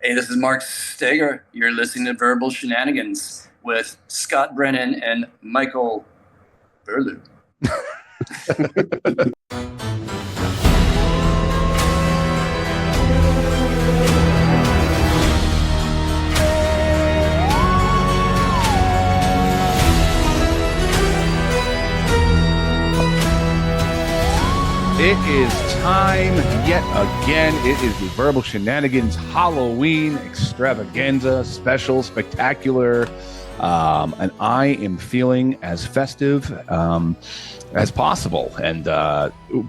Hey, this is Mark Steger. You're listening to Verbal Shenanigans with Scott Brennan and Michael Burlew. It is time yet again. It is the Verbal Shenanigans Halloween Extravaganza special spectacular. And I am feeling as festive as possible. And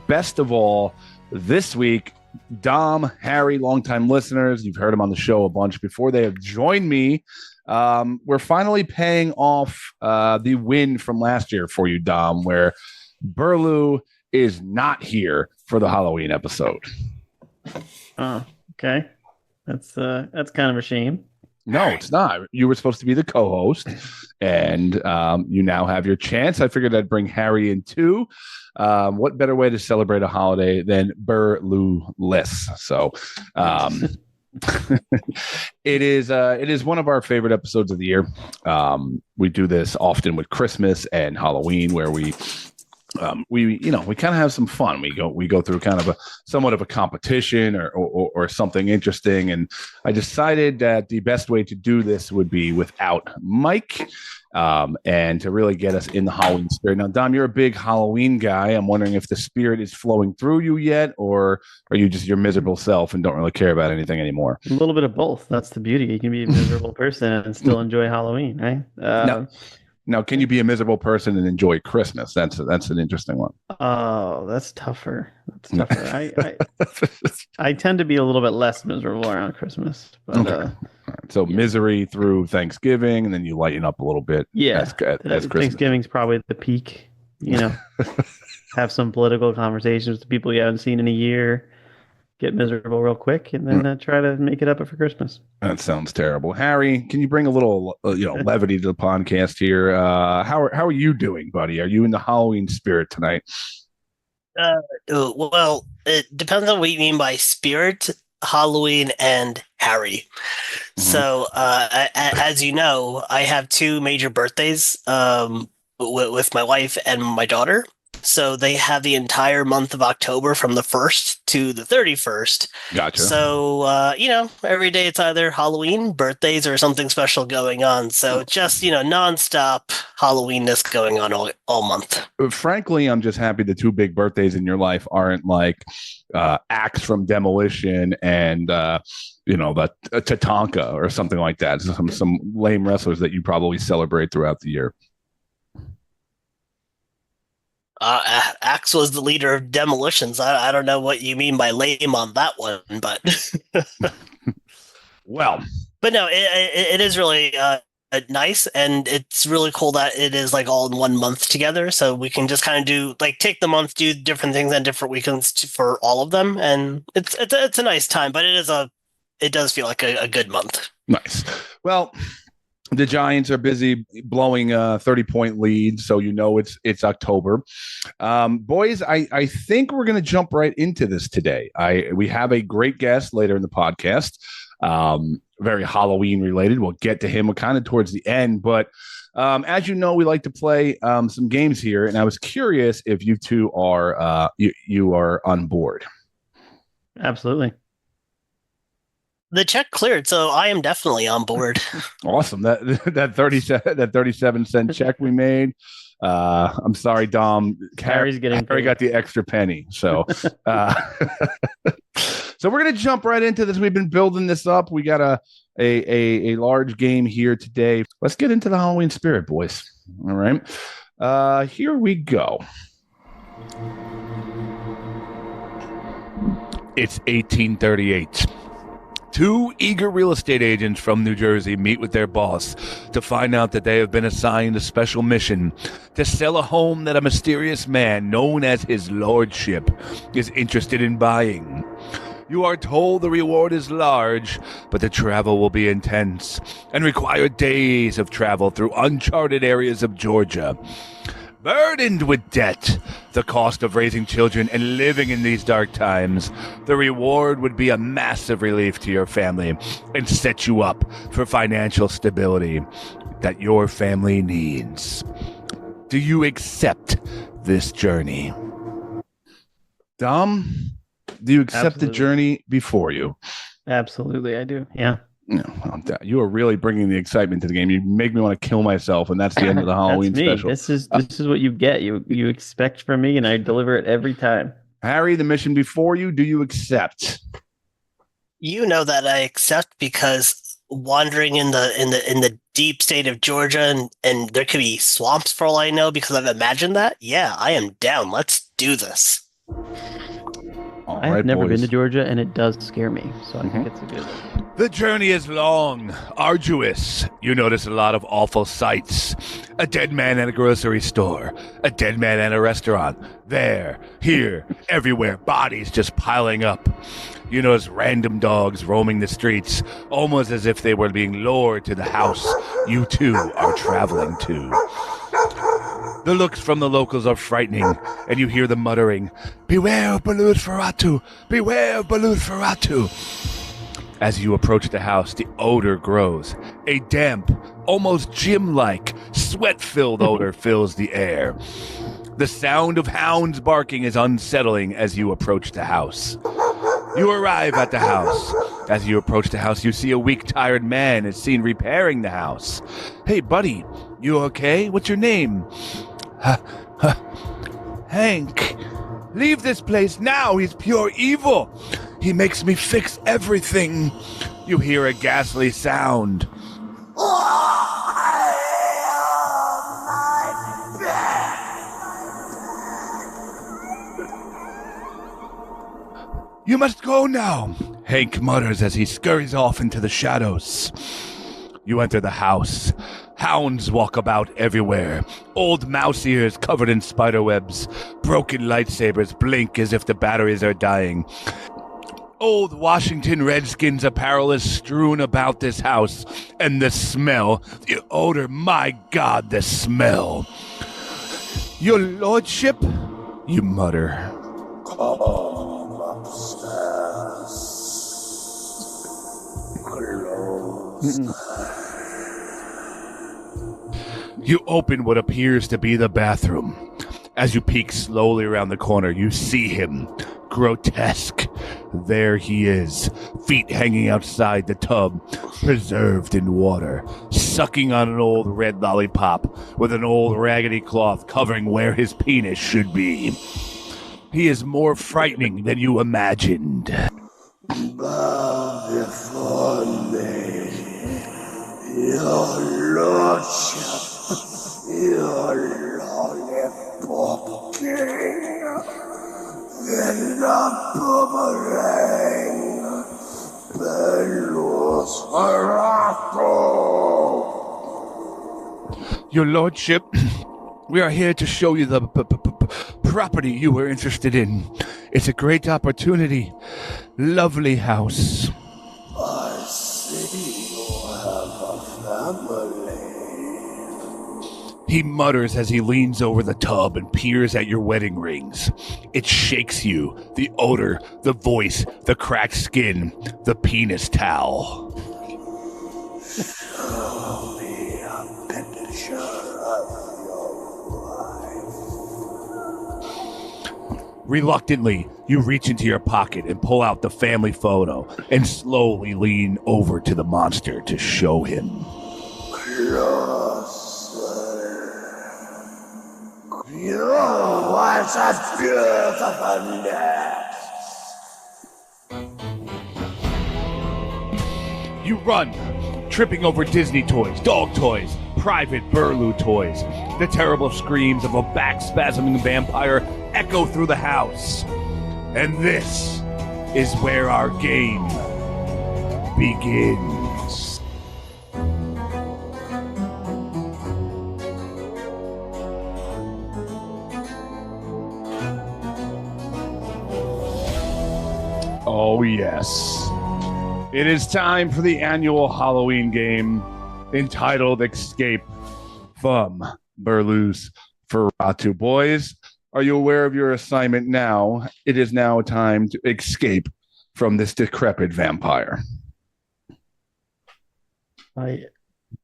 best of all, this week, Dom, Harry, longtime listeners, you've heard him on the show a bunch before. They have joined me. We're finally paying off the win from last year for you, Dom, where Burlew is not here for the Halloween episode. Oh, okay. That's kind of a shame. No, it's not. You were supposed to be the co-host, and you now have your chance. I figured I'd bring Harry in too. What better way to celebrate a holiday than Burlewless? So it is one of our favorite episodes of the year. We do this often with Christmas and Halloween, where we kind of have some fun. We go through kind of somewhat of a competition or something interesting. And I decided that the best way to do this would be without Mike, and to really get us in the Halloween spirit. Now, Dom, you're a big Halloween guy. I'm wondering if the spirit is flowing through you yet, or are you just your miserable self and don't really care about anything anymore? A little bit of both. That's the beauty. You can be a miserable person and still enjoy Halloween, right? Now, can you be a miserable person and enjoy Christmas? That's an interesting one. Oh, that's tougher. I tend to be a little bit less miserable around Christmas. But, okay. So misery through Thanksgiving, and then you lighten up a little bit. Yeah, as Christmas. Thanksgiving's probably the peak. Have some political conversations with people you haven't seen in a year. Get miserable real quick, and then try to make it up for Christmas. That sounds terrible. Harry, can you bring a little levity to the podcast here? How are you doing, buddy? Are you in the Halloween spirit tonight? Well, it depends on what you mean by spirit, Halloween, and Harry. Mm-hmm. So, as you know, I have two major birthdays with my wife and my daughter. So they have the entire month of October from the 1st to the 31st. Gotcha. So, every day it's either Halloween, birthdays, or something special going on. So just, nonstop Halloweenness going on all month. Frankly, I'm just happy the two big birthdays in your life aren't like Axe from Demolition and, the Tatanka or something like that. Some lame wrestlers that you probably celebrate throughout the year. Axe was the leader of Demolitions. I don't know what you mean by lame on that one, but but no, it is really nice, and it's really cool that it is like all in 1 month together. So we can just kind of do take the month, do different things on different weekends for all of them, and it's a nice time. But it does feel like a good month. Nice. Well, the Giants are busy blowing 30-point leads, so it's October. Boys, I think we're going to jump right into this today. We have a great guest later in the podcast, very Halloween related. We'll get to him kind of towards the end, but as you know, we like to play some games here, and I was curious if you two are you are on board. Absolutely. The check cleared, so I am definitely on board. Awesome. That 37-cent check we made. I'm sorry, Dom. Harry got the extra penny. So so we're gonna jump right into this. We've been building this up. We got a large game here today. Let's get into the Halloween spirit, boys. All right. Here we go. It's 1838. Two eager real estate agents from New Jersey meet with their boss to find out that they have been assigned a special mission to sell a home that a mysterious man known as his Lordship is interested in buying. You are told the reward is large, but the travel will be intense and require days of travel through uncharted areas of Georgia. burdened with debt, the cost of raising children and living in these dark times, the reward would be a massive relief to your family and set you up for financial stability that your family needs. Do you accept this journey? Dom, do you accept Absolutely. the journey before you? Absolutely, I do. Yeah. No, you are really bringing the excitement to the game. You make me want to kill myself, and that's the end of the Halloween That's me. special. This is what you get. You expect from me, and I deliver it every time. Harry, the mission before you, do you accept? You know that I accept because wandering in the deep state of Georgia and there could be swamps for all I know because I've imagined that. Yeah, I am down. Let's do this. All I have right, never boys. been to Georgia, and it does scare me. So I think it's a good one. The journey is long, arduous. You notice a lot of awful sights. A dead man at a grocery store. A dead man at a restaurant. There, here, everywhere. Bodies just piling up. You notice random dogs roaming the streets, almost as if they were being lured to the house you too are traveling to. The looks from the locals are frightening, and you hear them muttering, "Beware of Burlewsferatu! Beware of Burlewsferatu!" As you approach the house, the odor grows. A damp, almost gym-like, sweat-filled odor fills the air. The sound of hounds barking is unsettling as you approach the house. You arrive at the house. As you approach the house, you see a weak, tired man is seen repairing the house. "Hey, buddy, you okay? What's your name?" "Hank. Leave this place now. He's pure evil. He makes me fix everything." You hear a ghastly sound. "You must go now," Hank mutters as he scurries off into the shadows. You enter the house. Hounds walk about everywhere. Old mouse ears covered in spider webs. Broken lightsabers blink as if the batteries are dying. Old Washington Redskins apparel is strewn about this house. And the smell, the odor, my God, the smell. "Your lordship?" you mutter. Come upstairs. Close. You open what appears to be the bathroom. As you peek slowly around the corner, you see him. Grotesque. There he is, feet hanging outside the tub, preserved in water, sucking on an old red lollipop with an old raggedy cloth covering where his penis should be. He is more frightening than you imagined. Bow before me, your lordship, your lollipop king, the boomerang, Burlewsferatu. Your lordship, we are here to show you the property you were interested in. It's a great opportunity. Lovely house. I see you have a family. He mutters as he leans over the tub and peers at your wedding rings. It shakes you. The odor, the voice, the cracked skin, the penis towel. Show me a picture of your wife. Reluctantly, you reach into your pocket and pull out the family photo and slowly lean over to the monster to show him. Closer. Your wife's a beautiful neck. You run, tripping over Disney toys, dog toys, private Burlew toys. The terrible screams of a back-spasming vampire echo through the house. And this is where our game begins. Oh, yes. It is time for the annual Halloween game entitled Escape from Burlewsferatu. Burlewsferatu. Boys, are you aware of your assignment now? It is now time to escape from this decrepit vampire. I'm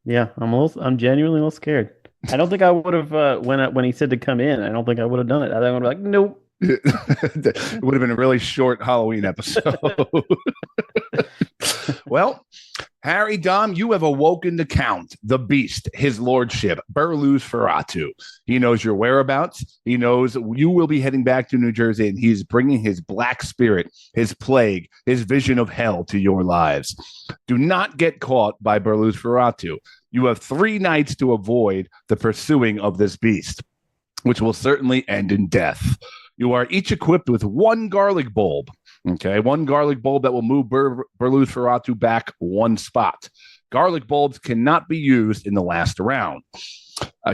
genuinely a little scared. I don't think I would have when he said to come in. I don't think I would have done it. I would have been like, nope. It would have been a really short Halloween episode. Well, Harry, Dom, you have awoken the Count, the Beast, his lordship, Burlewsferatu. He knows your whereabouts. He knows you will be heading back to New Jersey, and he's bringing his black spirit, his plague, his vision of hell to your lives. Do not get caught by Burlewsferatu. You have 3 nights to avoid the pursuing of this beast, which will certainly end in death. You are each equipped with 1 garlic bulb. Okay, 1 garlic bulb that will move Burlewsferatu back 1 spot. Garlic bulbs cannot be used in the last round.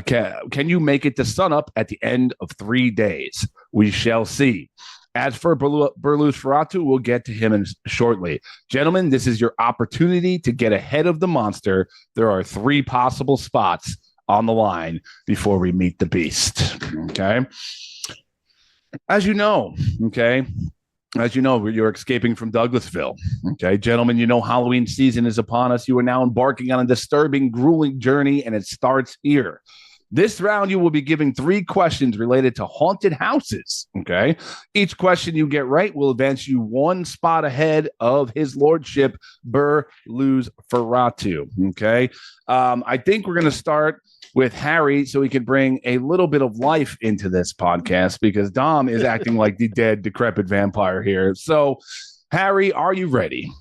Can you make it to sunup at the end of 3 days? We shall see. As for Burlewsferatu, we'll get to him shortly. Gentlemen, this is your opportunity to get ahead of the monster. There are 3 possible spots on the line before we meet the beast. Okay. As you know, you're escaping from Douglasville. Okay, gentlemen, you know Halloween season is upon us. You are now embarking on a disturbing, grueling journey, and it starts here. This round, you will be giving 3 questions related to haunted houses. Okay, each question you get right will advance you 1 spot ahead of his lordship, Burlewsferatu. Okay, I think we're going to start with Harry so he can bring a little bit of life into this podcast because Dom is acting like the dead, decrepit vampire here. So, Harry, are you ready?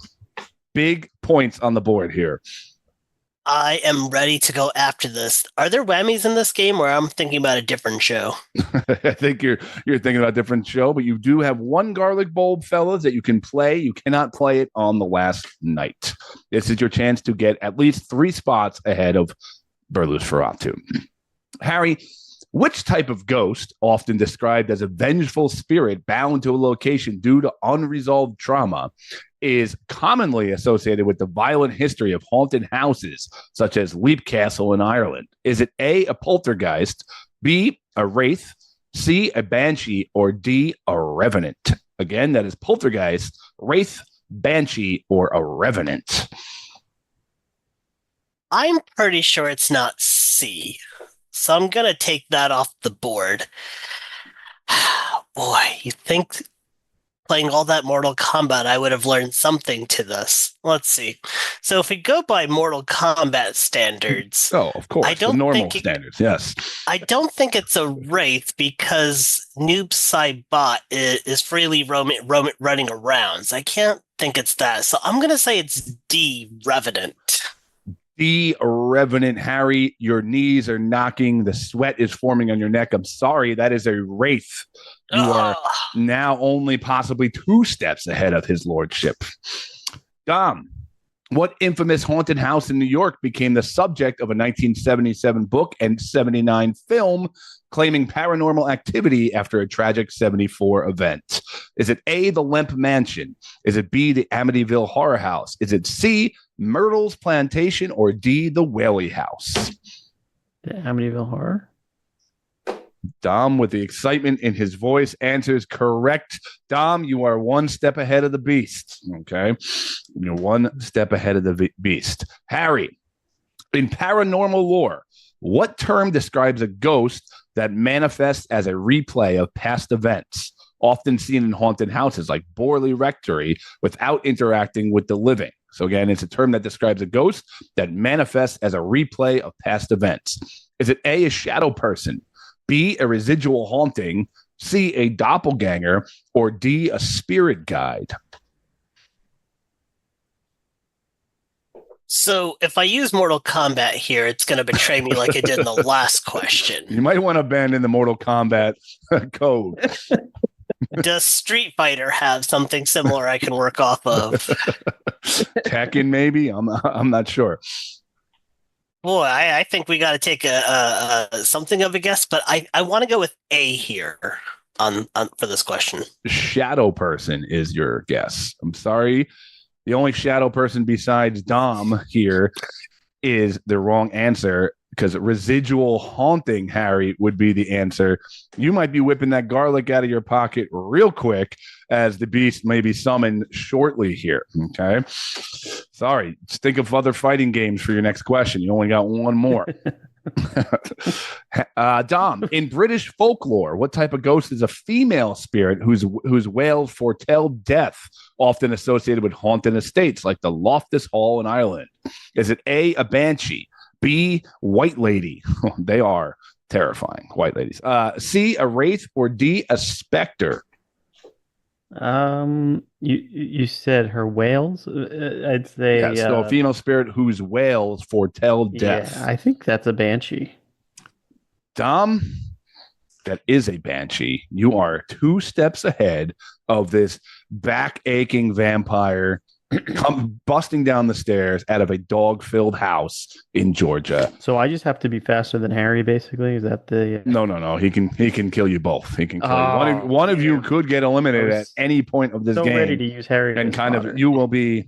Big points on the board here. I am ready to go after this. Are there whammies in this game, or I'm thinking about a different show? I think you're thinking about a different show, but you do have 1 garlic bulb, fellas, that you can play. You cannot play it on the last night. This is your chance to get at least 3 spots ahead of Burlewsferatu. Harry, which type of ghost, often described as a vengeful spirit bound to a location due to unresolved trauma, is commonly associated with the violent history of haunted houses, such as Leap Castle in Ireland? Is it A, a poltergeist, B, a wraith, C, a banshee, or D, a revenant? Again, that is poltergeist, wraith, banshee, or a revenant. I'm pretty sure it's not C. So I'm going to take that off the board. Boy, you think playing all that Mortal Kombat, I would have learned something to this. Let's see. So if we go by Mortal Kombat standards... Oh, of course. The normal standards, yes. I don't think it's a wraith because Noob Saibot is freely running around. So I can't think it's that. So I'm going to say it's D, Revenant. The Revenant. Harry, your knees are knocking. The sweat is forming on your neck. I'm sorry, that is a wraith. You are now only possibly 2 steps ahead of his lordship. Dom, what infamous haunted house in New York became the subject of a 1977 book and 79 film claiming paranormal activity after a tragic 74 event? Is it A, the Lemp Mansion? Is it B, the Amityville Horror House? Is it C, Myrtle's Plantation, or D, the Whaley House? The Amityville Horror? Dom, with the excitement in his voice, answers correct. Dom, you are 1 step ahead of the beast. Okay? You're 1 step ahead of the beast. Harry, in paranormal lore, what term describes a ghost that manifests as a replay of past events, often seen in haunted houses like Borley Rectory, without interacting with the living? So again, it's a term that describes a ghost that manifests as a replay of past events. Is it A, a shadow person, B, a residual haunting, C, a doppelganger, or D, a spirit guide? So if I use Mortal Kombat here, it's going to betray me like it did in the last question. You might want to abandon the Mortal Kombat code. Does Street Fighter have something similar I can work off of? Tekken, maybe? I'm not sure. Boy, I think we got to take a something of a guess, but I want to go with A here on for this question. Shadow person is your guess. I'm sorry. The only shadow person besides Dom here is the wrong answer. because residual haunting, Harry, would be the answer. You might be whipping that garlic out of your pocket real quick as the beast may be summoned shortly here. Okay. Sorry. Just think of other fighting games for your next question. You only got one more. Dom, in British folklore, what type of ghost is a female spirit whose wails foretell death, often associated with haunted estates like the Loftus Hall in Ireland? Is it A, a banshee, B, white lady? They are terrifying, white ladies. C, a wraith, or D, a specter? You said her wails? I'd say Yes, so a female spirit whose wails foretell death. Yeah, I think that's a banshee. Dom, that is a banshee. You are 2 steps ahead of this back-aching vampire come busting down the stairs out of a dog-filled house in Georgia. So I just have to be faster than Harry, basically? Is that the... No. He can kill you both. He can kill you. One of you could get eliminated at any point of this game. Ready to use Harry, and kind of you'll be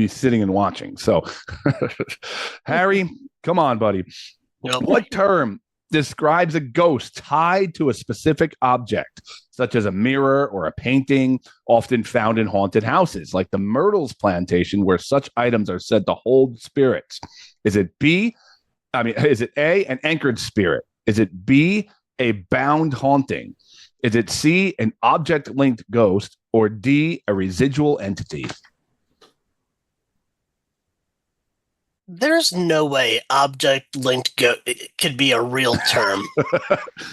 sitting and watching. So, Harry, come on, buddy. Nope. What term describes a ghost tied to a specific object, such as a mirror or a painting, often found in haunted houses, like the Myrtles plantation, where such items are said to hold spirits? Is it A, an anchored spirit? Is it B, a bound haunting? Is it C, an object-linked ghost? Or D, a residual entity? There's no way object linked could be a real term.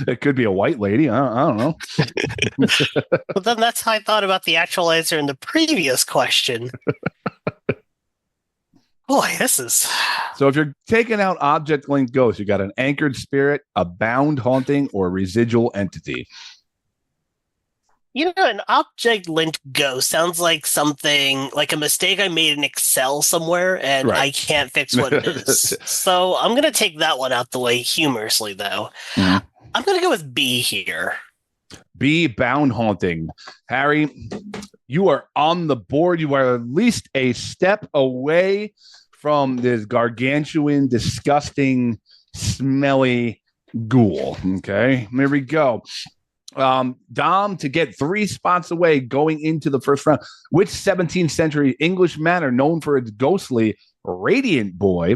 It could be a white lady. I don't know. But then that's how I thought about the actual answer in the previous question. Boy, this is... So if you're taking out object linked ghost, you got an anchored spirit, a bound haunting, or a residual entity. You know, an object-linked ghost sounds like something, like a mistake I made in Excel somewhere, and Right. I can't fix what it is. So I'm going to take that one out the way humorously, though. Mhm. I'm going to go with B here. B, bound haunting. Harry, you are on the board. You are at least a step away from this gargantuan, disgusting, smelly ghoul. Okay, here we go. Dom, to get 3 spots away going into the first round, which 17th century English manor known for its ghostly radiant boy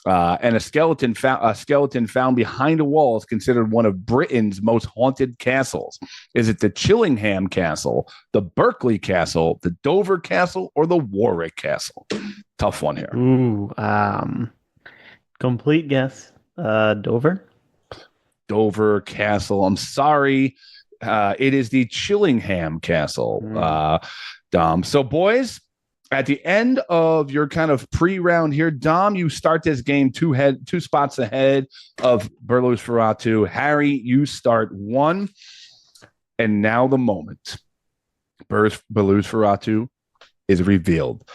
and a skeleton found behind a wall is considered one of Britain's most haunted castles? Is it the Chillingham Castle, the Berkeley Castle, the Dover Castle, or the Warwick Castle? Tough one here. Ooh, complete guess. Dover Castle. I'm sorry. It is the Chillingham Castle, Dom. So, boys, at the end of your kind of pre-round here, Dom, you start this game 2 spots ahead of Burlewsferatu. Harry, you start 1. And now the moment. Burlewsferatu is revealed.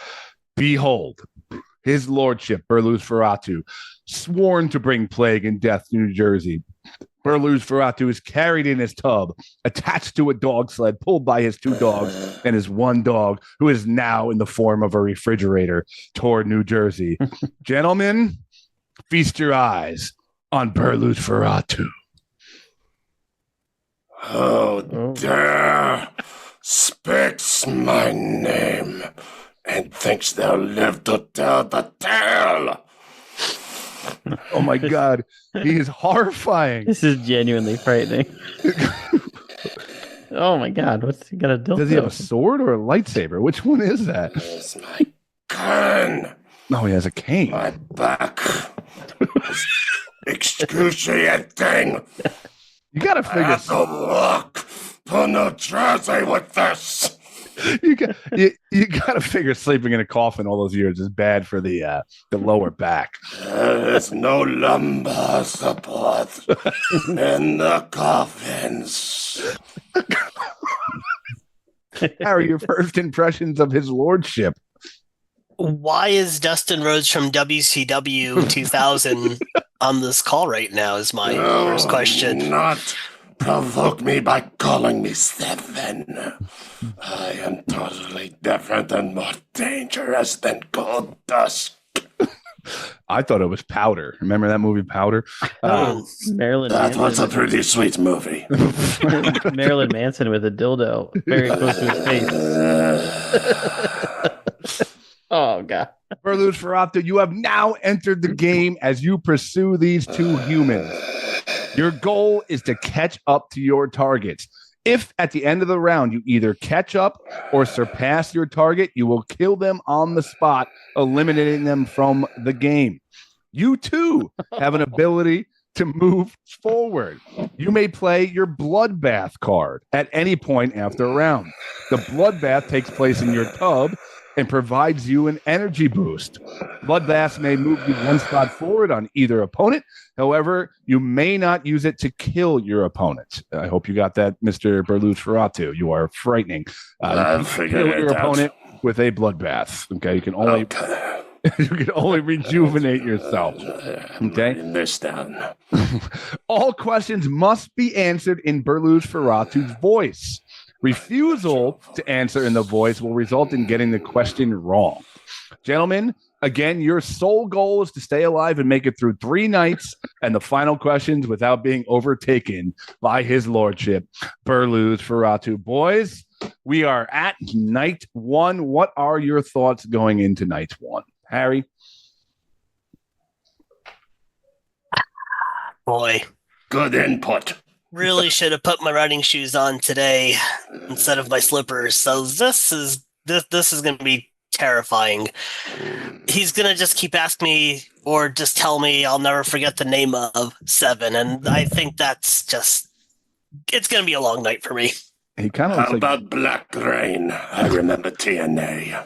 Behold, his lordship, Burlewsferatu, sworn to bring plague and death to New Jersey. Burlewsferatu is carried in his tub, attached to a dog sled, pulled by his 2 dogs and his 1 dog, who is now in the form of a refrigerator, toward New Jersey. Gentlemen, feast your eyes on Burlewsferatu. How dare speaks my name and thinks thou live to tell the tale. Oh my God, he is horrifying. This is genuinely frightening. Oh my God, what's he got a dildo? Does he have a sword or a lightsaber? Which one is that? It's my gun. No, he has a cane. My back is excruciating. You gotta I figure. have to walk to New Jersey with this. You gotta figure sleeping in a coffin all those years is bad for the lower back. There is no lumbar support in the coffins. Harry, your first impressions of his lordship? Why is Dustin Rhodes from WCW 2000 on this call right now is my first question. Not provoke me by calling me Seven. I am totally different and more dangerous than gold dust. I thought it was Powder. Remember that movie Powder? Marilyn That was a Manson. pretty sweet movie. Marilyn Manson with a dildo very close to his face. Oh god. Burlewsferatu, you have now entered the game as you pursue these two humans. Your goal is to catch up to your targets. If at the end of the round you either catch up or surpass your target, you will kill them on the spot, eliminating them from the game. You too have an ability to move forward. You may play your bloodbath card at any point after a round. The bloodbath takes place in your tub and provides you an energy boost. Bloodbaths may move you one spot forward on either opponent. However, you may not use it to kill your opponent. I hope you got that, Mr. Burlewsferatu. You are frightening. I You figured kill it your out. opponent with a bloodbath. Okay, you can only you can only rejuvenate yourself. Okay, Writing this down. all questions must be answered in Burlewsferatu's voice. Refusal to answer in the voice will result in getting the question wrong. Gentlemen, again, your sole goal is to stay alive and make it through 3 nights and the final questions without being overtaken by his lordship, Burlewsferatu. Boys, we are at night 1. What are your thoughts going into night 1? Harry? Boy, Good input. really should have put my running shoes on today instead of my slippers. So this is going to be terrifying. He's going to just keep asking me or just tell me I'll never forget the name of 7, and I think that's just it's going to be a long night for me. He kind of How looks like about Black Rain? I remember TNA.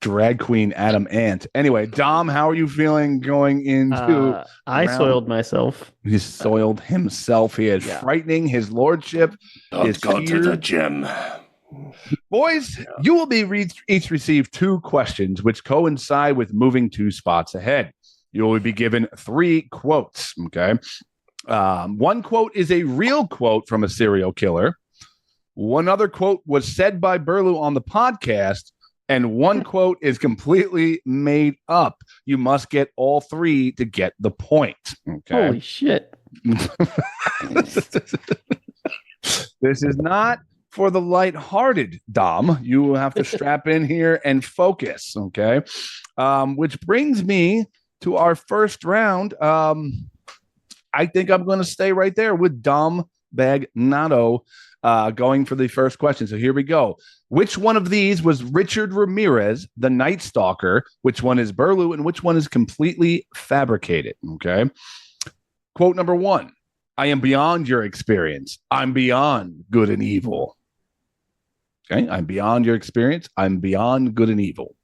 drag queen Adam Ant. Anyway, Dom, how are you feeling going into I round- soiled myself. He soiled himself. He is Yeah. frightening. His lordship is Don't go to the here. gym. Boys, you will be each receive 2 questions, which coincide with moving 2 spots ahead. You will be given 3 quotes. Okay. 1 quote is a real quote from a serial killer. One other quote was said by Burlew on the podcast, and 1 quote is completely made up. You must get all 3 to get the point. Okay. Holy shit. This is not for the lighthearted, Dom. You will have to strap in here and focus. Okay. Which brings me to our first round. I think I'm going to stay right there with Dom Bagnato going for the first question. So here we go. Which one of these was Richard Ramirez, the Night Stalker? Which one is Burlew, and which one is completely fabricated? Okay. Quote number 1. I am beyond your experience. I'm beyond good and evil. Okay. I'm beyond your experience. I'm beyond good and evil.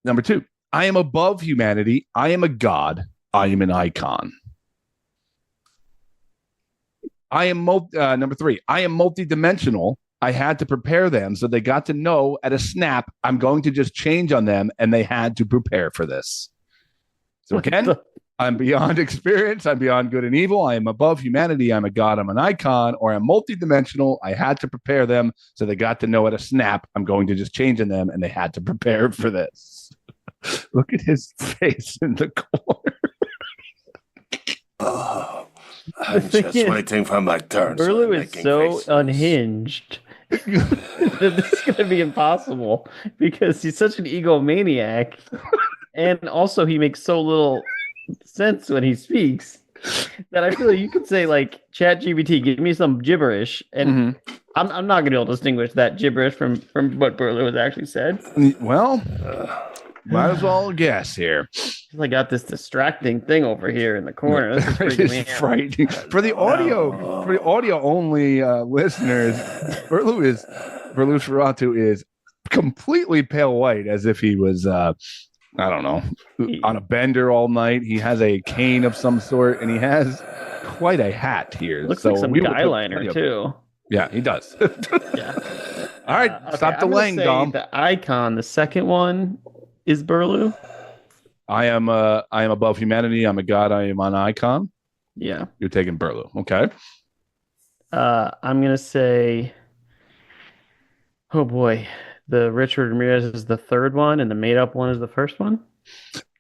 Number 2. I am above humanity. I am a god. I am an icon. Number 3. I am multidimensional. I had to prepare them so they got to know at a snap I'm going to just change on them, and they had to prepare for this. So again, I'm beyond experience. I'm beyond good and evil. I am above humanity. I'm a god. I'm an icon. Or I'm multidimensional. I had to prepare them so they got to know at a snap I'm going to just change on them, and they had to prepare for this. Look at his face in the corner. Oh, I'm thing just is, waiting for my turn. Burlew I'm is making so faces. unhinged that this is going to be impossible because he's such an egomaniac. And also, he makes so little sense when he speaks that I feel like you could say, like, ChatGPT, give me some gibberish. And I'm not going to be able to distinguish that gibberish from what Burlew has actually said. Well, might as well guess here. I got this distracting thing over here in the corner. This is It freaking me is out. frightening. For the audio only listeners, Burlewsferatu is completely pale white, as if he was I don't know, on a bender all night. He has a cane of some sort, and he has quite a hat here. Looks So like some we will put eyeliner plenty of- too. Yeah, he does. Yeah. All right, Okay, stop I'm gonna delaying, say Dom. The icon, the second one, is Burlew. I am above humanity. I'm a god. I am an icon. Yeah. You're taking Burlew. Okay. I'm gonna say, oh boy, the Richard Ramirez is the third one, and the made-up one is the first one.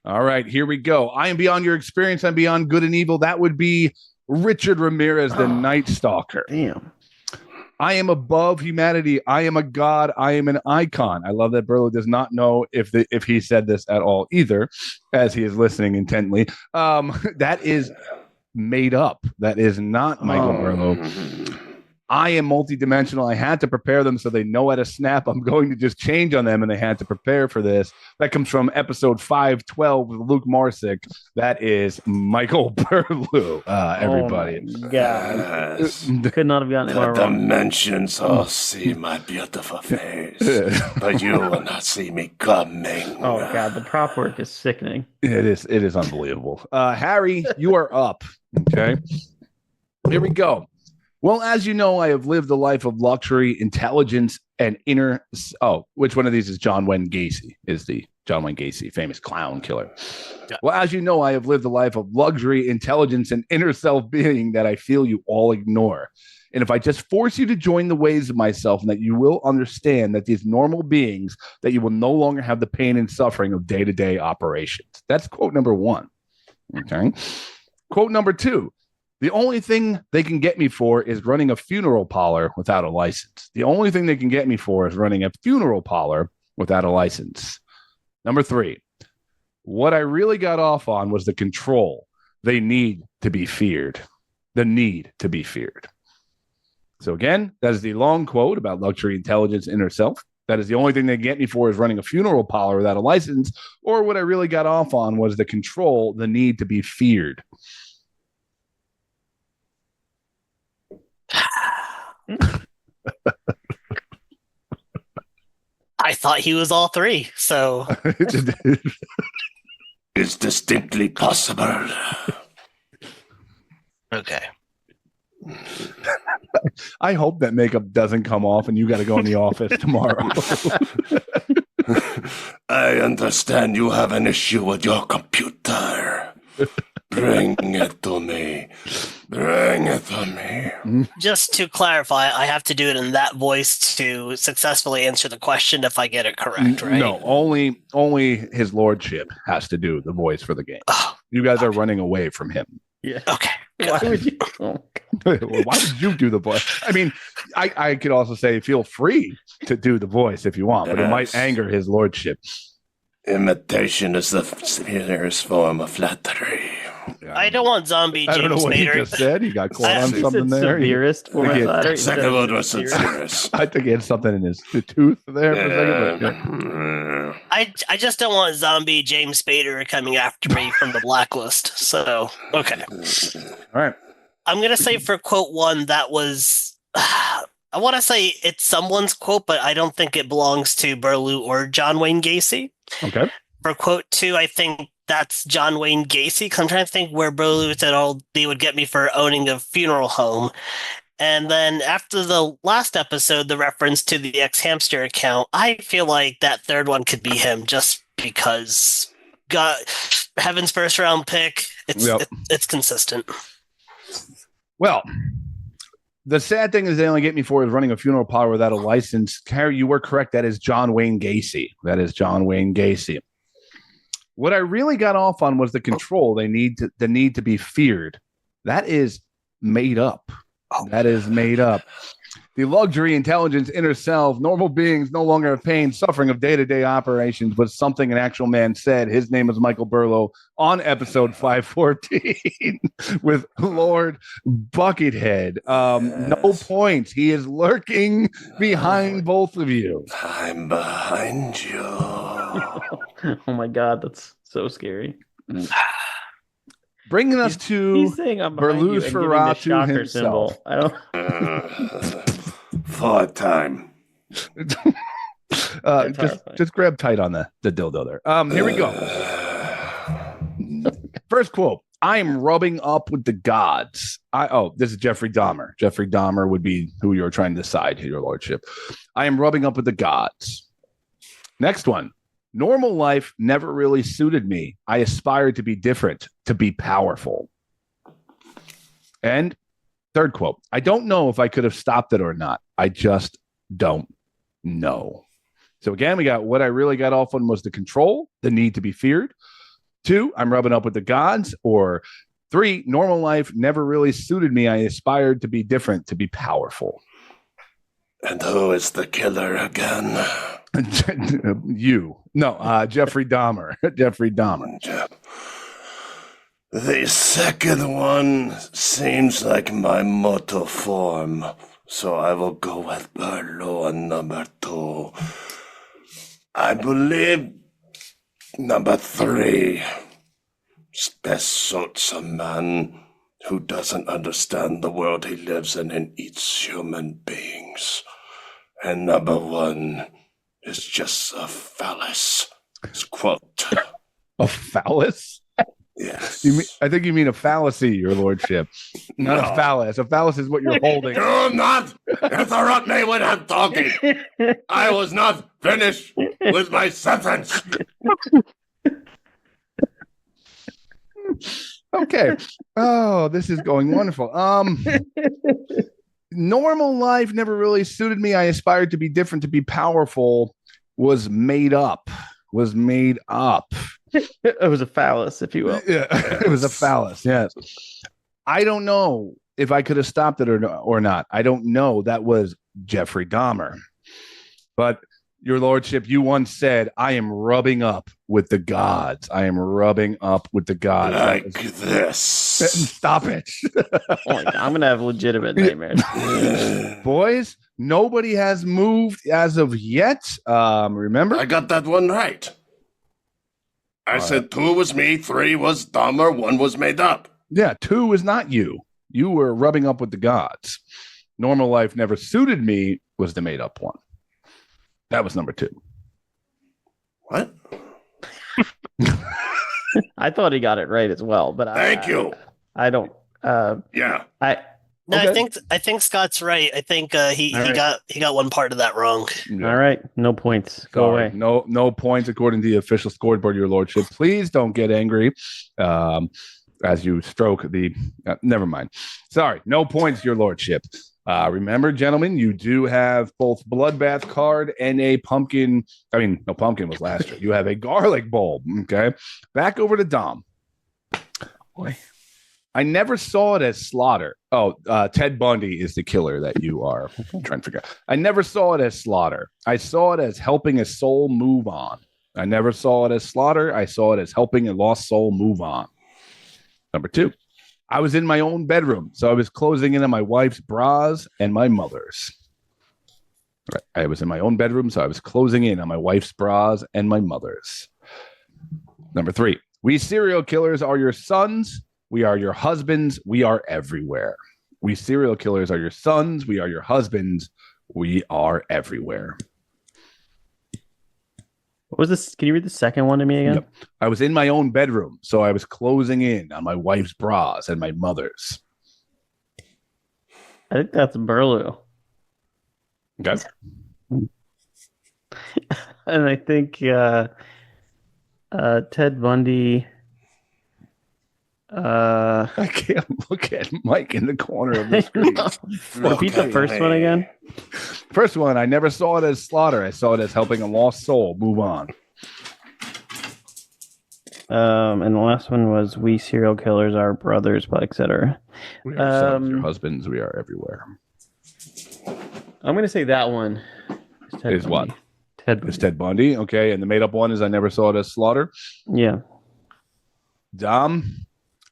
All right, here we go. I am beyond your experience. I'm beyond good and evil. That would be Richard Ramirez, the Night Stalker. Damn. I am above humanity. I am a god. I am an icon. I love that Burlew does not know if he said this at all either, as he is listening intently. That is made up. That is not Michael Burlew. I am multidimensional. I had to prepare them so they know at a snap I'm going to just change on them, and they had to prepare for this. That comes from episode 512 with Luke Marsick. That is Michael Burlew, everybody. Oh God. Could not have gotten it more The wrong. dimensions all see my beautiful face, but you will not see me coming. Oh God, the prop work is sickening. It is unbelievable. Harry, you are up. Okay. Here we go. Well, as you know, I have lived a life of luxury, intelligence, and inner... Oh, which one of these is John Wayne Gacy? Is the John Wayne Gacy, famous clown killer. Yeah. Well, as you know, I have lived a life of luxury, intelligence, and inner self-being that I feel you all ignore. And if I just force you to join the ways of myself, and that you will understand that these normal beings, that you will no longer have the pain and suffering of day-to-day operations. That's quote number 1. Okay. Quote number 2. The only thing they can get me for is running a funeral parlor without a license. The only thing they can get me for is running a funeral parlor without a license. Number 3, what I really got off on was the control. They need to be feared. The need to be feared. So again, that is the long quote about luxury, intelligence, inner self. That is the only thing they get me for is running a funeral parlor without a license. Or what I really got off on was the control, the need to be feared. I thought he was all 3, so It's distinctly possible. okay. I hope that makeup doesn't come off and you got to go in the office tomorrow. I understand you have an issue with your computer. Bring it to me. Bring it to me. Just to clarify, I have to do it in that voice to successfully answer the question if I get it correct, right? No, only his lordship has to do the voice for the game. Oh, You guys are running away from him. Yeah. okay. Why would you? Oh, Why would you do the voice? I mean, I could also say feel free to do the voice if you want, but it might anger his lordship. Imitation is the severest form of flattery. I don't want zombie I don't know James what he Spader. just said. He got caught on he something said there. severest form of Again, flattery. Second word was sincerest. I think he had something in his tooth there for a second. But, yeah. I just don't want zombie James Spader coming after me from the blacklist. So, okay. All right. I'm going to say for quote 1, that was... I want to say it's someone's quote, but I don't think it belongs to Burlew or John Wayne Gacy. Okay. For quote 2, I think that's John Wayne Gacy, because I'm trying to think where Burlew said, oh, they would get me for owning a funeral home. And then after the last episode, the reference to the ex-hamster account, I feel like that third one could be him just because God, Heaven's first round pick, it's consistent. Well, the sad thing is they only get me for is running a funeral parlor without a license. Harry, you were correct. That is John Wayne Gacy. That is John Wayne Gacy. What I really got off on was the control. The need to be feared. That is made up. That is made up. The luxury, intelligence, inner self, normal beings no longer have pain, suffering of day-to-day operations was something an actual man said. His name is Michael Burlew on episode 514 with Lord Buckethead. No points. He is lurking behind both of you. I'm behind you. Oh my God, that's so scary. Bringing us to He's saying I'm behind you and giving the Burlewsferatu shocker himself. symbol. I don't. Fourth time. Just grab tight on the dildo there. Here we go. First quote. I am rubbing up with the gods. This is Jeffrey Dahmer. Jeffrey Dahmer would be who you're trying to decide, your lordship. I am rubbing up with the gods. Next one. Normal life never really suited me. I aspired to be different, to be powerful. And third quote. I don't know if I could have stopped it or not. I just don't know. So again, we got what I really got off on was the control, the need to be feared. 2, I'm rubbing up with the gods. Or 3, normal life never really suited me. I aspired to be different, to be powerful. And who is the killer again? You. No, Jeffrey Dahmer. Jeffrey Dahmer. The second one seems like my mortal form, so I will go with Burlow on number 2. I believe number 3 best suits a man who doesn't understand the world he lives in and eats human beings. And number 1 is just a phallus. Quote. A phallus? Yes. I think you mean a fallacy, your lordship. Not a phallus. A phallus is what you're holding. Do not interrupt me when I'm talking. I was not finished with my sentence. Okay. Oh, this is going wonderful. Normal life never really suited me. I aspired to be different, to be powerful. Was made up. It was a phallus, if you will. Yeah, it was a phallus. Yes. I don't know if I could have stopped it or not. I don't know. That was Jeffrey Dahmer. But your lordship, you once said, I am rubbing up with the gods. I am rubbing up with the gods. Like this. Stop it. Oh, I'm going to have legitimate nightmares. Boys, nobody has moved as of yet. Remember? I got that one right. I said 2 was me, 3 was Dahmer, 1 was made up. Yeah, 2 is not you. You were rubbing up with the gods. Normal life never suited me was the made up one. That was number 2. What? I thought he got it right as well, but Thank you. I don't. Yeah. No, Okay. I think Scott's right. I think he got one part of that wrong. Yeah. All right, no points. Go Sorry. away. No points according to the official scoreboard, your lordship. Please don't get angry as you stroke the... never mind. Sorry, no points, your lordship. Remember, gentlemen, you do have both bloodbath card and a pumpkin. I mean, no, pumpkin was last year. You have a garlic bulb. Okay. Back over to Dom. Boy. I never saw it as slaughter. Oh, Ted Bundy is the killer that you are trying to figure out. I never saw it as slaughter. I saw it as helping a soul move on. I never saw it as slaughter. I saw it as helping a lost soul move on. Number 2, I was in my own bedroom, so I was closing in on my wife's bras and my mother's. Right. I was in my own bedroom, so I was closing in on my wife's bras and my mother's. Number 3, we serial killers are your sons. We are your husbands. We are everywhere. We serial killers are your sons. We are your husbands. We are everywhere. What was this? Can you read the second one to me again? Yep. I was in my own bedroom, so I was closing in on my wife's bras and my mother's. I think that's Burlew. Okay. And I think Ted Bundy. I can't look at Mike in the corner of the screen. Repeat the first one again. First one, I never saw it as slaughter. I saw it as helping a lost soul move on. And the last one was we serial killers are brothers, but etc. We are sons, your husbands. We are everywhere. I'm going to say that one Is what? Ted Bundy. It's Ted Bundy. Okay. And the made up one is I never saw it as slaughter. Yeah. Dom,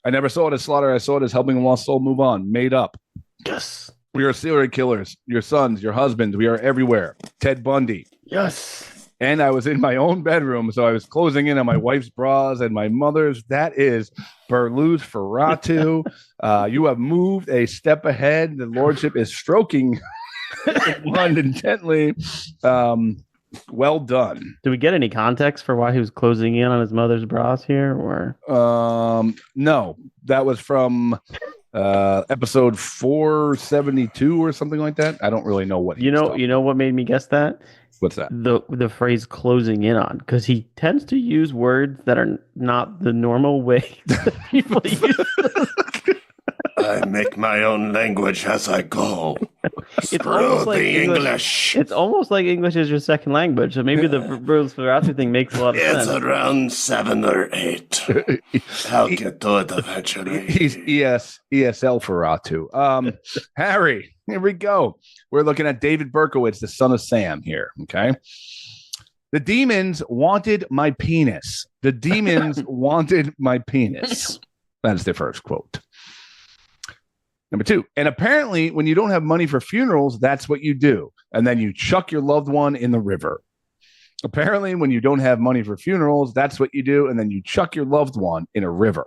I never saw it as slaughter. I saw it as helping a lost soul move on. Made up. Yes. We are serial killers. Your sons, your husbands. We are everywhere. Ted Bundy. Yes. And I was in my own bedroom, so I was closing in on my wife's bras and my mother's. That is Burlewsferatu. You have moved a step ahead. The lordship is stroking one intently. Well done. Do we get any context for why he was closing in on his mother's bras here? Or No, that was from episode 472 or something like that. I don't really know what you know what made me guess that? What's that? The phrase closing in on, because he tends to use words that are not the normal way that people use them. I make my own language as I go. It's Screw almost like the English. It's almost like English is your second language. So maybe the Burlewsferatu thing makes a lot of It's sense. around 7 or 8. I'll get to it eventually. He's ESL Feratu. Harry, here we go. We're looking at David Berkowitz, the son of Sam here. Okay. The demons wanted my penis. The demons wanted my penis. That is their first quote. Number 2. And apparently, when you don't have money for funerals, that's what you do. And then you chuck your loved one in the river. Apparently, when you don't have money for funerals, that's what you do. And then you chuck your loved one in a river.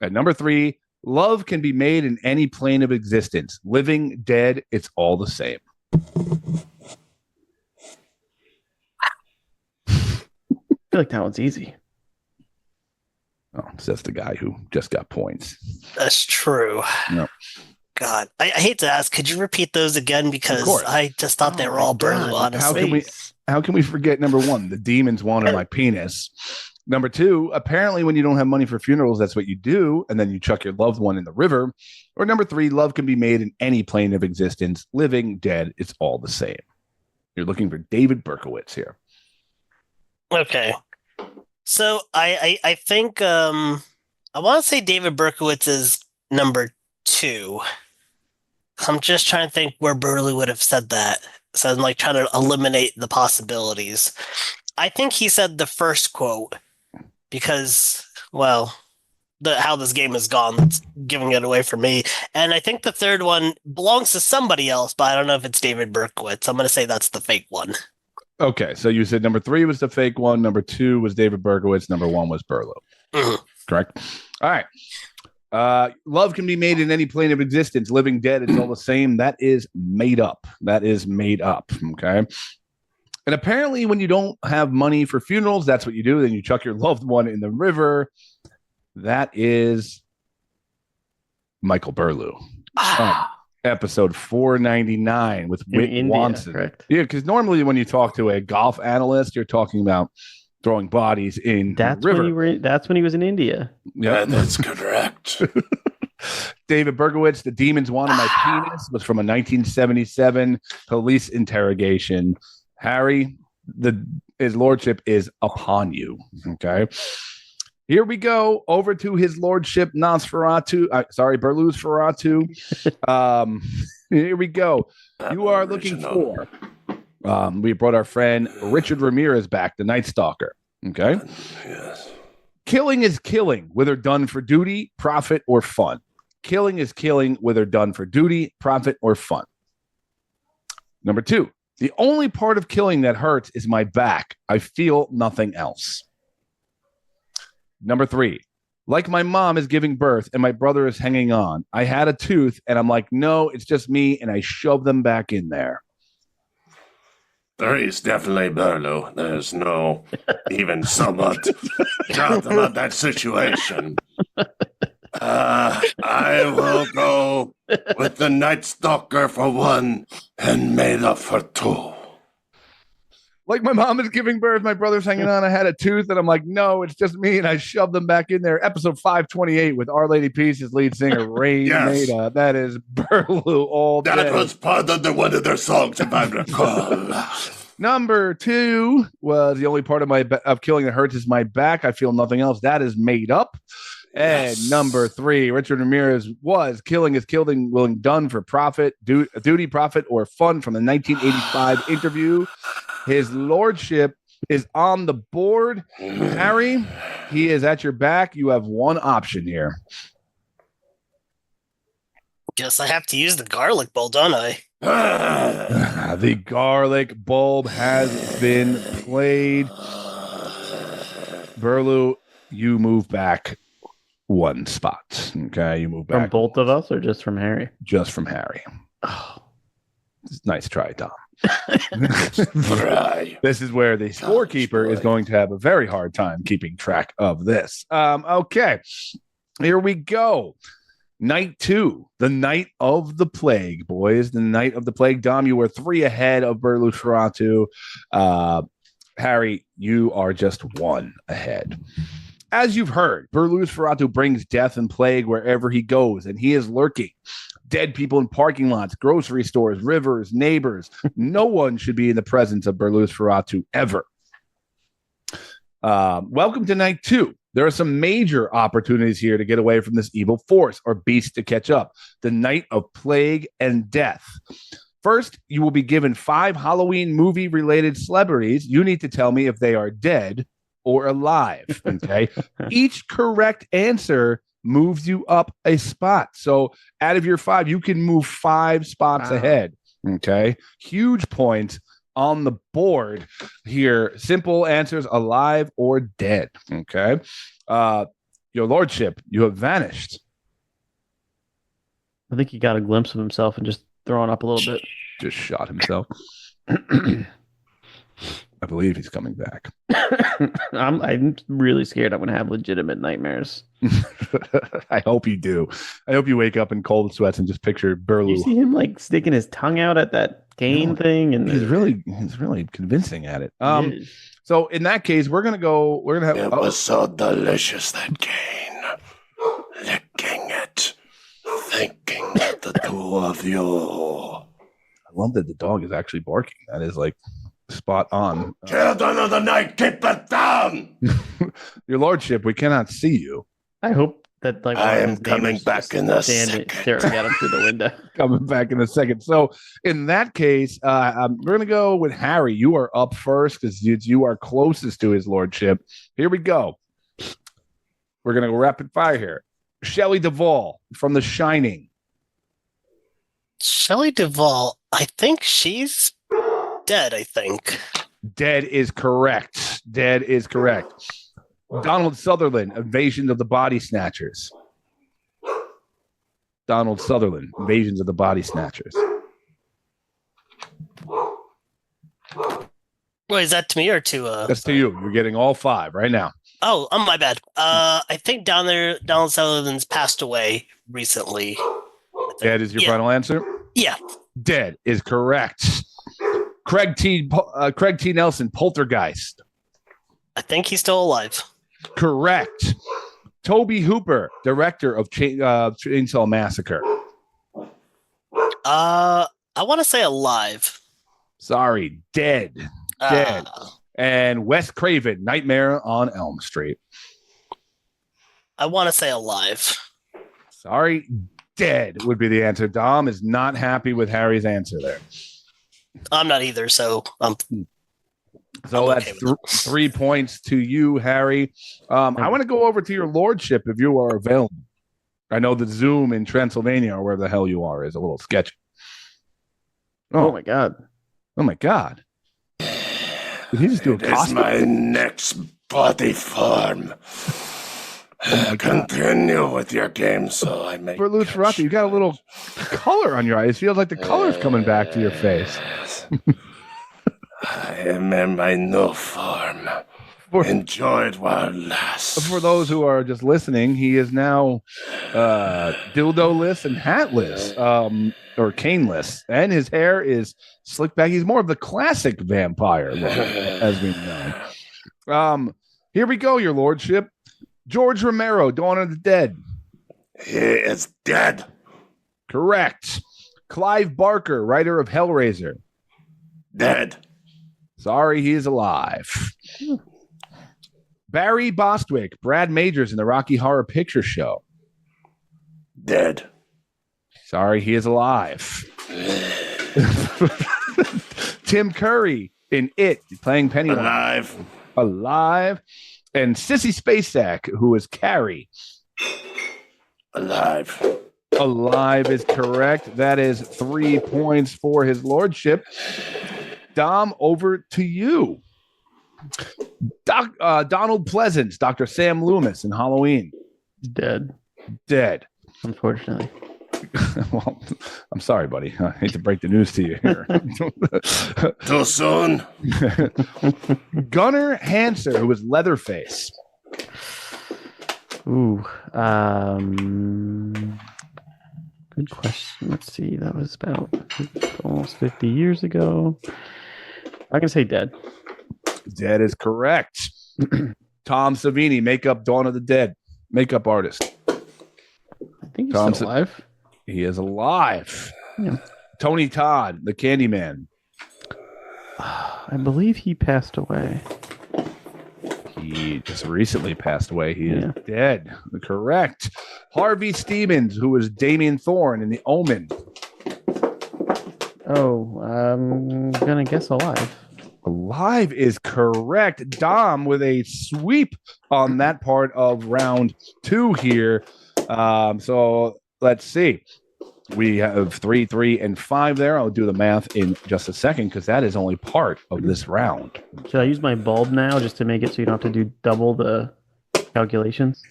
And number 3, love can be made in any plane of existence. Living, dead, it's all the same. I feel like that one's easy. Oh, says the guy who just got points. That's true. Yep. God, I hate to ask. Could you repeat those again? Because I just thought they were all Burlew, honestly. How can we forget number 1? The demons wanted my penis. Number 2, apparently when you don't have money for funerals, that's what you do. And then you chuck your loved one in the river. Or number 3, love can be made in any plane of existence. Living, dead, it's all the same. You're looking for David Berkowitz here. Okay. So I think I want to say David Berkowitz is number 2. I'm just trying to think where Burley would have said that. So I'm like trying to eliminate the possibilities. I think he said the first quote because, well, how this game has gone, that's giving it away for me. And I think the third one belongs to somebody else, but I don't know if it's David Berkowitz. I'm going to say that's the fake one. Okay, so you said number 3 was the fake one, number 2 was David Berkowitz, number 1 was Burlew. Mhm. Correct? All right. Love can be made in any plane of existence. Living, dead, it's all the same. That is made up. That is made up. Okay. And apparently, when you don't have money for funerals, that's what you do. Then you chuck your loved one in the river. That is Michael Burlew. Episode 499 with Whit India, Watson. correct? Yeah, because normally when you talk to a golf analyst, you're talking about throwing bodies in That's the river. that's when he was in India. Yep. That's correct. David Berkowitz, The Demons Wanted My Penis, was from a 1977 police interrogation. Harry, his lordship is upon you. Okay. Here we go over to his lordship, Burlewsferatu. Here we go. You are looking for. We brought our friend Richard Ramirez back, the Night Stalker. Okay. Yes. Killing is killing, whether done for duty, profit, or fun. Killing is killing, whether done for duty, profit, or fun. Number 2, the only part of killing that hurts is my back. I feel nothing else. Number 3, like my mom is giving birth and my brother is hanging on. I had a tooth and I'm like, no, it's just me. And I shove them back in there. 3 is definitely Burlew. There's no even somewhat doubt about that situation. I will go with the Night Stalker for 1 and made up for 2. Like my mom is giving birth, my brother's hanging on. I had a tooth, and I'm like, no, it's just me, and I shoved them back in there. Episode 528 with Our Lady Peace's lead singer Ray Yes. Maida. That is Burlew all day. That was part of one of their songs, if I recall. Number 2 was the only part of killing that hurts is my back. I feel nothing else. That is made up. And Yes. number 3, Richard Ramirez was killing is killing, willing done for profit, duty, profit, or fun from the 1985 interview. His lordship is on the board. Harry, he is at your back. You have one option here. Guess I have to use the garlic bowl, don't I? The garlic bulb has been played. Burlew, you move back 1 spot. Okay, you move back. From both of us or just from Harry? Just from Harry. Oh. Nice try, Tom. Right. This is where the scorekeeper is going to have a very hard time keeping track of this. Okay, here we go. Night 2, the night of the plague, boys. The night of the plague. Dom, you were 3 ahead of Burlewsferatu. Harry, you are just 1 ahead. As you've heard, Burlewsferatu brings death and plague wherever he goes, and he is lurking. dead people in parking lots, grocery stores, rivers, neighbors. No one should be in the presence of Burlewsferatu ever. Welcome to night 2. There are some major opportunities here to get away from this evil force or beast to catch up. The night of plague and death. First, you will be given 5 Halloween movie-related celebrities. You need to tell me if they are dead or alive. Okay. Each correct answer moves you up a spot. So out of your 5, you can move 5 spots ahead. Okay. Huge point on the board here. Simple answers: alive or dead. Okay. Your lordship, you have vanished. I think he got a glimpse of himself and just throwing up a little bit. Just shot himself. I believe he's coming back. I'm really scared I'm going to have legitimate nightmares. I hope you do. I hope you wake up in cold sweats and just picture Burlew. You see him like sticking his tongue out at that cane thing, and he's really convincing at it. So in that case, we're gonna have. It was so delicious, that cane. Licking it, thinking of the 2 of you. I love that the dog is actually barking. That is like spot on. Children of the night, keep it down. Your lordship, we cannot see you. I hope that like I am coming back in a second. Staring at him through the window. Coming back in a second. So in that case, we're gonna go with Harry. You are up first because you are closest to his lordship. Here we go. We're gonna go rapid fire here. Shelley Duvall from The Shining. Shelley Duvall, I think she's dead, I think. Dead is correct. Dead is correct. Donald Sutherland, Invasions of the Body Snatchers. Donald Sutherland, Invasions of the Body Snatchers. Wait, is that to me or to That's to you. You're getting all 5 right now. Oh, my bad. I think Donald Sutherland's passed away recently. Dead is your final answer? Yeah. Dead is correct. Craig T. Nelson, Poltergeist. I think he's still alive. Correct. Toby Hooper, director of Chainsaw Massacre. I want to say alive. Sorry, dead. Dead. And Wes Craven, Nightmare on Elm Street. I want to say alive. Sorry, dead would be the answer. Dom is not happy with Harry's answer there. I'm not either, so So that's 3 points to you, Harry. I want to go over to your lordship if you are available. I know the Zoom in Transylvania or where the hell you are is a little sketchy. Oh my God. Oh my God. Did he just do a It is my next body form. Continue with your game so I may. Burlewsferatu, you got a little color on your eyes. It feels like the color's coming back to your face. I am in my new form. Enjoy it while it lasts. For those who are just listening, he is now dildo-less and hatless, or cane-less, and his hair is slicked back. He's more of the classic vampire look, as we know. Here we go, your lordship. George Romero, Dawn of the Dead. He is dead. Correct. Clive Barker, writer of Hellraiser. Dead. Sorry, he is alive. Barry Bostwick, Brad Majors in the Rocky Horror Picture Show. Dead. Sorry, he is alive. Tim Curry in It, playing Pennywise. Alive. And Sissy Spacek, who is Carrie. Alive. Alive is correct. That is 3 points for his lordship. Dom, over to you. Donald Pleasance, Dr. Sam Loomis in Halloween. Dead. Dead. Unfortunately. Well, I'm sorry, buddy. I hate to break the news to you here. Too soon. Gunnar Hanser, who was Leatherface. Ooh. Good question. Let's see. That was about almost 50 years ago. I can say dead. Dead is correct. Tom Savini, makeup Dawn of the Dead. Makeup artist. I think he's still alive. He is alive. Yeah. Tony Todd, the Candyman. I believe he passed away. He just recently passed away. He is dead. Correct. Harvey Stephens, who was Damien Thorne in The Omen. Oh, I'm gonna guess alive. Alive is correct. Dom with a sweep on that part of round 2 here. So let's see. We have 3, 3, and 5 there. I'll do the math in just a second because that is only part of this round. Should I use my bulb now just to make it so you don't have to do double the calculations?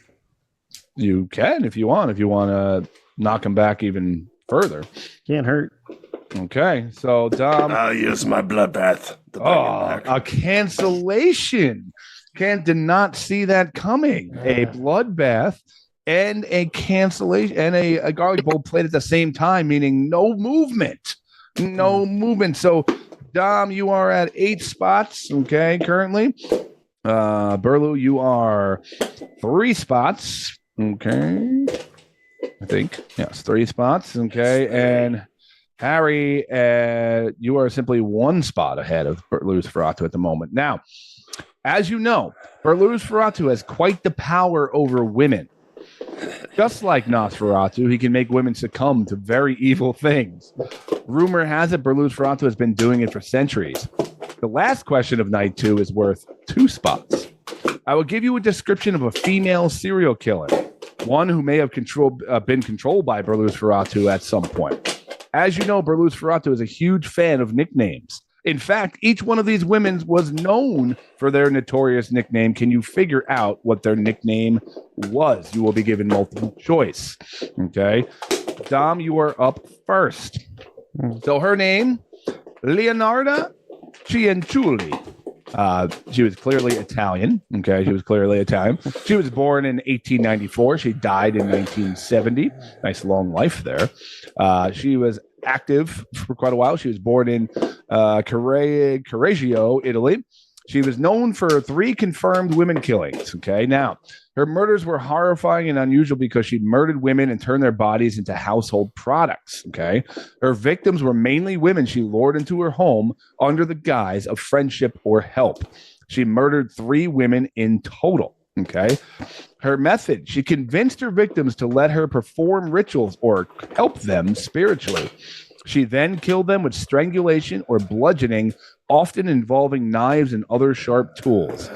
You can if you want. If you want to knock him back even further. Can't hurt. Okay, so Dom. I'll use my bloodbath. A cancellation. Did not see that coming. A bloodbath and a cancellation and a garlic bowl played at the same time, meaning no movement. No movement. So, Dom, you are at 8 spots, okay, currently. Burlew, you are 3 spots, okay. I think. Yes, 3 spots, okay. And Harry, you are simply 1 spot ahead of Burlewsferatu at the moment. Now, as you know, Burlewsferatu has quite the power over women. Just like Nosferatu, he can make women succumb to very evil things. Rumor has it Burlewsferatu has been doing it for centuries. The last question of night 2 is worth 2 spots. I will give you a description of a female serial killer, one who may have been controlled by Burlewsferatu at some point. As you know, Burlewsferatu is a huge fan of nicknames. In fact, each one of these women was known for their notorious nickname. Can you figure out what their nickname was? You will be given multiple choice. Okay. Dom, you are up first. So her name, Leonarda Cianciulli. She was clearly Italian. Okay. She was clearly Italian. She was born in 1894. She died in 1970. Nice long life there. She was active for quite a while. She was born in Correggio, Italy. She was known for 3 confirmed women killings. Okay. Now, her murders were horrifying and unusual because she murdered women and turned their bodies into household products. Okay. Her victims were mainly women she lured into her home under the guise of friendship or help. She murdered 3 women in total. Okay. Her method, she convinced her victims to let her perform rituals or help them spiritually. She then killed them with strangulation or bludgeoning, often involving knives and other sharp tools.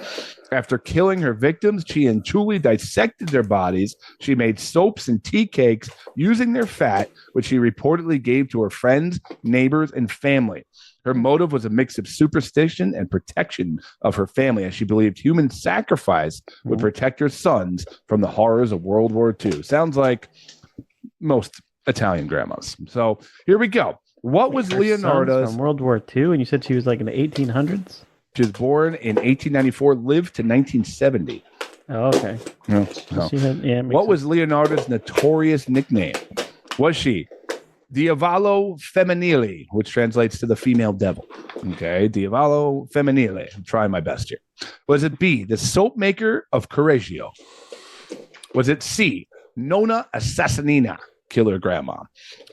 After killing her victims, Cianciulli dissected their bodies. She made soaps and tea cakes using their fat, which she reportedly gave to her friends, neighbors, and family. Her motive was a mix of superstition and protection of her family, as she believed human sacrifice would protect her sons from the horrors of World War II. Sounds like most Italian grandmas. So here we go. What was Leonarda's from World War II? And you said she was like in the 1800s? She was born in 1894, lived to 1970. Oh, okay. No. What Was was Leonarda's notorious nickname? Was she Diavolo Femminile, which translates to the female devil? Okay, Diavolo Femminile. I'm trying my best here. Was it B, the soap maker of Correggio? Was it C, Nonna Assassinina, killer grandma?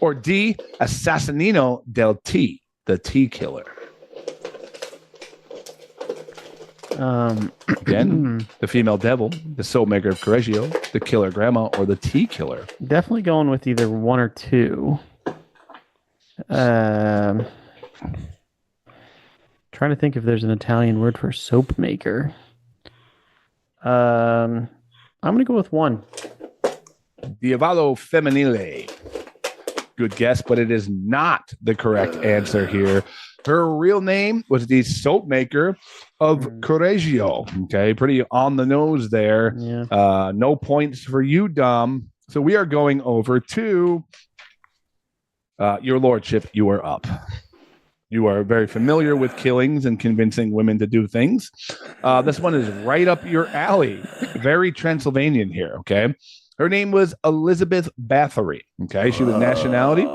Or D, Assassinino del Tea, the tea killer? Again, the female devil, the soap maker of Correggio, the killer grandma, or the tea killer? Definitely going with either 1 or 2. Trying to think if there's an Italian word for soap maker. I'm gonna go with 1. Diavolo Femminile. Good guess, but it is not the correct answer here. Her real name was the soap maker of Correggio. Okay, pretty on the nose there. Yeah. No points for you, Dom. So we are going over to your lordship. You are up. You are very familiar with killings and convincing women to do things. This one is right up your alley. Very Transylvanian here, okay? Her name was Elizabeth Bathory, okay? She was nationality. Is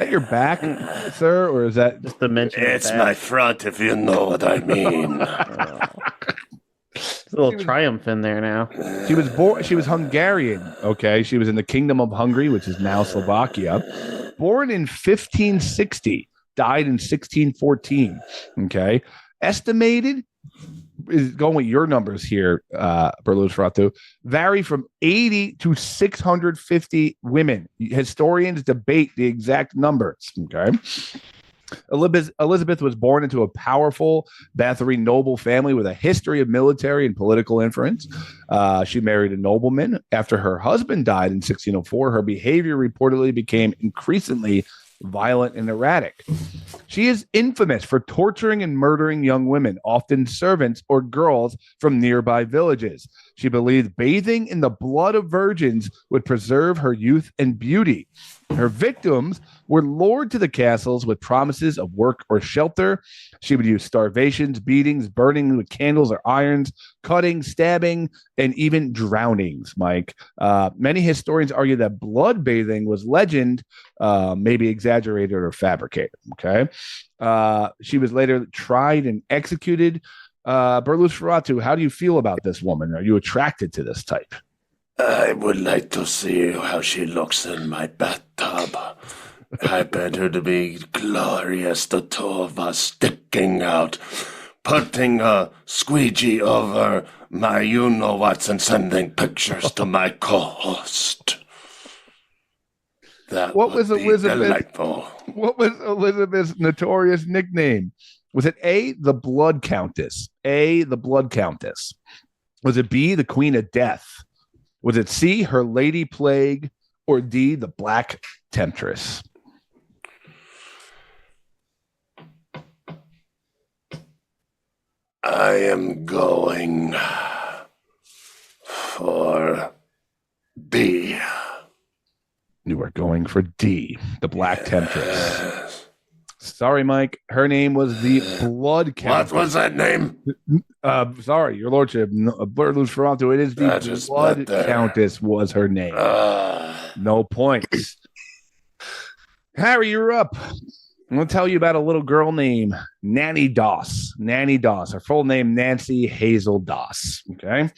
that your back, sir, or is that Just to mention It's my front, if you know what I mean. It's a little triumph in there now. She was born. She was Hungarian. Okay, she was in the Kingdom of Hungary, which is now Slovakia. Born in 1560, died in 1614. Okay, estimated is going with your numbers here, Burlewsferatu, vary from 80 to 650 women. Historians debate the exact numbers. Okay. Elizabeth was born into a powerful Bathory noble family with a history of military and political influence. She married a nobleman. After her husband died in 1604, her behavior reportedly became increasingly violent and erratic. She is infamous for torturing and murdering young women, often servants or girls from nearby villages. She believed bathing in the blood of virgins would preserve her youth and beauty. Her victims were lured to the castles with promises of work or shelter. She would use starvations, beatings, burning with candles or irons, cutting, stabbing, and even drownings, Mike. Many historians argue that blood bathing was legend, maybe exaggerated or fabricated. Okay. She was later tried and executed. Burlewsferatu, how do you feel about this woman? Are you attracted to this type? I would like to see how she looks in my bathtub. I bet her to be glorious, the two of us sticking out, putting a squeegee over my you-know-whats and sending pictures to my co-host. That What was would be Elizabeth? delightful. What was Elizabeth's notorious nickname? Was it A, the Blood Countess? A, the Blood Countess. Was it B, the Queen of Death? Was it C, her Lady Plague? Or D, the Black Temptress? I am going for B. You are going for D, the Black Temptress. Yes. Sorry, Mike. Her name was the Blood Countess. What was that name? Sorry, Your Lordship. Burlewsferatu. It is the Blood Countess was her name. No points. Harry, you're up. I'm going to tell you about a little girl named Nanny Doss. Nanny Doss. Her full name, Nancy Hazel Doss. Okay.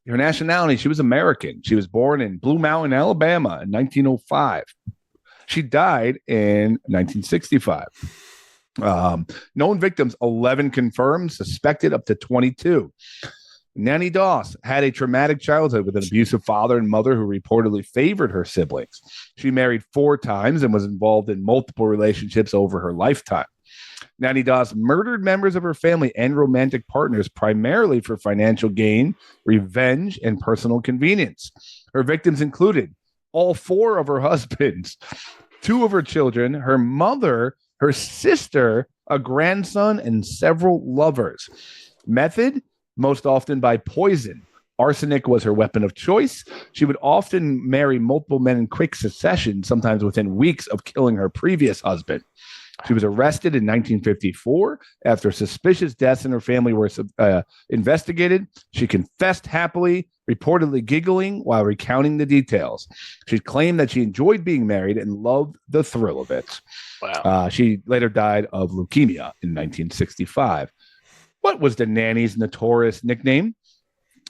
Her nationality, she was American. She was born in Blue Mountain, Alabama in 1905. She died in 1965. Known victims, 11 confirmed, suspected up to 22. Nanny Doss had a traumatic childhood with an abusive father and mother who reportedly favored her siblings. She married 4 times and was involved in multiple relationships over her lifetime. Nanny Doss murdered members of her family and romantic partners primarily for financial gain, revenge, and personal convenience. Her victims included all 4 of her husbands, 2 of her children, her mother, her sister, a grandson, and several lovers. Method, most often by poison. Arsenic was her weapon of choice. She would often marry multiple men in quick succession, sometimes within weeks of killing her previous husband. She was arrested in 1954 after suspicious deaths in her family were investigated. She confessed happily, reportedly giggling while recounting the details. She claimed that she enjoyed being married and loved the thrill of it. Wow. She later died of leukemia in 1965. What was the nanny's notorious nickname?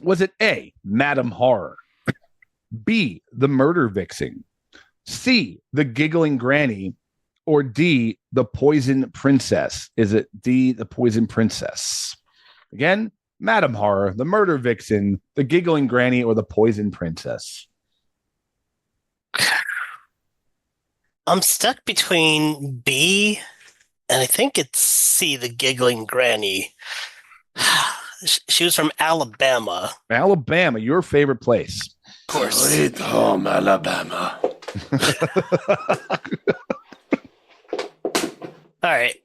Was it A, Madam Horror, B, the Murder Vixen, C, the Giggling Granny, or D, the Poison Princess? Is it D, the Poison Princess? Again, Madam Horror, the Murder Vixen, the Giggling Granny, or the Poison Princess? I'm stuck between B and I think it's C, the Giggling Granny. She was from Alabama. Alabama, your favorite place. Of course. Sweet home, Alabama. All right.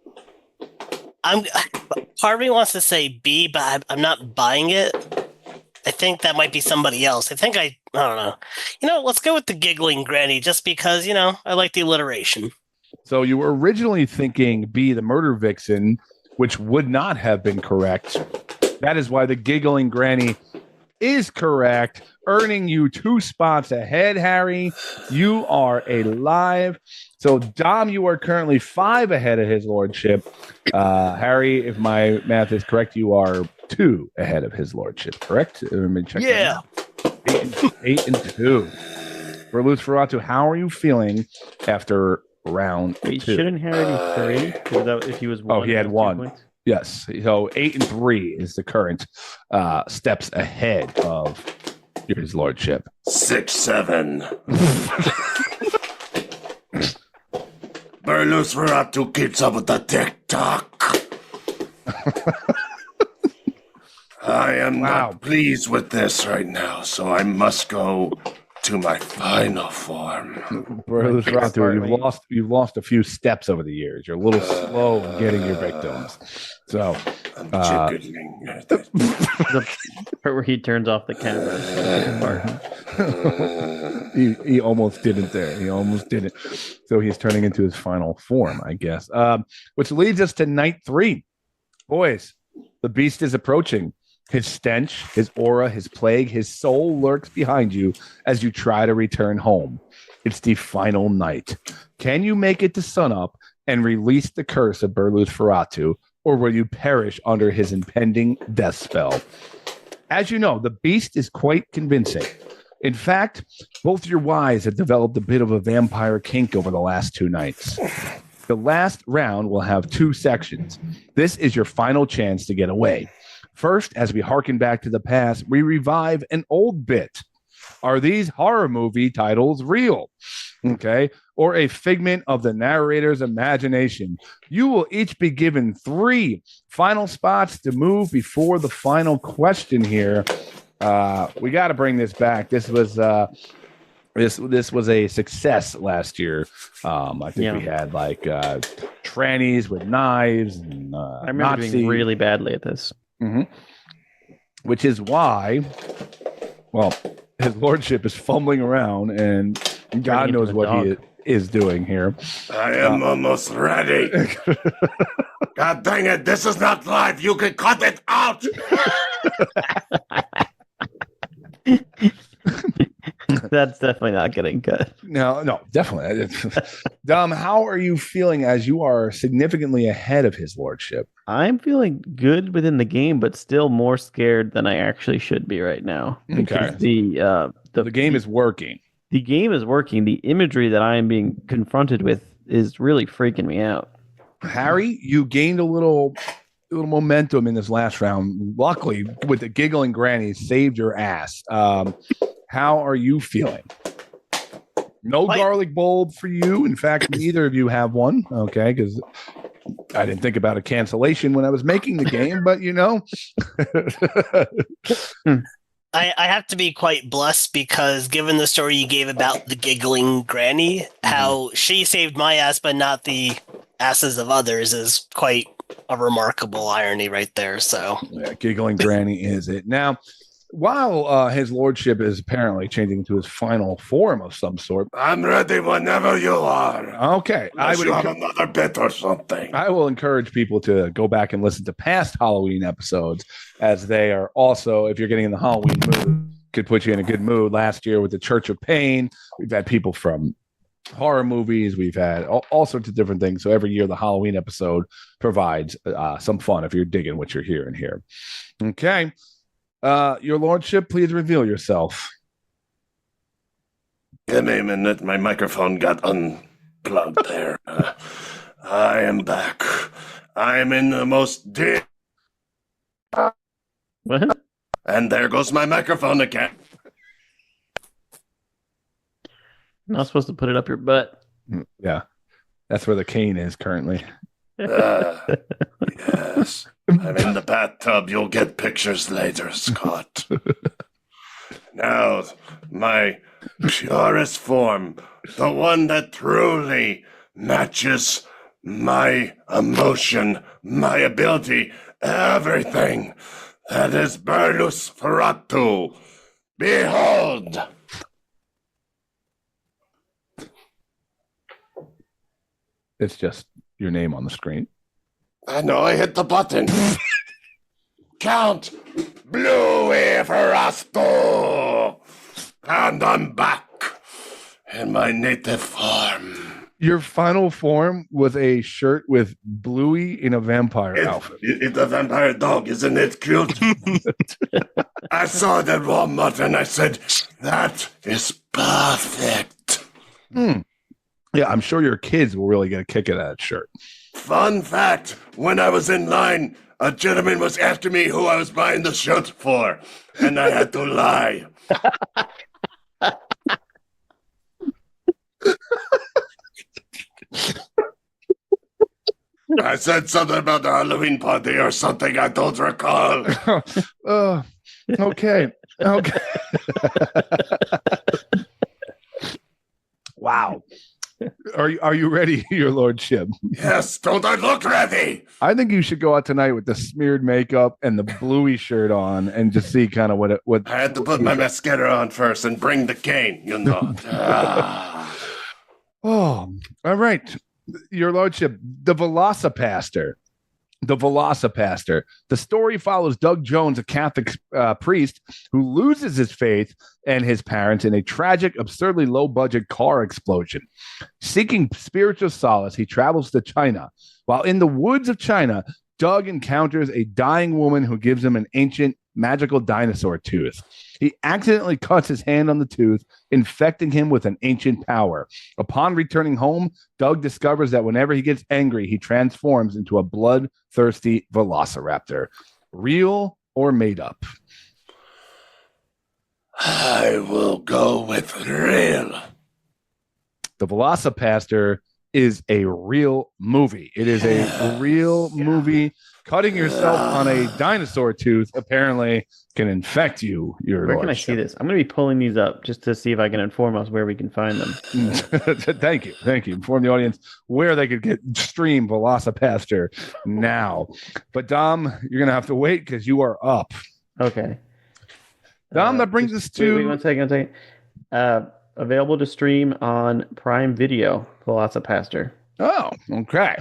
Part of me wants to say B, but I'm not buying it. I think that might be somebody else. I don't know. Let's go with the Giggling Granny just because, I like the alliteration. So you were originally thinking B, the Murder Vixen, which would not have been correct. That is why the Giggling Granny is correct, earning you 2 spots ahead, Harry. You are alive. So, Dom, you are currently 5 ahead of his lordship. Harry, if my math is correct, you are 2 ahead of his lordship, correct? Let me check. Yeah. 8 and 2. Burlewsferatu, how are you feeling after round Wait, 2? shouldn't Harry be 3? Because that, if he was 1, Oh, he had was 1. 2 points? Yes. So 8 and 3 is the current steps ahead of his lordship. 6, 7. Burlewsferatu keeps up with the TikTok. I am not pleased with this right now, so I must go to my final form. Burlewsferatu, you've lost a few steps over the years. You're a little slow in getting your victims. So I'm jiggling. The part where he turns off the camera. he almost didn't there. He almost didn't. So he's turning into his final form, I guess. Which leads us to night 3. Boys, the beast is approaching. His stench, his aura, his plague, his soul lurks behind you as you try to return home. It's the final night. Can you make it to sunup and release the curse of Burlewsferatu, or will you perish under his impending death spell? As you know, the beast is quite convincing. In fact, both your wives have developed a bit of a vampire kink over the last 2 nights. The last round will have 2 sections. This is your final chance to get away. First, as we harken back to the past, we revive an old bit. Are these horror movie titles real? Okay. Or a figment of the narrator's imagination? You will each be given 3 final spots to move before the final question here. We got to bring this back. This was this was a success last year. I think we had like trannies with knives. And, I remember Nazi. doing really badly at this. Mm-hmm. Which is why, well, his lordship is fumbling around, and God knows what he is doing here. I am almost ready. God dang it, this is not live. You can cut it out. That's definitely not getting cut. No, definitely. Dom, how are you feeling as you are significantly ahead of his lordship? I'm feeling good within the game, but still more scared than I actually should be right now. Because the game is working. The game is working. The imagery that I am being confronted with is really freaking me out. Harry, you gained a little momentum in this last round. Luckily, with the giggling granny, saved your ass. How are you feeling? No garlic bulb for you. In fact, neither of you have one. Okay, because I didn't think about a cancellation when I was making the game, but you know. I have to be quite blessed because given the story you gave about the giggling granny, how she saved my ass but not the asses of others is quite a remarkable irony right there. So yeah, giggling granny is it. Now, while his lordship is apparently changing to his final form of some sort. I'm ready whenever you are. Okay. I would have another bit or something. I will encourage people to go back and listen to past Halloween episodes, as they are also, if you're getting in the Halloween mood, could put you in a good mood. Last year with the Church of Pain, we've had people from horror movies. We've had all sorts of different things. So every year the Halloween episode provides some fun if you're digging what you're hearing here. Okay. Your lordship, please reveal yourself. Give me a minute. My microphone got unplugged there. I am back. I am in the most deep. What? And there goes my microphone again. Not supposed to put it up your butt. Yeah. That's where the cane is currently. Yes. I'm in the bathtub. You'll get pictures later, Scott. Now, my purest form, the one that truly matches my emotion, my ability, everything. That is Burlewsferatu. Behold! It's just your name on the screen. I know, I hit the button. Count Burlewsferatu! And I'm back in my native form. Your final form was a shirt with Bluey in a vampire outfit. It's a vampire dog, isn't it cute? I saw that Walmart and I said, that is perfect. Yeah, I'm sure your kids will really get a kick out of that shirt. Fun fact, when I was in line, a gentleman was asking me who I was buying the shirt for, and I had to lie. I said something about the Halloween party or something I don't recall. Okay. Wow. Are you ready, your lordship? Yes, don't I look ready? I think you should go out tonight with the smeared makeup and the Bluey shirt on and just see kind of what I had to put my mascara on first and bring the cane, you know. Oh, all right. Your lordship, the Velocipaster. The Velocipaster. The story follows Doug Jones, a Catholic priest who loses his faith and his parents in a tragic, absurdly low-budget car explosion. Seeking spiritual solace, he travels to China. While in the woods of China, Doug encounters a dying woman who gives him an ancient, magical dinosaur tooth. He accidentally cuts his hand on the tooth, infecting him with an ancient power. Upon returning home, Doug discovers that whenever he gets angry, he transforms into a bloodthirsty velociraptor. Real or made up? I will go with real. The Velocipaster is a real movie. It is a real movie. Cutting yourself on a dinosaur tooth apparently can infect you. Where can I see this? I'm going to be pulling these up just to see if I can inform us where we can find them. Thank you. Inform the audience where they could get stream Velocipaster now. But Dom, you're going to have to wait because you are up. Okay. Dom, that brings us to... Wait, one second. Available to stream on Prime Video, Velocipaster. Oh, okay.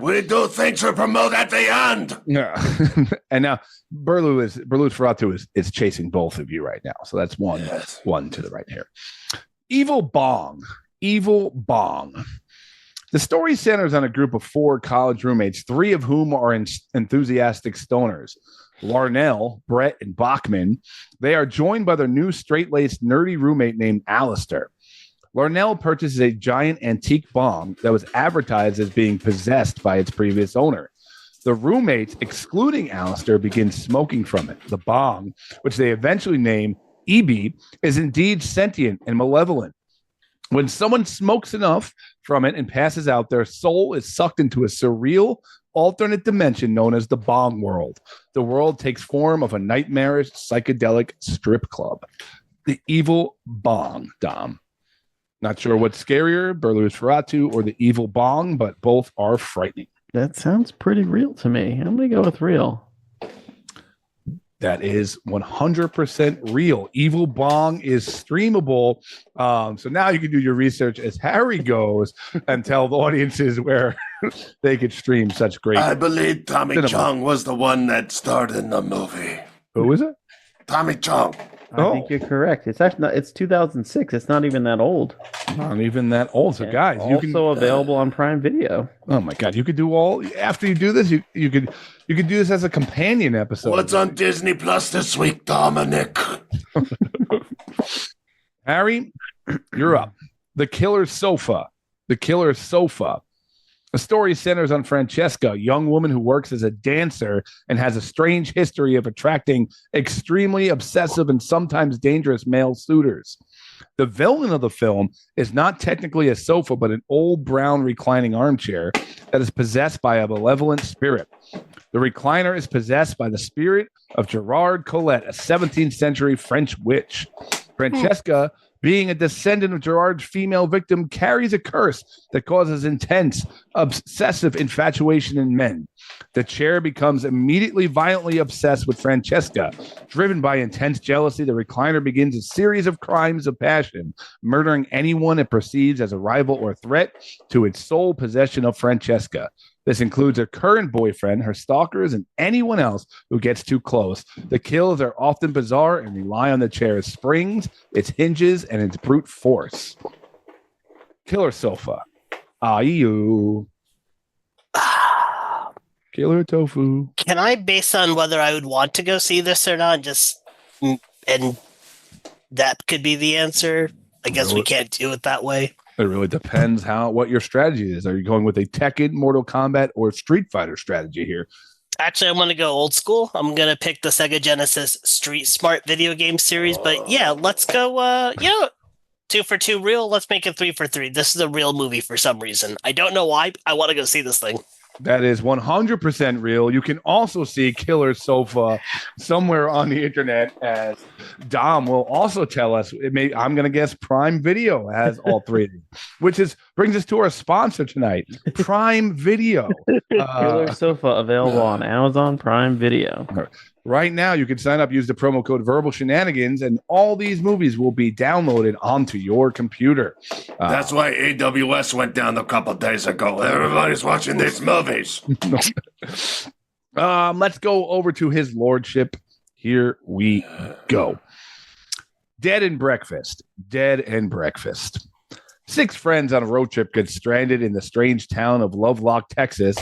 We do things to promote at the end. Yeah. And now Burlewsferatu is chasing both of you right now. So that's one to the right here. Evil Bong. The story centers on a group of 4 college roommates, 3 of whom are enthusiastic stoners. Larnell, Brett, and Bachman. They are joined by their new straight-laced, nerdy roommate named Alistair. Larnell purchases a giant antique bong that was advertised as being possessed by its previous owner. The roommates, excluding Alistair, begin smoking from it. The bong, which they eventually name EB, is indeed sentient and malevolent. When someone smokes enough from it and passes out, their soul is sucked into a surreal, alternate dimension known as the Bong World. The world takes form of a nightmarish, psychedelic strip club. The evil Bong, Dom. Not sure what's scarier, Burlewsferatu or the evil Bong, but both are frightening. That sounds pretty real to me. I'm going to go with real. That is 100% real. Evil Bong is streamable. So now you can do your research as Harry goes and tell the audiences where they could stream such great... I believe Tommy cinema. Chong was the one that starred in the movie. Who is it? Tommy Chong. I think you're correct. It's actually not, it's 2006. It's not even that old. Not even that old. So, guys, you can available on Prime Video. Oh my God! You could do all after you do this. You could do this as a companion episode. What's on Disney Plus this week, Dominic? Harry, you're up. The Killer's Sofa. The story centers on Francesca, a young woman who works as a dancer and has a strange history of attracting extremely obsessive and sometimes dangerous male suitors. The villain of the film is not technically a sofa, but an old brown reclining armchair that is possessed by a malevolent spirit. The recliner is possessed by the spirit of Gerard Colette, a 17th century French witch. Francesca, being a descendant of Gerard's female victim, carries a curse that causes intense, obsessive infatuation in men. The chair becomes immediately violently obsessed with Francesca. Driven by intense jealousy, the recliner begins a series of crimes of passion, murdering anyone it perceives as a rival or threat to its sole possession of Francesca. This includes her current boyfriend, her stalkers, and anyone else who gets too close. The kills are often bizarre and rely on the chair's springs, its hinges, and its brute force. Killer sofa. You. Killer tofu. Can I, based on whether I would want to go see this or not, and that could be the answer? I guess we can't do it that way. It really depends what your strategy is. Are you going with a Tekken, Mortal Kombat, or Street Fighter strategy here? Actually, I'm going to go old school. I'm going to pick the Sega Genesis Street Smart video game series. But yeah, let's go, 2 for 2 real. Let's make it 3 for 3. This is a real movie for some reason. I don't know why. I want to go see this thing. That is 100% real. You can also see Killer Sofa somewhere on the internet, as Dom will also tell us. I'm going to guess Prime Video has all three of them, which brings us to our sponsor tonight, Prime Video. Killer Sofa available on Amazon Prime Video. Right now, you can sign up, use the promo code Verbal Shenanigans, and all these movies will be downloaded onto your computer. That's why AWS went down a couple days ago. Everybody's watching these movies. Let's go over to his lordship. Here we go. Dead and Breakfast. 6 friends on a road trip get stranded in the strange town of Lovelock, Texas,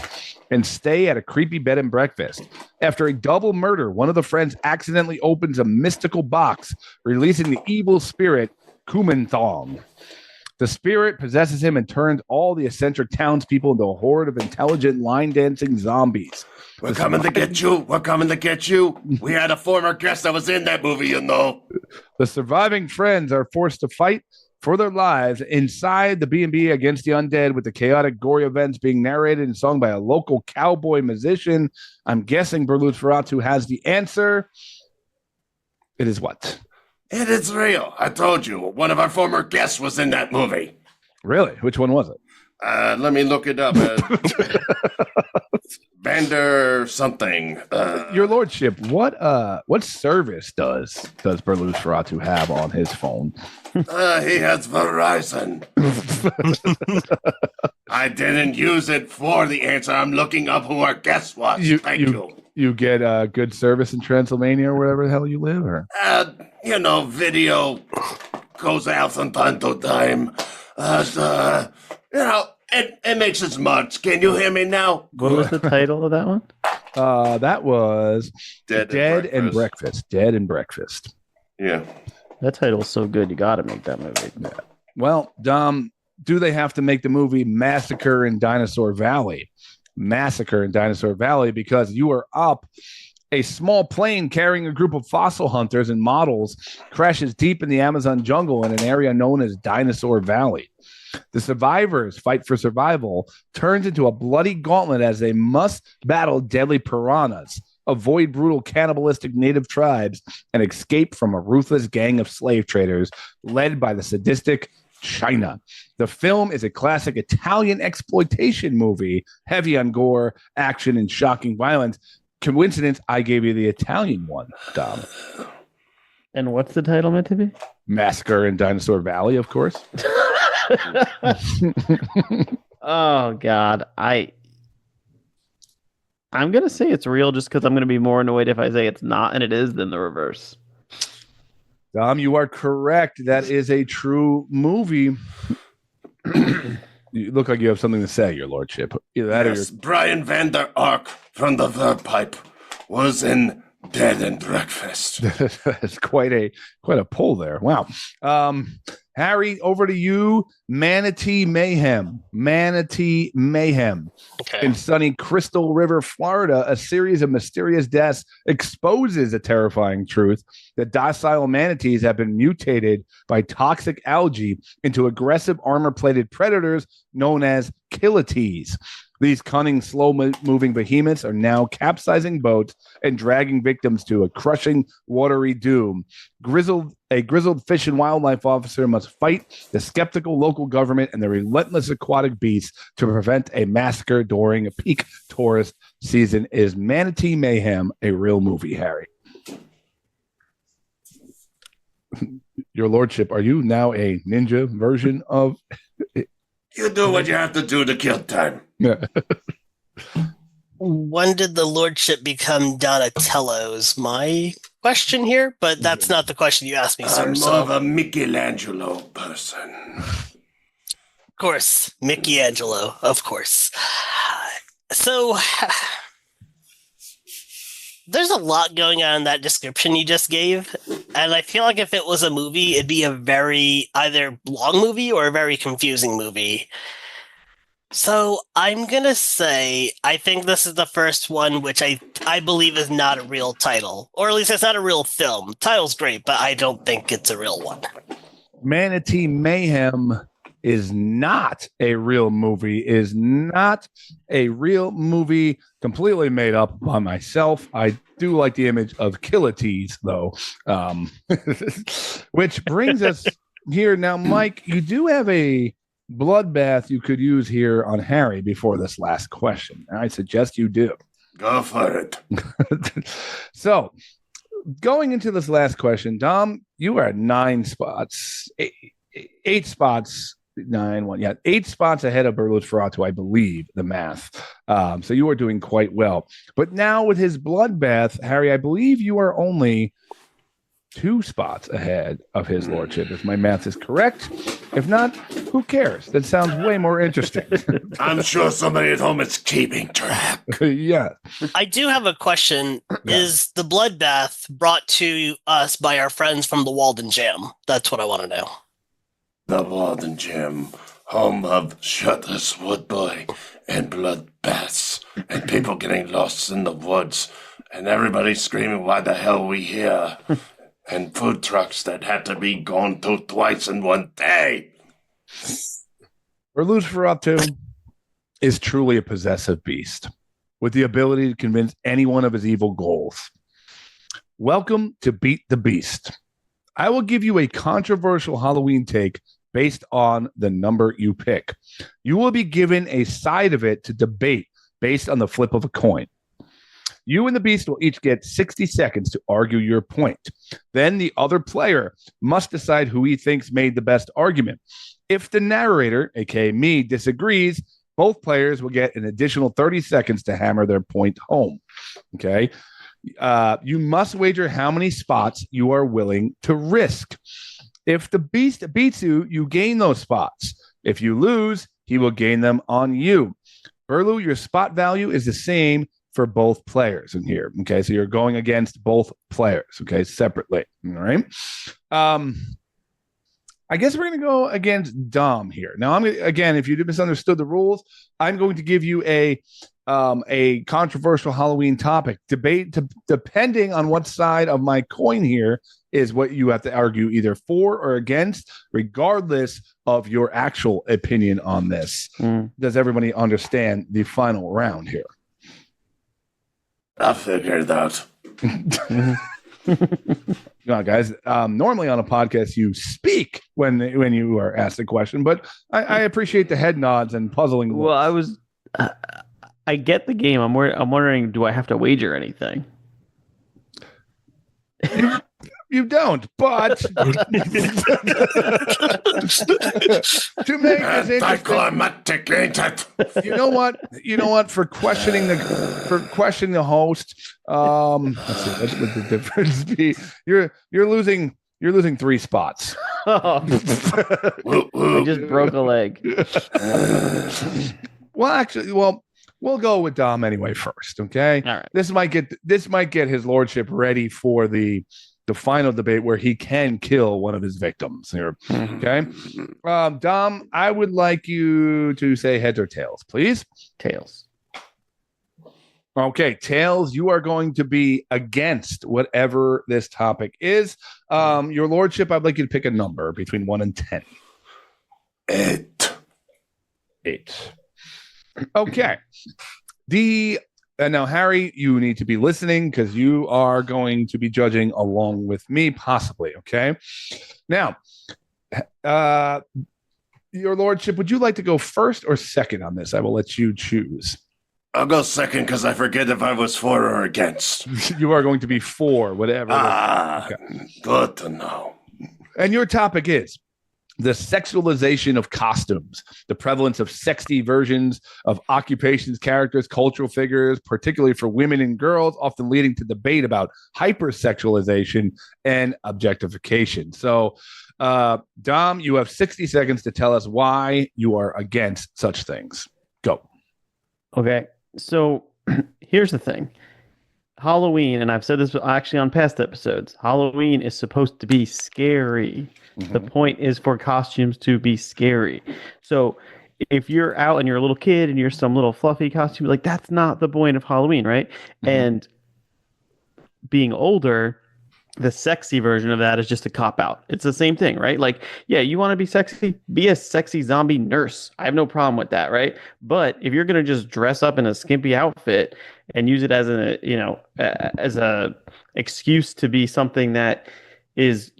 and stay at a creepy bed and breakfast. After a double murder, one of the friends accidentally opens a mystical box, releasing the evil spirit, Kumanthong. The spirit possesses him and turns all the eccentric townspeople into a horde of intelligent line-dancing zombies. We're coming to get you. We had a former guest that was in that movie, you know. The surviving friends are forced to fight for their lives inside the B&B against the undead, with the chaotic, gory events being narrated and sung by a local cowboy musician. I'm guessing Burlewsferatu has the answer. It is what? It is real. I told you. One of our former guests was in that movie. Really? Which one was it? Let me look it up. Vander something. Your lordship, what service does Burlewsferatu have on his phone? He has Verizon. I didn't use it for the answer. I'm looking up who our guest was. Thank you. You get good service in Transylvania or wherever the hell you live, or video goes out from time to time. It makes its marks. Can you hear me now? What was the title of that one? That was Dead and Breakfast. Dead and Breakfast. Yeah. That title is so good, you got to make that movie. Yeah. Well, Dom, do they have to make the movie Massacre in Dinosaur Valley? Massacre in Dinosaur Valley, because you are up. A small plane carrying a group of fossil hunters and models crashes deep in the Amazon jungle in an area known as Dinosaur Valley. The survivors' fight for survival turns into a bloody gauntlet as they must battle deadly piranhas, avoid brutal cannibalistic native tribes, and escape from a ruthless gang of slave traders led by the sadistic China. The film is a classic Italian exploitation movie, heavy on gore, action, and shocking violence. Coincidence, I gave you the Italian one, Dom. And what's the title meant to be? Massacre in Dinosaur Valley, of course. Oh God, I'm gonna say it's real just because I'm gonna be more annoyed if I say it's not and it is than the reverse. Dom, you are correct. That is a true movie. You look like you have something to say, Your Lordship. Either that yes, or Brian Vander Ark from the Verb Pipe was in Dead and Breakfast. That's quite a pull there. Wow. Harry, over to you. Manatee Mayhem. Okay. In sunny Crystal River, Florida, a series of mysterious deaths exposes a terrifying truth that docile manatees have been mutated by toxic algae into aggressive armor-plated predators known as killites. These cunning, slow-moving behemoths are now capsizing boats and dragging victims to a crushing, watery doom. A grizzled fish and wildlife officer must fight the skeptical local government and the relentless aquatic beasts to prevent a massacre during a peak tourist season. Is Manatee Mayhem a real movie, Harry? Your Lordship, are you now a ninja version of... You do what you have to do to kill time. Yeah. When did the Lordship become Donatello's? My question here, but that's not the question you asked me, sir. I'm more So, of a Michelangelo person. of course, Michelangelo, of course. So, there's a lot going on in that description you just gave, and I feel like if it was a movie, it'd be a very either long movie or a very confusing movie. So I'm gonna say I think this is the first one which I believe is not a real title. Or at least it's not a real film. Title's great, but I don't think it's a real one. Manatee Mayhem is not a real movie, completely made up by myself. I do like the image of Killatees, though. Which brings us here. Now, Mike, you do have a bloodbath you could use here on Harry before this last question. I suggest you do. Go for it. So, going into this last question, Dom, you are 9 spots, 8 spots, 9, 1, yeah, 8 spots ahead of Burlewsferatu, I believe, the math. So you are doing quite well. But now with his bloodbath, Harry, I believe you are only 2 spots ahead of his lordship, if my math is correct. If not, who cares? That sounds way more interesting. I'm sure somebody at home is keeping track. Yeah. I do have a question. Is the bloodbath brought to us by our friends from the Walden Jam? That's what I want to know. The Walden Gym, home of Shirtless Woodboy and bloodbaths, and people getting lost in the woods, and everybody screaming, "Why the hell we here?" And food trucks that had to be gone to twice in one day. Burlewsferatu is truly a possessive beast with the ability to convince anyone of his evil goals. Welcome to Beat the Beast. I will give you a controversial Halloween take based on the number you pick. You will be given a side of it to debate based on the flip of a coin. You and the beast will each get 60 seconds to argue your point. Then the other player must decide who he thinks made the best argument. If the narrator, aka me, disagrees, both players will get an additional 30 seconds to hammer their point home. Okay? You must wager how many spots you are willing to risk. If the beast beats you, you gain those spots. If you lose, he will gain them on you. Burlew, your spot value is the same for both players in here. Okay, so you're going against both players, okay, separately. All right. I guess we're going to go against Dom here. Now, again, if you misunderstood the rules, I'm going to give you a controversial Halloween topic debate. Depending on what side of my coin here is what you have to argue either for or against, regardless of your actual opinion on this. Does everybody understand the final round here? I figured that. Guys, normally on a podcast you speak when you are asked a question, but I appreciate the head nods and puzzling. Well, I get the game. I'm wondering, do I have to wager anything? You don't, but to make this anticlimactic, ain't it? You know what? For questioning the host, let's see, what would the difference be? You're losing 3 spots. I just broke a leg. Well, we'll go with Dom anyway first. Okay. All right. This might get his lordship ready for the final debate where he can kill one of his victims here. Okay. Dom, I would like you to say heads or tails, please. Tails. Okay, tails, you are going to be against whatever this topic is. Your lordship, I'd like you to pick a number between 1 and 10. 8. Okay. Now, Harry, you need to be listening because you are going to be judging along with me, possibly. Okay. Now, your lordship, would you like to go first or second on this? I will let you choose. I'll go second because I forget if I was for or against. You are going to be for whatever. Okay. Good to know. And your topic is the sexualization of costumes, the prevalence of sexy versions of occupations, characters, cultural figures, particularly for women and girls, often leading to debate about hypersexualization and objectification. So, Dom, you have 60 seconds to tell us why you are against such things. Go. Okay. So here's the thing. Halloween, and I've said this actually on past episodes, Halloween is supposed to be scary. Mm-hmm. The point is for costumes to be scary. So if you're out and you're a little kid and you're some little fluffy costume, like that's not the point of Halloween, right? Mm-hmm. And being older, the sexy version of that is just a cop out. It's the same thing, right? Like, yeah, you want to be sexy? Be a sexy zombie nurse. I have no problem with that, right? But if you're going to just dress up in a skimpy outfit and use it as as a excuse to be something that is,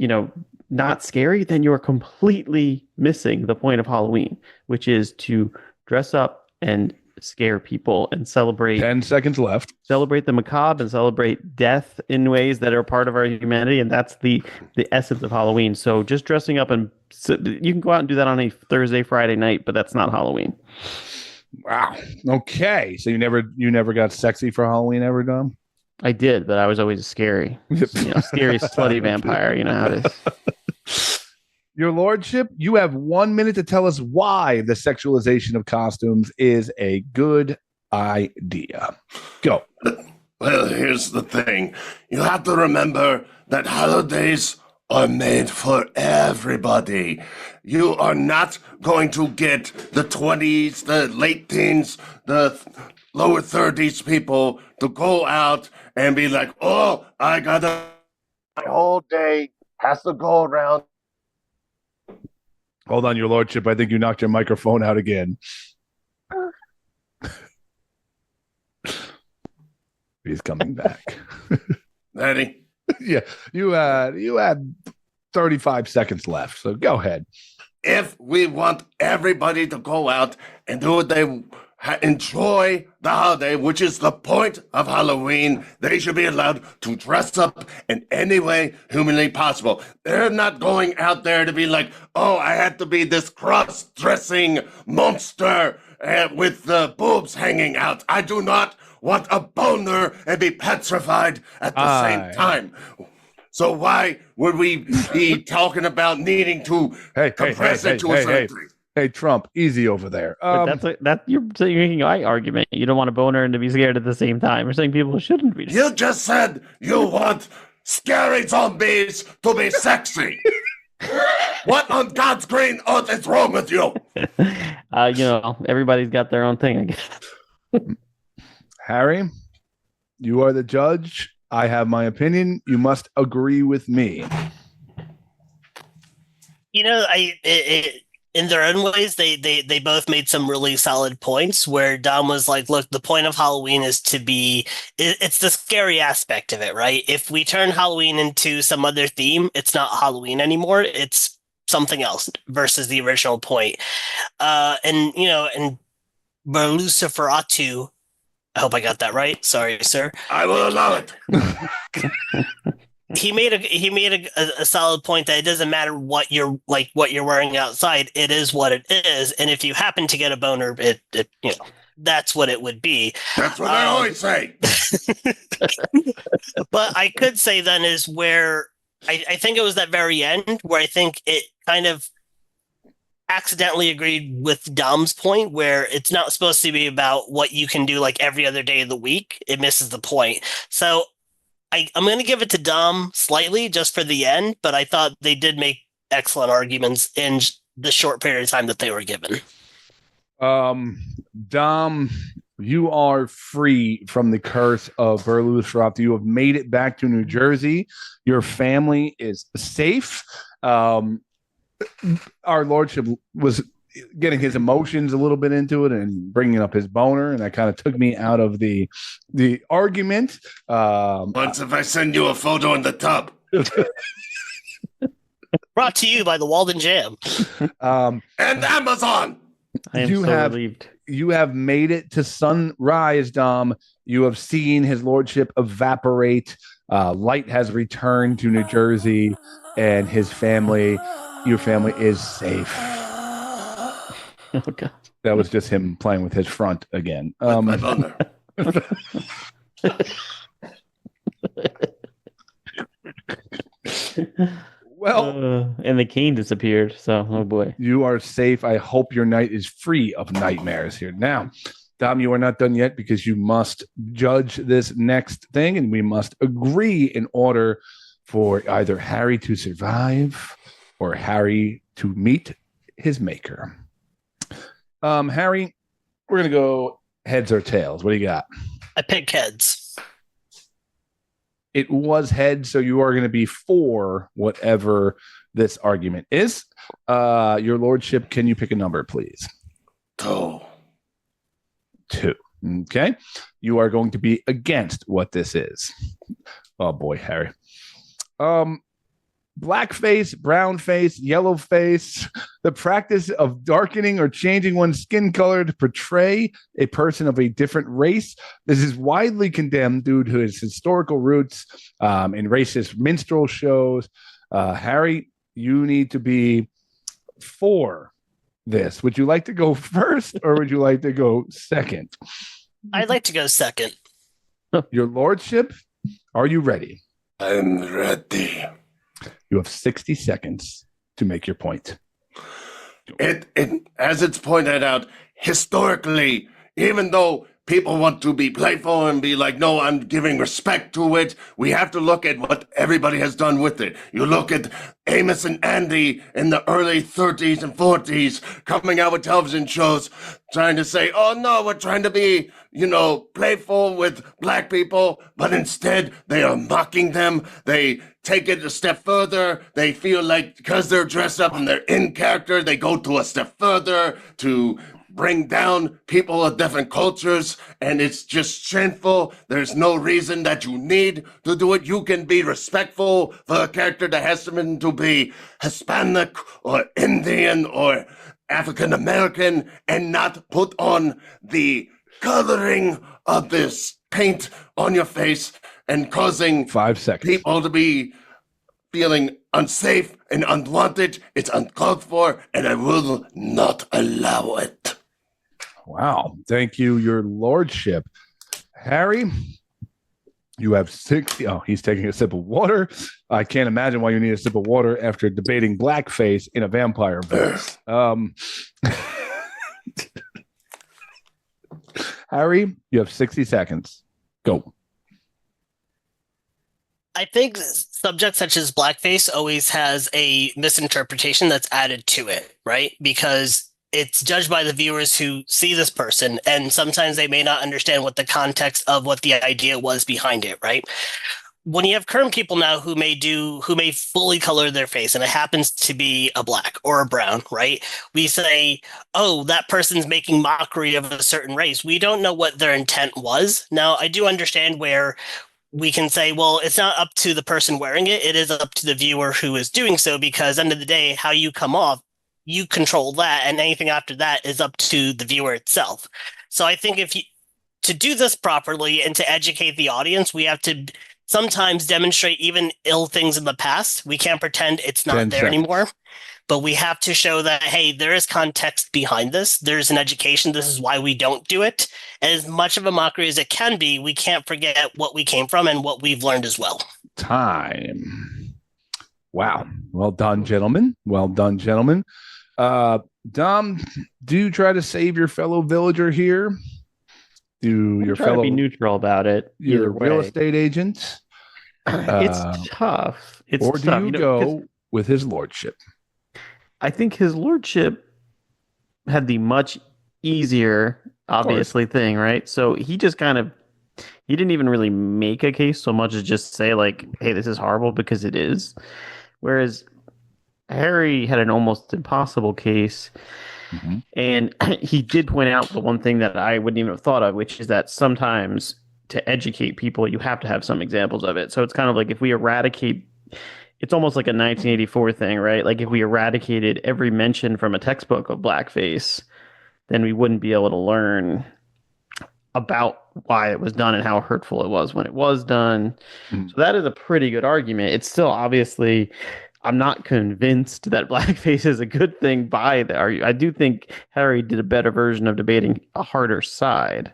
not scary, then you're completely missing the point of Halloween, which is to dress up and scare people and celebrate. 10 seconds left. Celebrate the macabre and celebrate death in ways that are part of our humanity, and that's the essence of Halloween. So just dressing up, and you can go out and do that on a Thursday, Friday night, but that's not Halloween. Wow. Okay. So you never got sexy for Halloween ever, Dom? I did, but I was always scary. Scary slutty vampire. You know how it is. Your Lordship, you have 1 minute to tell us why the sexualization of costumes is a good idea. Go. Well, here's the thing. You have to remember that holidays are made for everybody. You are not going to get the 20s, the late teens, the lower 30s people to go out and be like, oh, my whole day has to go around. Hold on, Your Lordship. I think you knocked your microphone out again. He's coming back. Ready? Yeah, you had 35 seconds left, so go ahead. If we want everybody to go out and do what they enjoy the holiday, which is the point of Halloween, they should be allowed to dress up in any way humanly possible. They're not going out there to be like, oh, I had to be this cross-dressing monster with the boobs hanging out. I do not want a boner and be petrified at the same time. So why would we be talking about needing to compress it to a certain degree? Hey, Trump, easy over there. You're making my argument. You don't want a boner and to be scared at the same time. You're saying people shouldn't be. You just said you want scary zombies to be sexy. What on God's green earth is wrong with you? Everybody's got their own thing, I guess. Harry, you are the judge. I have my opinion. You must agree with me. In their own ways, they both made some really solid points where Dom was like, look, the point of Halloween is it's the scary aspect of it, right? If we turn Halloween into some other theme, it's not Halloween anymore. It's something else versus the original point. And Burlewsferatu, I hope I got that right. Sorry, sir. I will allow it. He made a solid point that it doesn't matter what you're wearing outside. It is what it is, and if you happen to get a boner, it that's what it would be. That's what I always say. But I could say then is where I think it was that very end where I think it kind of accidentally agreed with Dom's point where it's not supposed to be about what you can do like every other day of the week. It misses the point. So I'm going to give it to Dom slightly just for the end, but I thought they did make excellent arguments in the short period of time that they were given. Dom, you are free from the curse of Burlewsferatu. You have made it back to New Jersey. Your family is safe. Our Lordship was getting his emotions a little bit into it and bringing up his boner, and that kind of took me out of the argument. Once if I send you a photo in the tub. Brought to you by the Walden Jam. And Amazon. I am relieved. You have made it to sunrise, Dom. You have seen his Lordship evaporate. Light has returned to New Jersey and his family. Your family is safe. Oh god. That was just him playing with his front again. My boner. Well, and the cane disappeared. So, oh boy. you are safe. I hope your night is free of nightmares here. Now, Dom, you are not done yet because you must judge this next thing, and we must agree in order for either Harry to survive or Harry to meet his maker. Harry, we're going to go heads or tails. What do you got? I pick heads. It was heads, so you are going to be for whatever this argument is. Your lordship, can you pick a number, please? 2. 2. Okay. You are going to be against what this is. Oh boy, Harry. Blackface, brown face, yellow face, the practice of darkening or changing one's skin color to portray a person of a different race. This is widely condemned due to its historical roots in racist minstrel shows. Harry, you need to be for this. Would you like to go first or would you like to go second? I'd like to go second. Your lordship, are you ready? I'm ready. You have 60 seconds to make your point. It as it's pointed out, historically, even though people want to be playful and be like, no, I'm giving respect to it, we have to look at what everybody has done with it. You look at Amos and Andy in the early 30s and 40s coming out with television shows trying to say, oh no, we're trying to be, playful with black people, but instead they are mocking them. They take it a step further. They feel like because they're dressed up and they're in character, they go to a step further to bring down people of different cultures, and it's just shameful. There's no reason that you need to do it. You can be respectful for a character that has to be Hispanic or Indian or African American and not put on the coloring of this paint on your face and causing 5 seconds. People to be feeling unsafe and unwanted. It's uncalled for, and I will not allow it. Wow. Thank you, your lordship. Harry, you have 60. Oh, he's taking a sip of water. I can't imagine why you need a sip of water after debating blackface in a vampire voice. Harry, you have 60 seconds. Go. I think subjects such as blackface always has a misinterpretation that's added to it, right? Because it's judged by the viewers who see this person, and sometimes they may not understand what the context of what the idea was behind it, right? When you have current people now who may fully color their face, and it happens to be a black or a brown, right? We say, oh, that person's making mockery of a certain race. We don't know what their intent was. Now, I do understand where we can say, well, it's not up to the person wearing it. It is up to the viewer who is doing so, because end of the day, how you come off, you control that, and anything after that is up to the viewer itself. So I think to do this properly and to educate the audience, we have to sometimes demonstrate even ill things in the past. We can't pretend it's not there anymore, but we have to show that, hey, there is context behind this. There's an education. This is why we don't do it. And as much of a mockery as it can be, we can't forget what we came from and what we've learned as well. Time. Wow. Well done, gentlemen. Well done, gentlemen. Dom, do you try to save your fellow villager here? Do your fellow be neutral about it? Your real estate agent? It's tough. It's or tough. Do you go with his lordship? I think his lordship had the much easier, obviously, thing, right? So he just he didn't even really make a case so much as just say like, hey, this is horrible, because it is. Whereas Harry had an almost impossible case. Mm-hmm. And he did point out the one thing that I wouldn't even have thought of, which is that sometimes to educate people, you have to have some examples of it. So it's kind of like if we eradicate, it's almost like a 1984 thing, right? Like if we eradicated every mention from a textbook of blackface, then we wouldn't be able to learn about why it was done and how hurtful it was when it was done. Mm. So that is a pretty good argument. It's still obviously I'm not convinced that blackface is a good thing by the argument. I do think Harry did a better version of debating a harder side.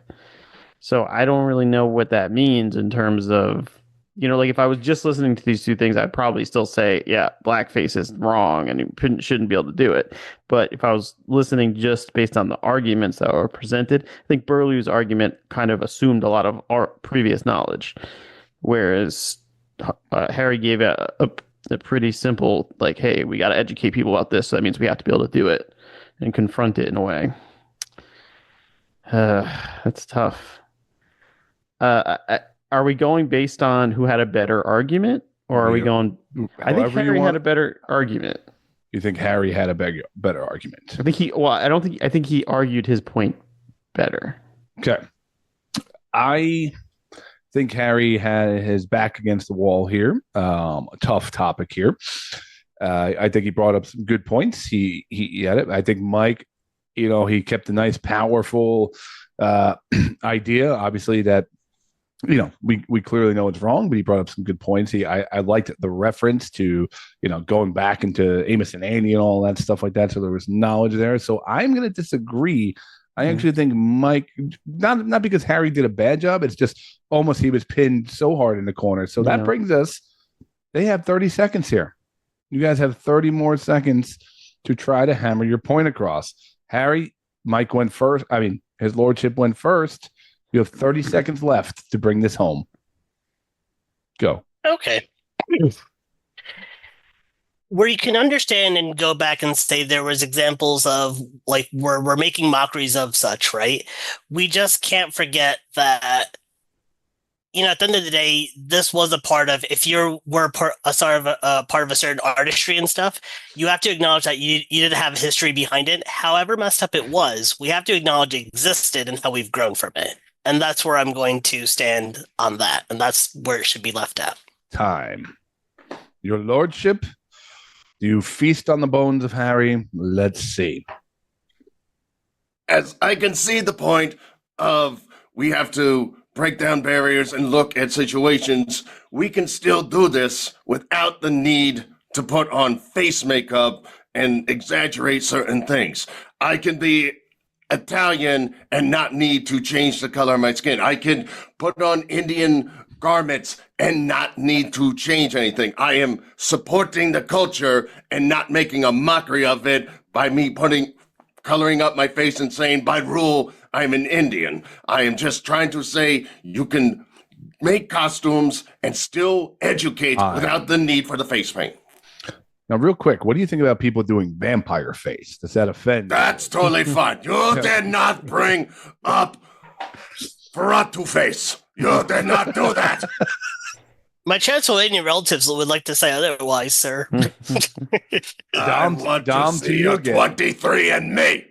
So I don't really know what that means in terms of, like if I was just listening to these two things, I'd probably still say, yeah, blackface is wrong and you shouldn't be able to do it. But if I was listening just based on the arguments that were presented, I think Burlew's argument kind of assumed a lot of our previous knowledge, whereas Harry gave a pretty simple, like, hey, we got to educate people about this, so that means we have to be able to do it and confront it in a way. That's tough. Are we going based on who had a better argument, or are we going? I think Harry had a better argument. You think Harry had a better argument? I think he. Well, I don't think. I think he argued his point better. Okay. I think Harry had his back against the wall here. A tough topic here. I think he brought up some good points. He had it. I think Mike, he kept a nice, powerful idea. Obviously, that we clearly know it's wrong, but he brought up some good points. I liked the reference to going back into Amos and Andy and all that stuff like that. So there was knowledge there. So I'm going to disagree. I actually think Mike, not because Harry did a bad job, it's just almost he was pinned so hard in the corner. So that brings us, they have 30 seconds here. You guys have 30 more seconds to try to hammer your point across. Harry, Mike went first. I mean, his lordship went first. You have 30 seconds left to bring this home. Go. Okay. Where you can understand and go back and say there was examples of like we're making mockeries of such, right? We just can't forget that at the end of the day, this was a part of, if you were part of a certain artistry and stuff, you have to acknowledge that you didn't have history behind it. However messed up it was, we have to acknowledge it existed and how we've grown from it. And that's where I'm going to stand on that. And that's where it should be left at. Time. Your lordship, do you feast on the bones of Harry? Let's see. As I can see the point of we have to break down barriers and look at situations, we can still do this without the need to put on face makeup and exaggerate certain things. I can be Italian and not need to change the color of my skin. I can put on Indian garments and not need to change anything. I am supporting the culture and not making a mockery of it by me coloring up my face and saying, by rule, I'm an Indian. I am just trying to say you can make costumes and still educate without the need for the face paint. Now, real quick, what do you think about people doing vampire face? Does that offend you? That's totally fine. You did not bring up Feratu face. You did not do that. My Transylvanian relatives would like to say otherwise, sir. Dom, to you again. 23 and me.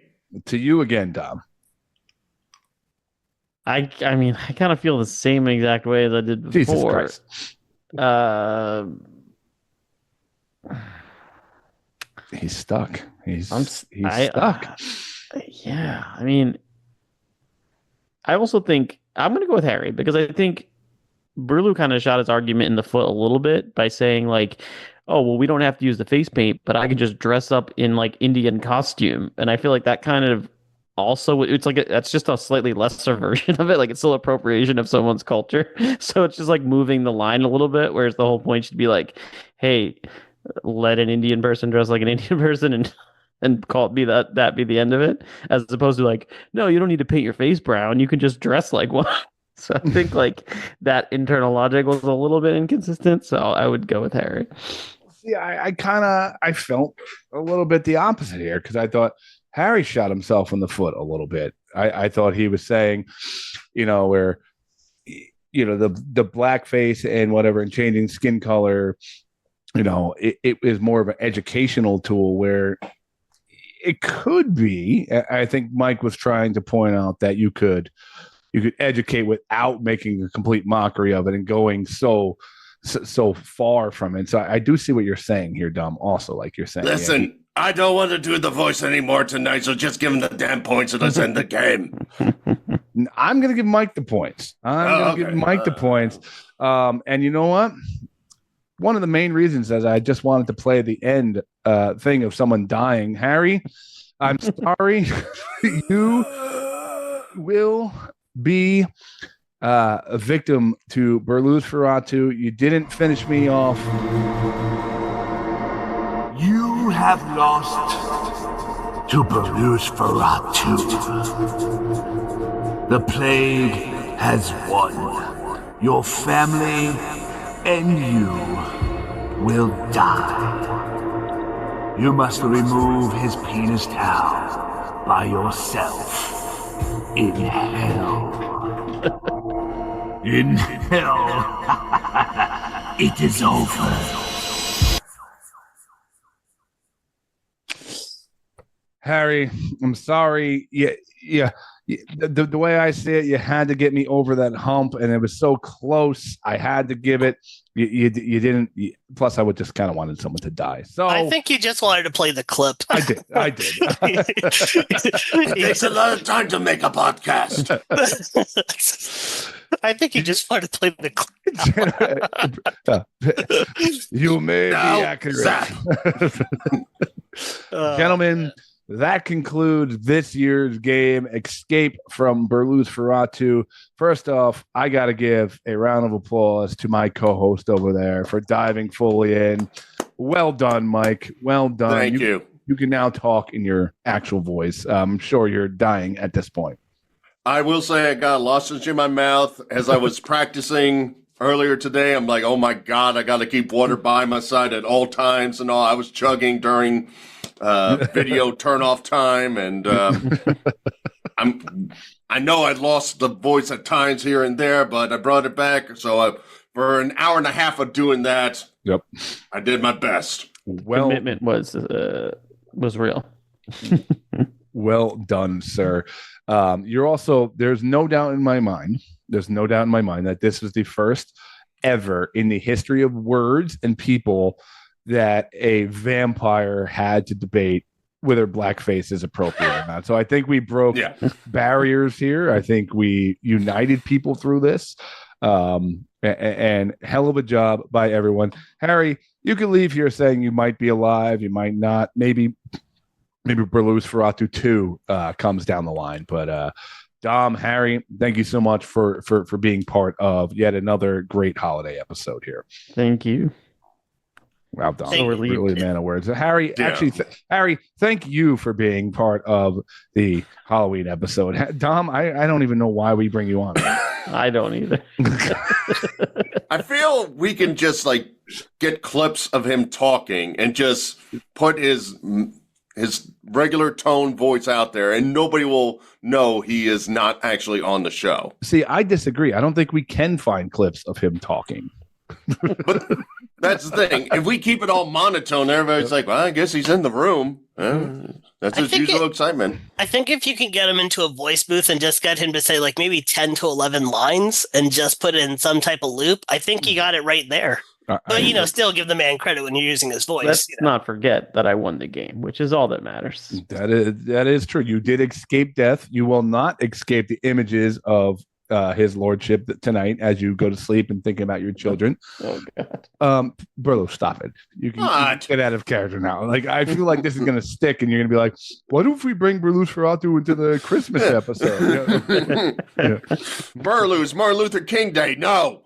To you again, Dom. I mean, I kind of feel the same exact way as I did before. Jesus Christ. He's stuck. He's stuck. Yeah, I mean, I also think I'm going to go with Harry because I think Burlew kind of shot his argument in the foot a little bit by saying like, oh, well, we don't have to use the face paint, but I can just dress up in like Indian costume. And I feel like that kind of also, it's like, that's just a slightly lesser version of it. Like it's still appropriation of someone's culture. So it's just like moving the line a little bit, whereas the whole point should be like, hey, let an Indian person dress like an Indian person and call it be that be the end of it, as opposed to like, no, you don't need to paint your face brown. You can just dress like one. So I think like that internal logic was a little bit inconsistent. So I would go with Harry. Yeah, I felt a little bit the opposite here because I thought Harry shot himself in the foot a little bit. I thought he was saying, where, the blackface and whatever and changing skin color, it is more of an educational tool where it could be. I think Mike was trying to point out that you could educate without making a complete mockery of it and going so far from it. So I do see what you're saying here, Dom. Also, like you're saying, listen, I don't want to do the voice anymore tonight, so just give him the damn points and let's end the game. I'm going to give Mike the points. I'm going to give Mike the points. And you know what? one of the main reasons is I just wanted to play the end thing of someone dying. Harry, I'm sorry. You will be a victim to Burlewsferatu. You didn't finish me off. You have lost to Burlewsferatu. The plague has won. Your family and you will die. You must remove his penis towel by yourself in hell. In hell. It is over. Harry, I'm sorry. Yeah. The way I see it, you had to get me over that hump, and it was so close. I had to give it. You didn't. Plus, I would just kind of wanted someone to die. So I think you just wanted to play the clip. I did. It takes a lot of time to make a podcast. I think you just wanted to play the clip. You may be accurate. Gentlemen, that concludes this year's game, Escape from Burlewsferatu. First off, I got to give a round of applause to my co-host over there for diving fully in. Well done, Mike. Well done. Thank you. You can now talk in your actual voice. I'm sure you're dying at this point. I will say I got a lozenge in my mouth as I was practicing earlier today. I'm like, oh my God, I got to keep water by my side at all times and all. I was chugging during video turn-off time, and I know I lost the voice at times here and there, but I brought it back. So for an hour and a half of doing that, yep, I did my best. Well, commitment was real. Well done, sir. You're also, there's no doubt in my mind that this was the first ever in the history of words and people that a vampire had to debate whether blackface is appropriate or not. So I think we broke barriers here. I think we united people through this. And hell of a job by everyone. Harry, you can leave here saying you might be alive, you might not. Maybe Burlewsferatu 2 comes down the line. But Dom, Harry, thank you so much for being part of yet another great holiday episode here. Thank you. Wow, Dom, So really man of words. Harry, actually, Harry, thank you for being part of the Halloween episode. Dom, I don't even know why we bring you on. I don't either. I feel we can just get clips of him talking and just put his regular tone voice out there, and nobody will know he is not actually on the show. See, I disagree. I don't think we can find clips of him talking. But that's the thing. If we keep it all monotone, everybody's like, well, I guess he's in the room. That's his usual excitement. I think if you can get him into a voice booth and just get him to say maybe 10 to 11 lines and just put it in some type of loop, I think you got it right there. But, still give the man credit when you're using his voice. Let's not forget that I won the game, which is all that matters. That is true. You did escape death. You will not escape the images of his lordship tonight as you go to sleep and thinking about your children. Oh God. Burlow, stop it. You can get out of character now. I feel like this is going to stick, and you're going to be like, what if we bring Burlewsferatu into the Christmas episode? Burlew's Martin Luther King Day. No.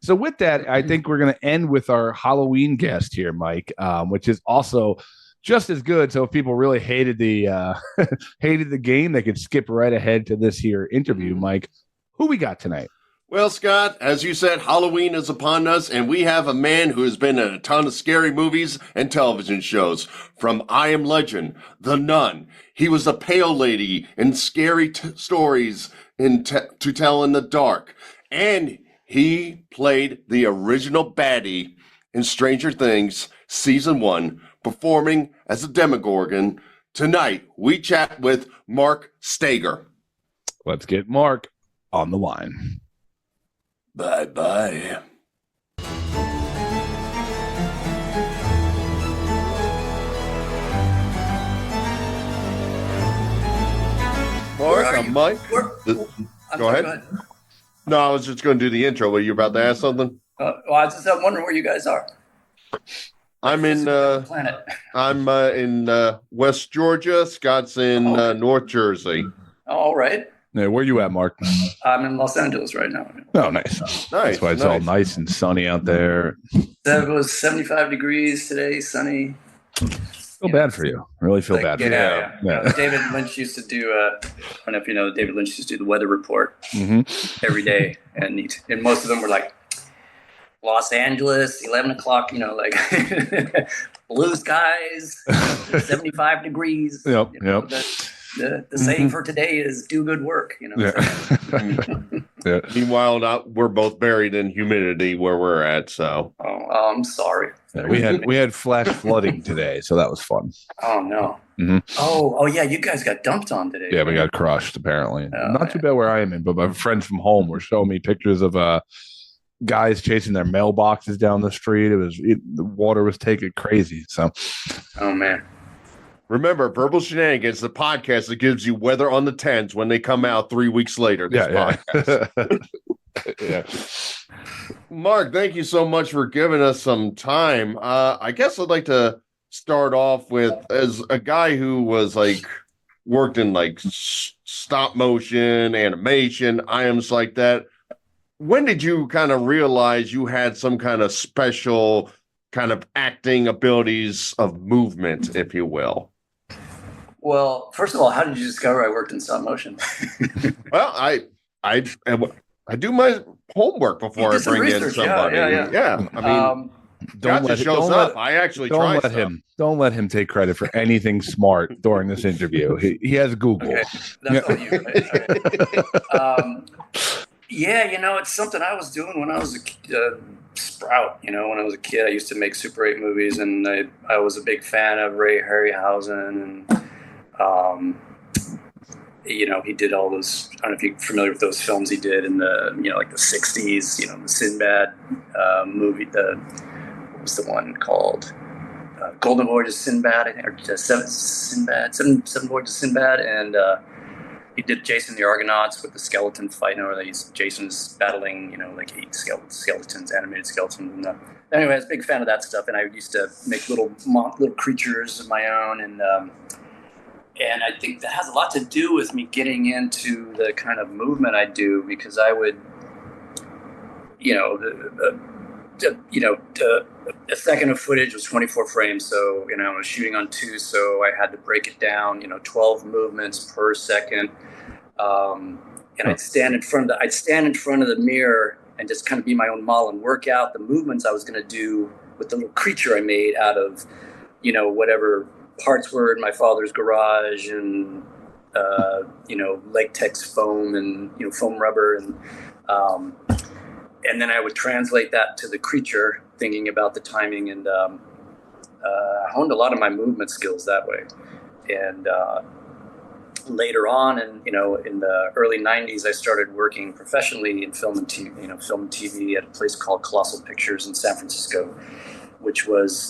So with that, I think we're going to end with our Halloween guest here, Mike, which is also just as good. So if people really hated the game, they could skip right ahead to this here interview. Mike, who we got tonight? Well, Scott, as you said, Halloween is upon us, and we have a man who has been in a ton of scary movies and television shows. From I Am Legend, The Nun. He was the pale lady in Scary Stories to Tell in the Dark. And he played the original baddie in Stranger Things Season 1, performing as a Demogorgon. Tonight, we chat with Mark Steger. Let's get Mark on the line. Bye-bye. Mark, I'm Mike. Go ahead. No, I was just going to do the intro. Were you about to ask something? Well, I was just wondering where you guys are. I'm in Planet. I'm in West Georgia. Scott's in North Jersey. All right. Yeah, where you at, Mark? I'm in Los Angeles right now. Oh, nice. That's why it's all nice and sunny out there. It was 75 degrees today, sunny. Feel bad for you. I really feel bad for you. Yeah. David Lynch used to do, I don't know if you know, David Lynch used to do the weather report every day. And most of them were like, Los Angeles, 11 o'clock, like blue skies, 75 degrees. Yep. The saying for today is do good work, Yeah. Meanwhile, we're both buried in humidity where we're at. So, I'm sorry. Yeah, we had flash flooding today, so that was fun. Oh no. Mm-hmm. Oh yeah, you guys got dumped on today. Yeah, we got crushed apparently. Not too bad where I am, but my friends from home were showing me pictures of guys chasing their mailboxes down the street. The water was taking crazy. So, oh man. Remember, Verbal Shenanigans, the podcast that gives you weather on the 10s when they come out 3 weeks later. Podcast. Yeah. Mark, thank you so much for giving us some time. I guess I'd like to start off with, as a guy who was worked in stop motion, animation, items like that. When did you kind of realize you had some kind of special kind of acting abilities of movement, if you will? Well, first of all, how did you discover I worked in stop motion? Well, I do my homework before I bring in somebody. Yeah. I mean, don't let him take credit for anything smart during this interview. He has Google. Okay. That's all you. Right? Yeah, it's something I was doing when I was a sprout. When I was a kid, I used to make Super 8 movies, and I was a big fan of Ray Harryhausen, and he did all those. I don't know if you're familiar with those films he did in the the 60s. The Sinbad movie. What was the one called? Golden Voyage of Sinbad, I think, or Seven Voyages of Sinbad, and he did Jason the Argonauts with the skeleton fight. Jason's battling, 8 skeletons, animated skeletons. And, anyway, I was a big fan of that stuff, and I used to make little creatures of my own, and I think that has a lot to do with me getting into the kind of movement I do, because I would, a second of footage was 24 frames, so I was shooting on 2, so I had to break it down, 12 movements per second, and I'd stand in front of the mirror and just kind of be my own model and work out the movements I was going to do with the little creature I made out of, whatever parts were in my father's garage, and latex foam and foam rubber, and then I would translate that to the creature, thinking about the timing, and I honed a lot of my movement skills that way. And later on, in the early '90s, I started working professionally in film and TV, at a place called Colossal Pictures in San Francisco,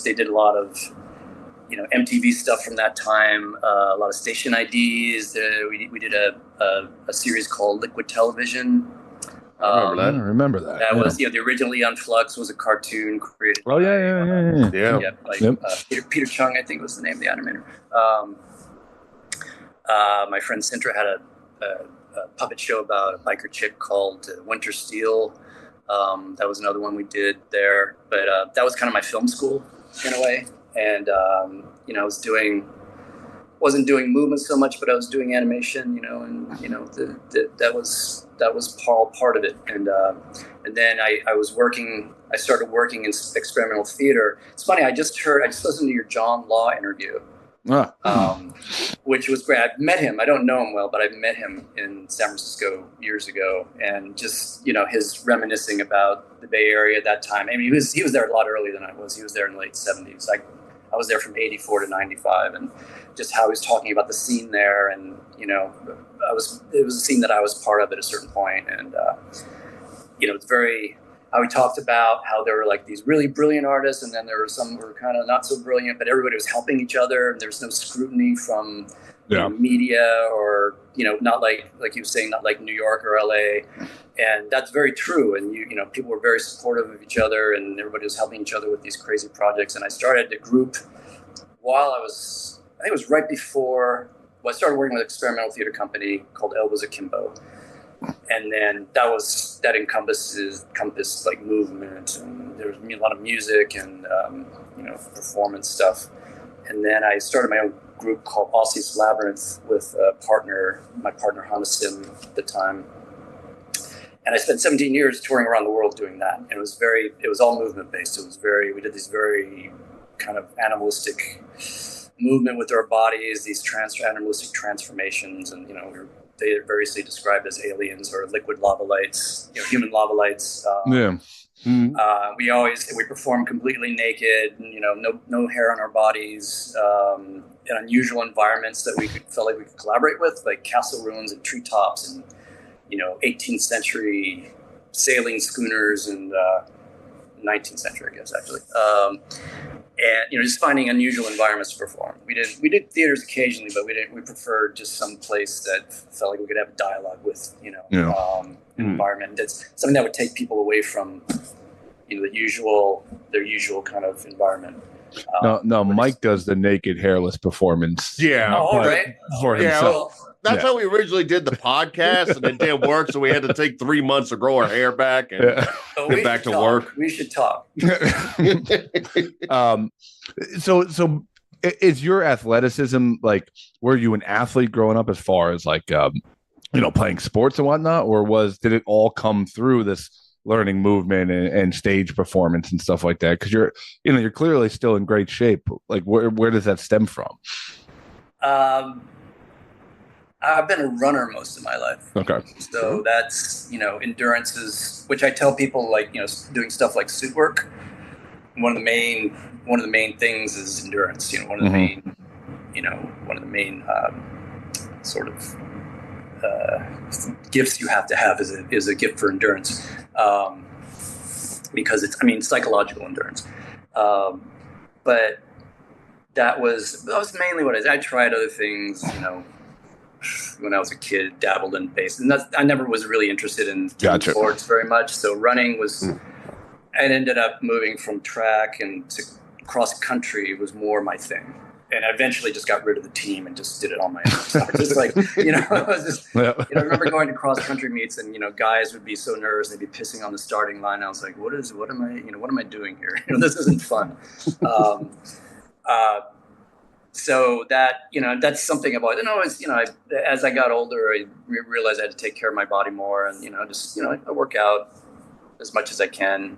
they did a lot of MTV stuff from that time, a lot of station IDs. We did a series called Liquid Television. I remember that. That was, the original Eon Flux was a cartoon created. Oh, yeah. Peter Chung, I think was the name of the animator. My friend Sintra had a puppet show about a biker chick called Winter Steel. That was another one we did there. But that was kind of my film school in a way. And, I wasn't doing movement so much, but I was doing animation, that was part of it. And then I started working in experimental theater. It's funny. I just listened to your John Law interview, which was great. I've met him. I don't know him well, but I've met him in San Francisco years ago, and just, his reminiscing about the Bay Area at that time. I mean, he was there a lot earlier than I was. He was there in the late 70s. I was there from 84 to 95, and just how he was talking about the scene there, and it was a scene that I was part of at a certain point, and it's very how we talked about how there were like these really brilliant artists, and then there were some who were kind of not so brilliant, but everybody was helping each other, and there's no scrutiny from media, or not like you were saying, not like New York or LA. And that's very true. And people were very supportive of each other, and everybody was helping each other with these crazy projects. And I started a group while I think it was right before. Well, I started working with an experimental theater company called Elbows Akimbo, and then that encompassed like movement, and there was a lot of music and performance stuff. And then I started my own group called Aussie's Labyrinth with my partner Hannah Sim at the time. And I spent 17 years touring around the world doing that. And it was all movement based. We did these very kind of animalistic movement with our bodies, these animalistic transformations. And, they are variously described as aliens or liquid lava lights, human lava lights. We perform completely naked, no hair on our bodies, in unusual environments that we felt like we could collaborate with, like castle ruins and treetops and 18th century sailing schooners and 19th century, I guess, actually. And just finding unusual environments to perform. We did theaters occasionally, but we preferred just some place that felt like we could have a dialogue with, an environment that's something that would take people away from their usual kind of environment. No, Mike does the naked, hairless performance. Yeah, right. For himself. That's how we originally did the podcast, and it didn't work, so we had to take 3 months to grow our hair back and get back to work. We should talk. So is your athleticism, like, were you an athlete growing up as far as like, playing sports and whatnot, or did it all come through this learning movement and stage performance and stuff like that? Because you're clearly still in great shape. Like, where does that stem from? I've been a runner most of my life. Okay. So that's, endurance is, which I tell people, like, doing stuff like suit work. One of the main things is endurance. One of the main sort of gifts you have to have is a gift for endurance, because it's psychological endurance. But that was mainly what I tried other things, when I was a kid, dabbled in bass, and I never was really interested in sports very much. So running was, I ended up moving from track and to cross country was more my thing. And I eventually just got rid of the team and just did it on my own. So just like, I was just, I remember going to cross country meets, and, guys would be so nervous. They'd be pissing on the starting line. I was like, what am I doing here? This isn't fun. So that, that's something about, as I got older, I realized I had to take care of my body more, and, I work out as much as I can.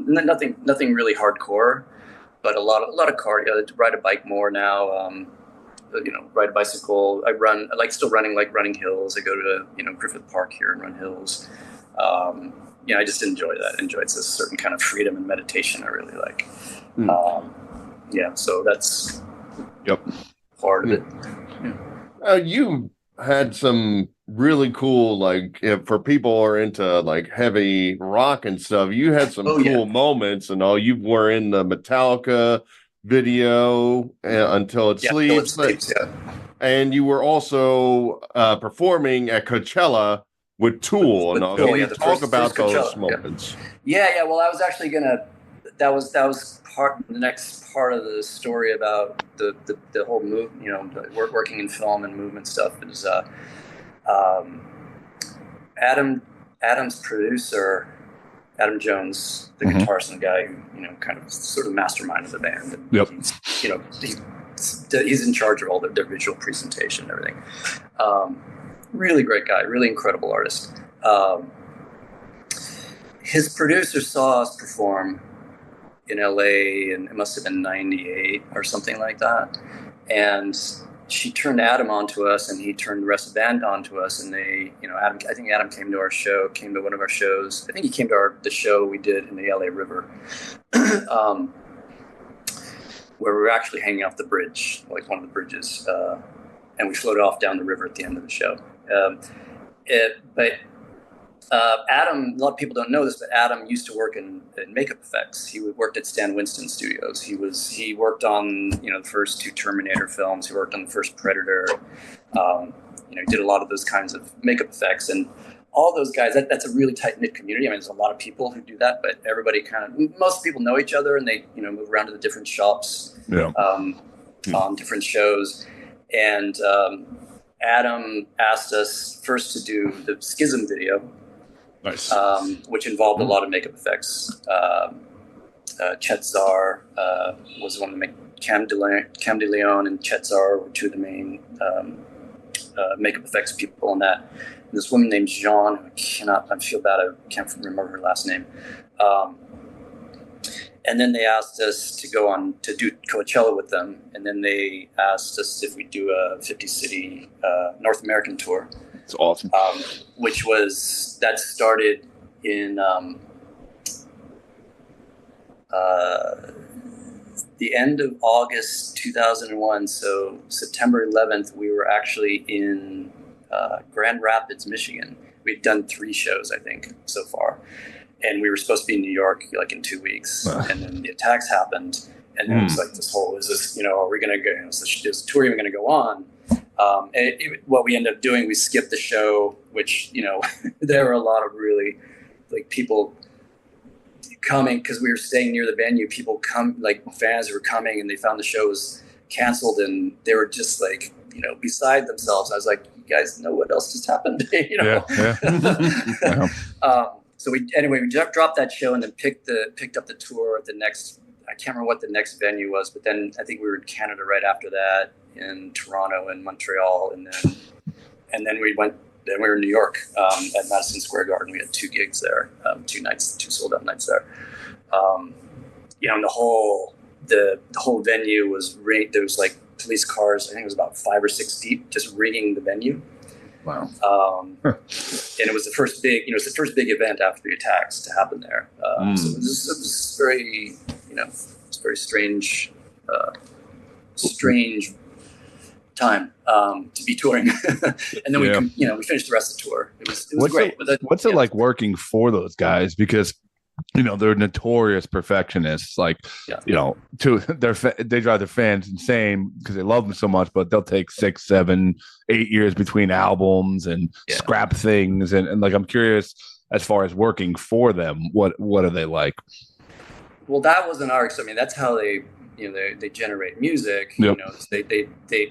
Nothing really hardcore, but a lot of cardio. I ride a bike more now. Ride a bicycle. I like still running, like running hills. I go to, Griffith Park here and run hills. I just enjoy that. It's a certain kind of freedom and meditation I really like. So that's part of it. You had some really cool, like, for people who are into like heavy rock and stuff, you had some cool moments, and all. You were in the Metallica video, Until It Sleeps, and you were also performing at Coachella with Tool, and all. Can you talk about those moments? Yeah. Well, I was actually that was the next part of the story about the whole move, working in film and movement stuff is Adam's producer, Adam Jones, the guitarist and the guy who, kind of sort of masterminded the band. And he's in charge of all the visual presentation and everything. Really great guy, really incredible artist. His producer saw us perform in LA, and it must have been 98 or something like that. And she turned Adam on to us, and he turned the rest of the band on to us. And they, I think Adam came to one of our shows. I think he came to the show we did in the LA River, where we were actually hanging off the bridge, like one of the bridges. And we floated off down the river at the end of the show. But Adam, a lot of people don't know this, but Adam used to work in makeup effects. He worked at Stan Winston Studios. He worked on the first 2 Terminator films. He worked on the first Predator. He did a lot of those kinds of makeup effects, and all those guys. That's a really tight knit community. I mean, there's a lot of people who do that, but everybody most people know each other, and they move around to the different shops on different shows. And Adam asked us first to do the Schism video. Nice. Which involved a lot of makeup effects. Chet Zar was one of the Cam De Leon and Chet Zar were 2 of the main makeup effects people on that. And this woman named Jean, I feel bad, I can't remember her last name. And then they asked us to go on to do Coachella with them. And then they asked us if we'd do a 50-city North American tour. It's awesome. That started in the end of August 2001. So September 11th, we were actually in Grand Rapids, Michigan. We'd done 3 shows, I think, so far. And we were supposed to be in New York like in 2 weeks. And then the attacks happened. And it was like this whole, are we going to go, is this tour even going to go on? What we ended up doing, we skipped the show, which, there were a lot of really people coming because we were staying near the venue. People fans who were coming and they found the show was canceled and they were just beside themselves. I was like, you guys know what else just happened? Yeah. So we dropped that show and then picked up the tour at the next, I can't remember what the next venue was, but then I think we were in Canada right after that, in Toronto and Montreal, and then we were in New York at Madison Square Garden. We had 2 gigs there, 2 sold out nights there. And the whole venue was rigged. There was police cars. I think it was about 5 or 6 deep, just rigging the venue. Wow. And it was the first big event after the attacks to happen there. So it was very, it's very strange time to be touring. And then we finished the rest of the tour. It was great. What's it like working for those guys? Because they're notorious perfectionists. They drive their fans insane because they love them so much, but they'll take 6, 7, 8 years between albums and scrap things. And I'm curious, as far as working for them, what are they like? Well, that wasn't our, I mean, that's how they generate music. Yep. They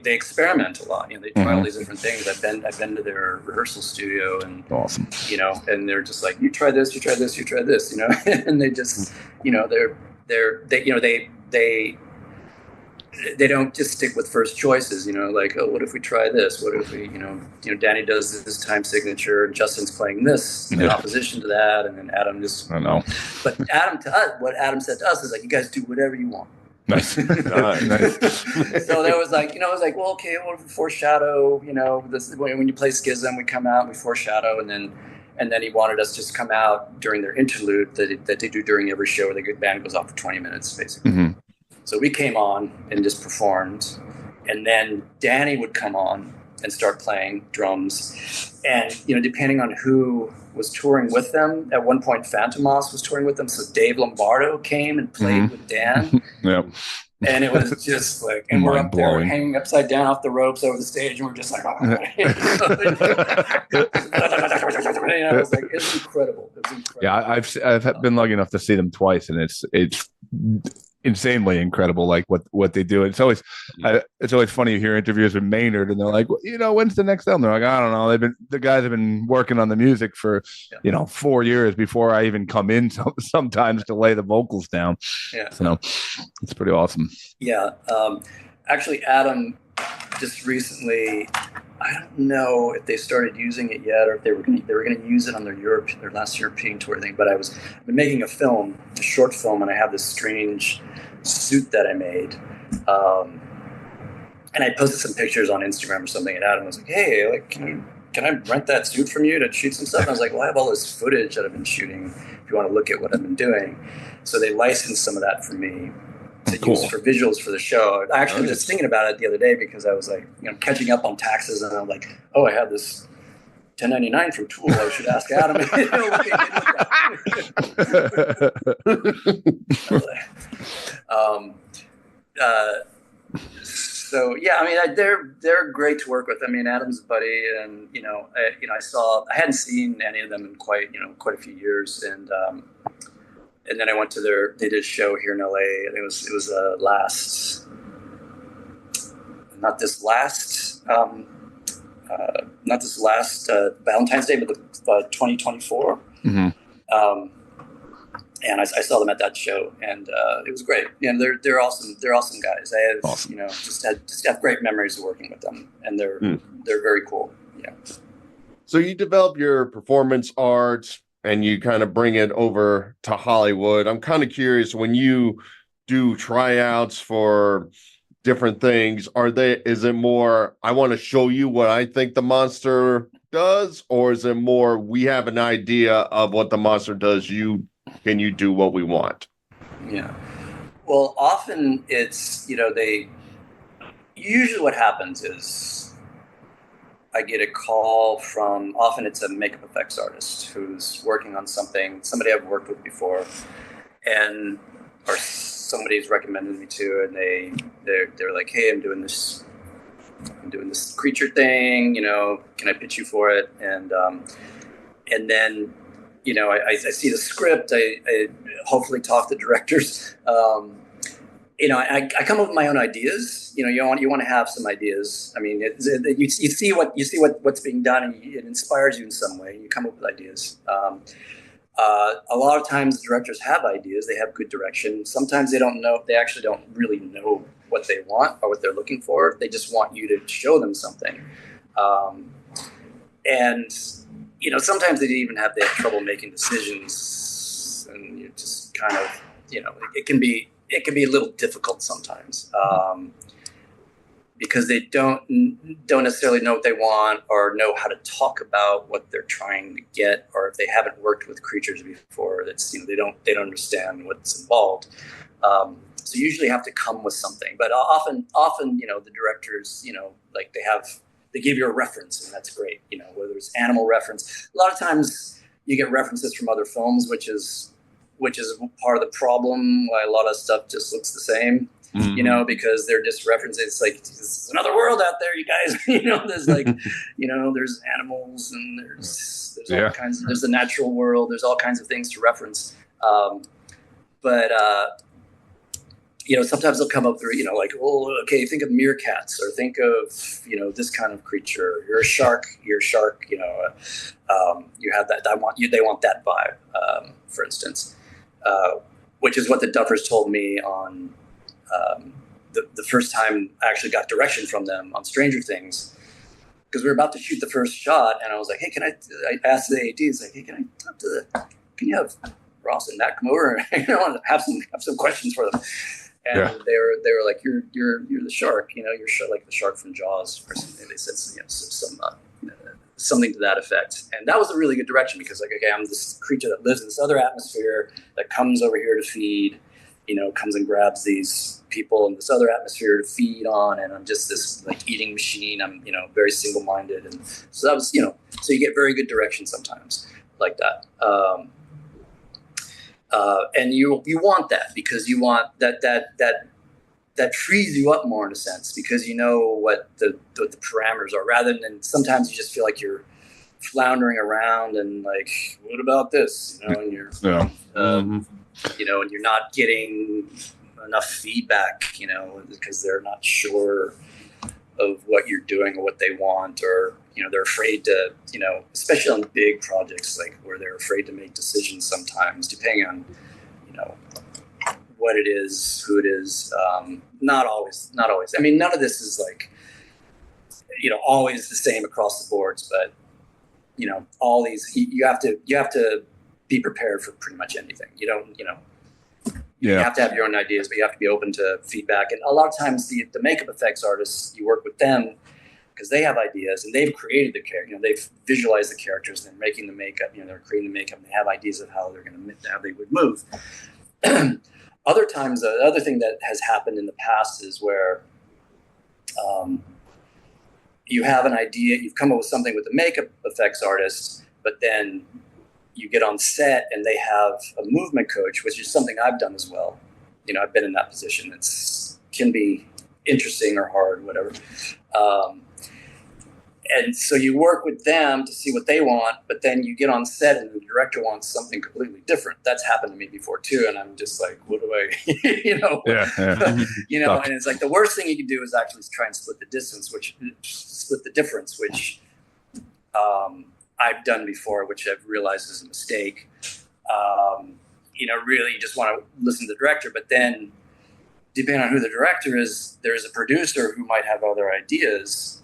experiment a lot. They try all these different things. I've been to their rehearsal studio and awesome. And they're just like, you try this, you try this, you try this. And they just they don't just stick with first choices. Oh, what if we try this? What if we Danny does this time signature and Justin's playing this in opposition to that, and then Adam just I know. But what Adam said to us is you guys do whatever you want. Nice. Nice. So there was well, okay, what if we foreshadow, this when you play Schism, we come out and we foreshadow, and then he wanted us to just come out during their interlude that they do during every show where the band goes off for 20 minutes, basically. Mm-hmm. So we came on and just performed, and then Danny would come on and start playing drums. And, depending on who was touring with them, at one point Fantomas was touring with them, so Dave Lombardo came and played with Dan. Yep. And it was just and we're up there hanging upside down off the ropes over the stage, and we're just oh my God. It's incredible. Yeah, I've been lucky enough to see them twice, and it's insanely incredible, what they do. It's always funny to hear interviews with Maynard, and they're like, when's the next album? They're like, I don't know. The guys have been working on the music for 4 years before I even come in sometimes to lay the vocals down. Yeah, so it's pretty awesome. Yeah, actually, Adam just recently, I don't know if they started using it yet, or if they were going to use it on their last European tour thing. But I've been making a short film, and I have this strange suit that I made, and I posted some pictures on Instagram or something. And Adam was like, "Hey, can I rent that suit from you to shoot some stuff?" And I was like, "Well, I have all this footage that I've been shooting. If you want to look at what I've been doing," so they licensed some of that for me to use for visuals for the show. I actually was just thinking about it the other day because I was catching up on taxes, and I'm like, oh, I have this 1099 from Tool. I should ask Adam. What they did with that. So yeah, I mean, they're great to work with. I mean, Adam's a buddy, and I hadn't seen any of them in quite a few years, and then I went to they did a show here in LA, and it was not this last Valentine's Day, but the 2024. Mm-hmm. And I saw them at that show, and it was great. They're awesome. They're awesome guys. I have awesome. Just have great memories of working with them, and they're very cool. Yeah. So you develop your performance art, and you kind of bring it over to Hollywood. I'm kind of curious, when you do tryouts for different things, is it more, I want to show you what I think the monster does, or is it more, we have an idea of what the monster does, can you do what we want? Yeah. Well, often it's, usually what happens is I get a call from, often it's a makeup effects artist who's working on somebody I've worked with before, or somebody's recommended me to, and they're like, hey, I'm doing this creature thing, can I pitch you for it? And then, I see the script, I hopefully talk to directors. I come up with my own ideas. You want to have some ideas. I mean, you see what's being done, and it inspires you in some way. You come up with ideas. A lot of times directors have ideas. They have good direction. Sometimes they don't know. They actually don't really know what they want or what they're looking for. They just want you to show them something. And sometimes they have trouble making decisions, and you just kind of, it can be a little difficult sometimes, because they don't necessarily know what they want or know how to talk about what they're trying to get, or if they haven't worked with creatures before, that's they don't understand what's involved. So you usually have to come with something, but often the directors they give you a reference, and that's great. Whether it's animal reference, a lot of times you get references from other films, which is part of the problem why a lot of stuff just looks the same. Mm-hmm. Because they're just references. It's like, there's another world out there, you guys. There's there's animals, and there's all kinds. There's the natural world. There's all kinds of things to reference. But sometimes they'll come up through, okay, think of meerkats, or think of, this kind of creature. You're a shark. You have that. They want that vibe, for instance, which is what the Duffers told me on. The first time I actually got direction from them on Stranger Things, because we were about to shoot the first shot, and I was like, hey, I asked the ADs, like, hey, can you have Ross and Matt come over? I want to have some questions for them. And they were like, you're the shark, you're like the shark from Jaws, or something. They said, something to that effect. And that was a really good direction, because okay, I'm this creature that lives in this other atmosphere that comes over here to feed, comes and grabs these people in this other atmosphere to feed on, and I'm just this eating machine. I'm very single-minded, and so that was so you get very good direction sometimes like that. And you want that, because you want that frees you up more in a sense, because what the parameters are, rather than sometimes you just feel like you're floundering around and like, what about this? And you're and you're not getting enough feedback, because they're not sure of what you're doing or what they want, or they're afraid to, especially on big projects, where they're afraid to make decisions sometimes, depending on what it is, who it is. Not always. I mean, none of this is always the same across the boards, but all these, you have to be prepared for pretty much anything. You have to have your own ideas, but you have to be open to feedback. And a lot of times the makeup effects artists, you work with them because they have ideas, and they've created the character. They've visualized the characters, and they're making the makeup. They're creating the makeup, and they have ideas of how they would move. Other times, the other thing that has happened in the past is where, you have an idea, you've come up with something with the makeup effects artist, but then you get on set and they have a movement coach, which is something I've done as well. You know, I've been in that position. Can be interesting or hard, whatever. And so you work with them to see what they want, but then you get on set and the director wants something completely different. That's happened to me before too. And I'm just like, what do I, you know, you know, and it's like the worst thing you can do is actually try and split the difference, which I've done before, which I've realized is a mistake. You know, really you just want to listen to the director, but then depending on who the director is, there's a producer who might have other ideas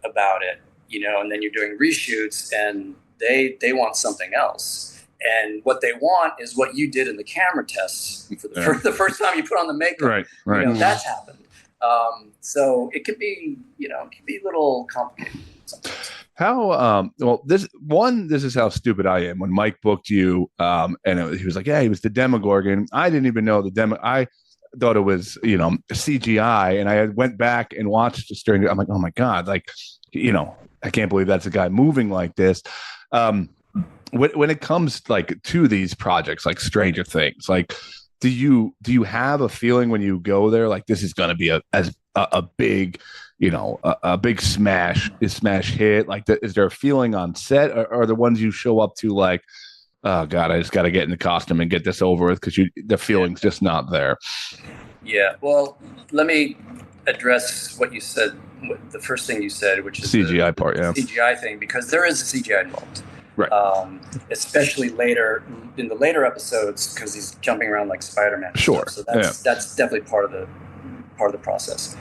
about it, you know, and then you're doing reshoots and they want something else. And what they want is what you did in the camera tests for the first time you put on the makeup. Right. You know, that's happened. So it can be, you know, it can be a little complicated sometimes. How well this is how stupid I am. When Mike booked you, and he was like, yeah, he was the Demogorgon. I didn't even know I thought it was, you know, CGI, and I went back and watched this during. I'm like, oh my god, like, you know, I can't believe that's a guy moving like this. When it comes like to these projects, like Stranger Things, like, do you have a feeling when you go there, like this is going to be a big, you know, a big smash hit? Like, is there a feeling on set, or are the ones you show up to like, oh god, I just got to get in the costume and get this over with, because the feeling's just not there? Yeah, well, let me address what you said, the first thing you said, which is CGI part, yeah, CGI thing, because there is a CGI involved, right? Especially later in the later episodes, because he's jumping around like Spider-Man. Sure, so that's definitely part of the process.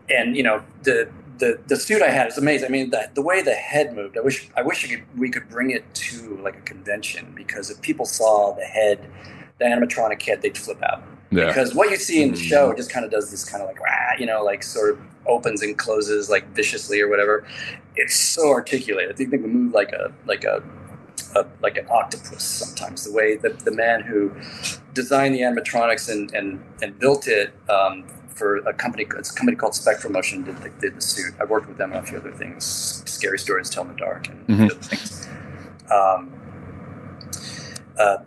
And you know, the suit I had is amazing. I mean, the way the head moved, I wish we could bring it to like a convention, because if people saw the head, the animatronic head, they'd flip out. Yeah. Because what you see in the show just kind of does this kind of like, you know, like sort of opens and closes like viciously or whatever. It's so articulated. I think they can move like an octopus sometimes. The way that the man who designed the animatronics and built it for a company called Spectral Motion did the suit. I worked with them on a few other things, Scary Stories to Tell in the Dark, and other things.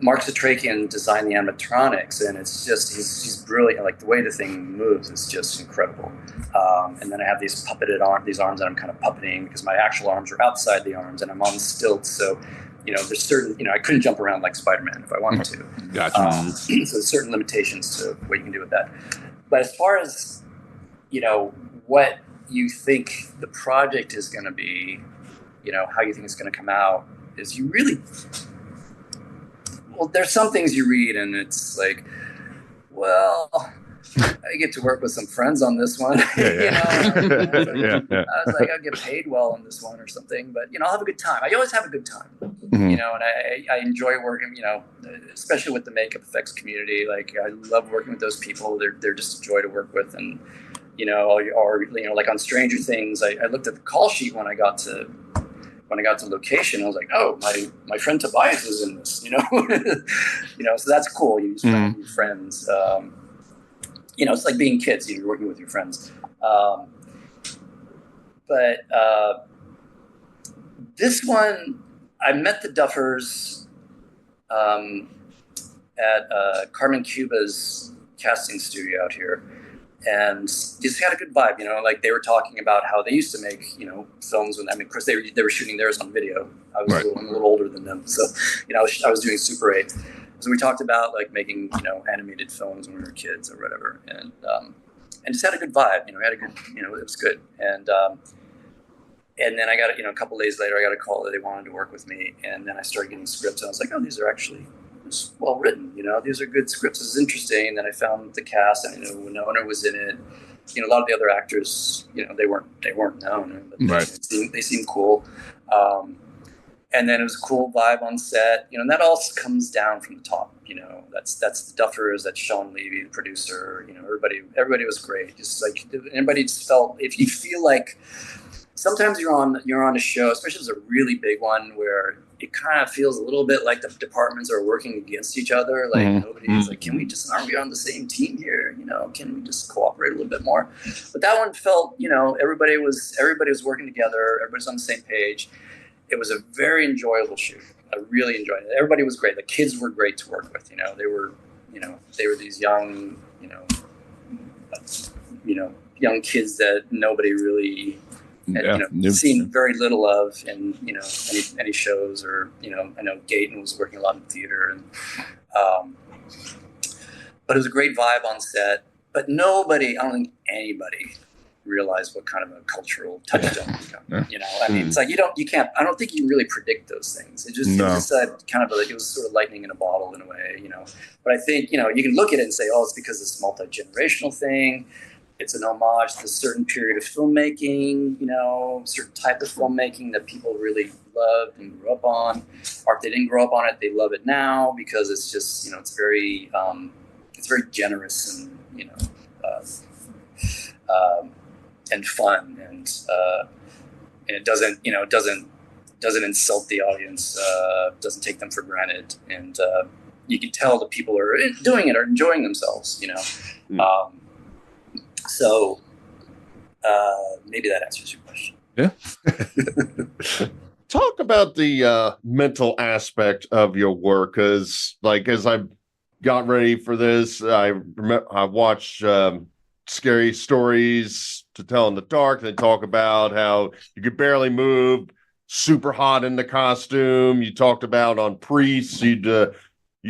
Mark Zatrakian designed the animatronics, and it's just he's brilliant. Like the way the thing moves is just incredible. And then I have these these arms that I'm kind of puppeting, because my actual arms are outside the arms, and I'm on stilts. So, you know, there's certain, you know, I couldn't jump around like Spider-Man if I wanted to. Gotcha. So there's certain limitations to what you can do with that. But as far as, you know, what you think the project is going to be, you know, how you think it's going to come out, is you really, well, there's some things you read and it's like, well, I get to work with some friends on this one. I was like, I'll get paid well on this one or something, but, you know, I'll have a good time. I always have a good time, you know, and I enjoy working, you know, especially with the makeup effects community. Like, I love working with those people. They're just a joy to work with. And, you know, or, you know, like on Stranger Things, I looked at the call sheet when I got to location. I was like, oh, my friend Tobias is in this, you know, you know, so that's cool. You just find new friends. You know, it's like being kids. You're working with your friends. But this one, I met the Duffers at Carmen Cuba's casting studio out here, and just had a good vibe. You know, like they were talking about how they used to make, you know, films. When, I mean, of course, they were shooting theirs on video. I'm a little older than them, so, you know, I was doing Super 8. So we talked about like making, you know, animated films when we were kids or whatever, and just had a good vibe. You know, had a good, you know, it was good. And then I got, you know, a couple days later, I got a call that they wanted to work with me, and then I started getting scripts, and I was like, oh, these are actually well written. You know, these are good scripts. This is interesting. And then I found the cast, and I knew Winona was in it. You know, a lot of the other actors, you know, they weren't known, but they seemed cool. And then it was a cool vibe on set, you know, and that all comes down from the top, you know, that's the Duffers, that's Sean Levy, the producer, you know, everybody was great. Just like anybody just felt, if you feel like sometimes you're on a show, especially if it's a really big one where it kind of feels a little bit like the departments are working against each other. Like nobody's like, aren't we on the same team here? Can we just cooperate a little bit more? But that one felt, everybody was working together. Everybody's on the same page. It was a very enjoyable shoot. I really enjoyed it. Everybody was great. The kids were great to work with. They were these young, young kids that nobody really had, seen very little of in, any shows or, I know Gaten was working a lot in theater but it was a great vibe on set, but I don't think anybody realized what kind of a cultural touchstone it become. It's like I don't think you really predict those things. It was sort of lightning in a bottle in a way, But I think, you can look at it and say, oh, it's because it's a multi-generational thing. It's an homage to a certain period of filmmaking, certain type of filmmaking that people really loved and grew up on. Or if they didn't grow up on it, they love it now because it's just, it's very generous and, and fun, and it doesn't insult the audience, doesn't take them for granted, and you can tell the people are doing it are enjoying themselves, So maybe that answers your question. Yeah. Talk about the mental aspect of your work, because as I got ready for this, I watched Scary Stories to Tell in the Dark. They talk about how you could barely move, super hot in the costume. You talked about on Priests, you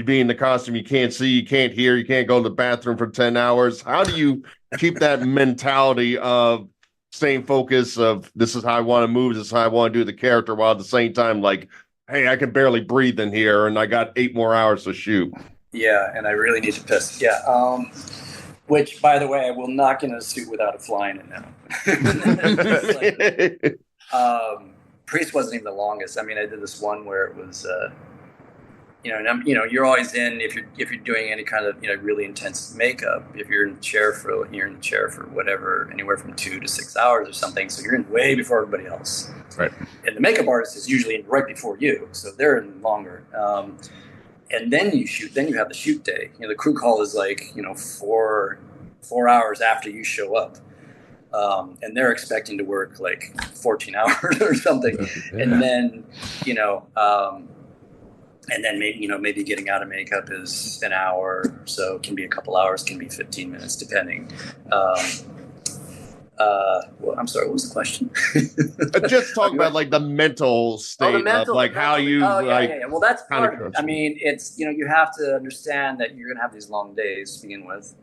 be in the costume, you can't see, you can't hear, you can't go to the bathroom for 10 hours. How do you keep that mentality of staying focused of this is how I want to move, this is how I want to do the character, while at the same time, like, hey, I can barely breathe in here and I got 8 more hours to shoot? Yeah, and I really need to piss. Yeah. Which, by the way, I will not get in a suit without it flying in now. Priest wasn't even the longest. I mean, I did this one where it was, you're always in, if you're doing any kind of, really intense makeup, if you're in the chair for whatever, anywhere from 2 to 6 hours or something. So you're in way before everybody else. Right. And the makeup artist is usually in right before you. So they're in longer. And then you shoot, then you have the shoot day. The crew call is like, 4 hours after you show up. And they're expecting to work like 14 hours or something. Yeah. And then, maybe getting out of makeup is an hour. So it can be a couple hours, can be 15 minutes, depending. Well, I'm sorry, what was the question? Just talk about like the mental state of like how you yeah. Well, that's part of it. I mean, it's, you have to understand that you're going to have these long days to begin with.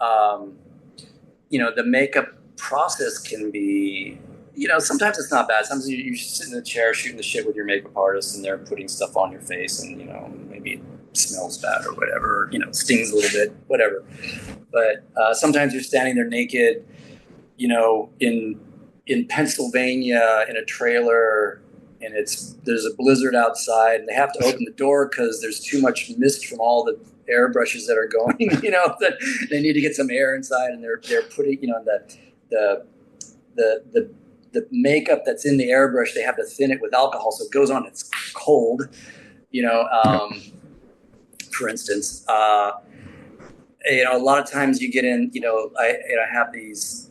The makeup process can be, sometimes it's not bad. Sometimes you sit in the chair shooting the shit with your makeup artist and they're putting stuff on your face and, maybe it smells bad or whatever, stings a little bit, whatever. But sometimes you're standing there naked, in Pennsylvania in a trailer, and there's a blizzard outside, and they have to open the door because there's too much mist from all the airbrushes that are going. That they need to get some air inside, and they're putting the makeup that's in the airbrush. They have to thin it with alcohol, so it goes on. It's cold. For instance, a lot of times you get in. I have these.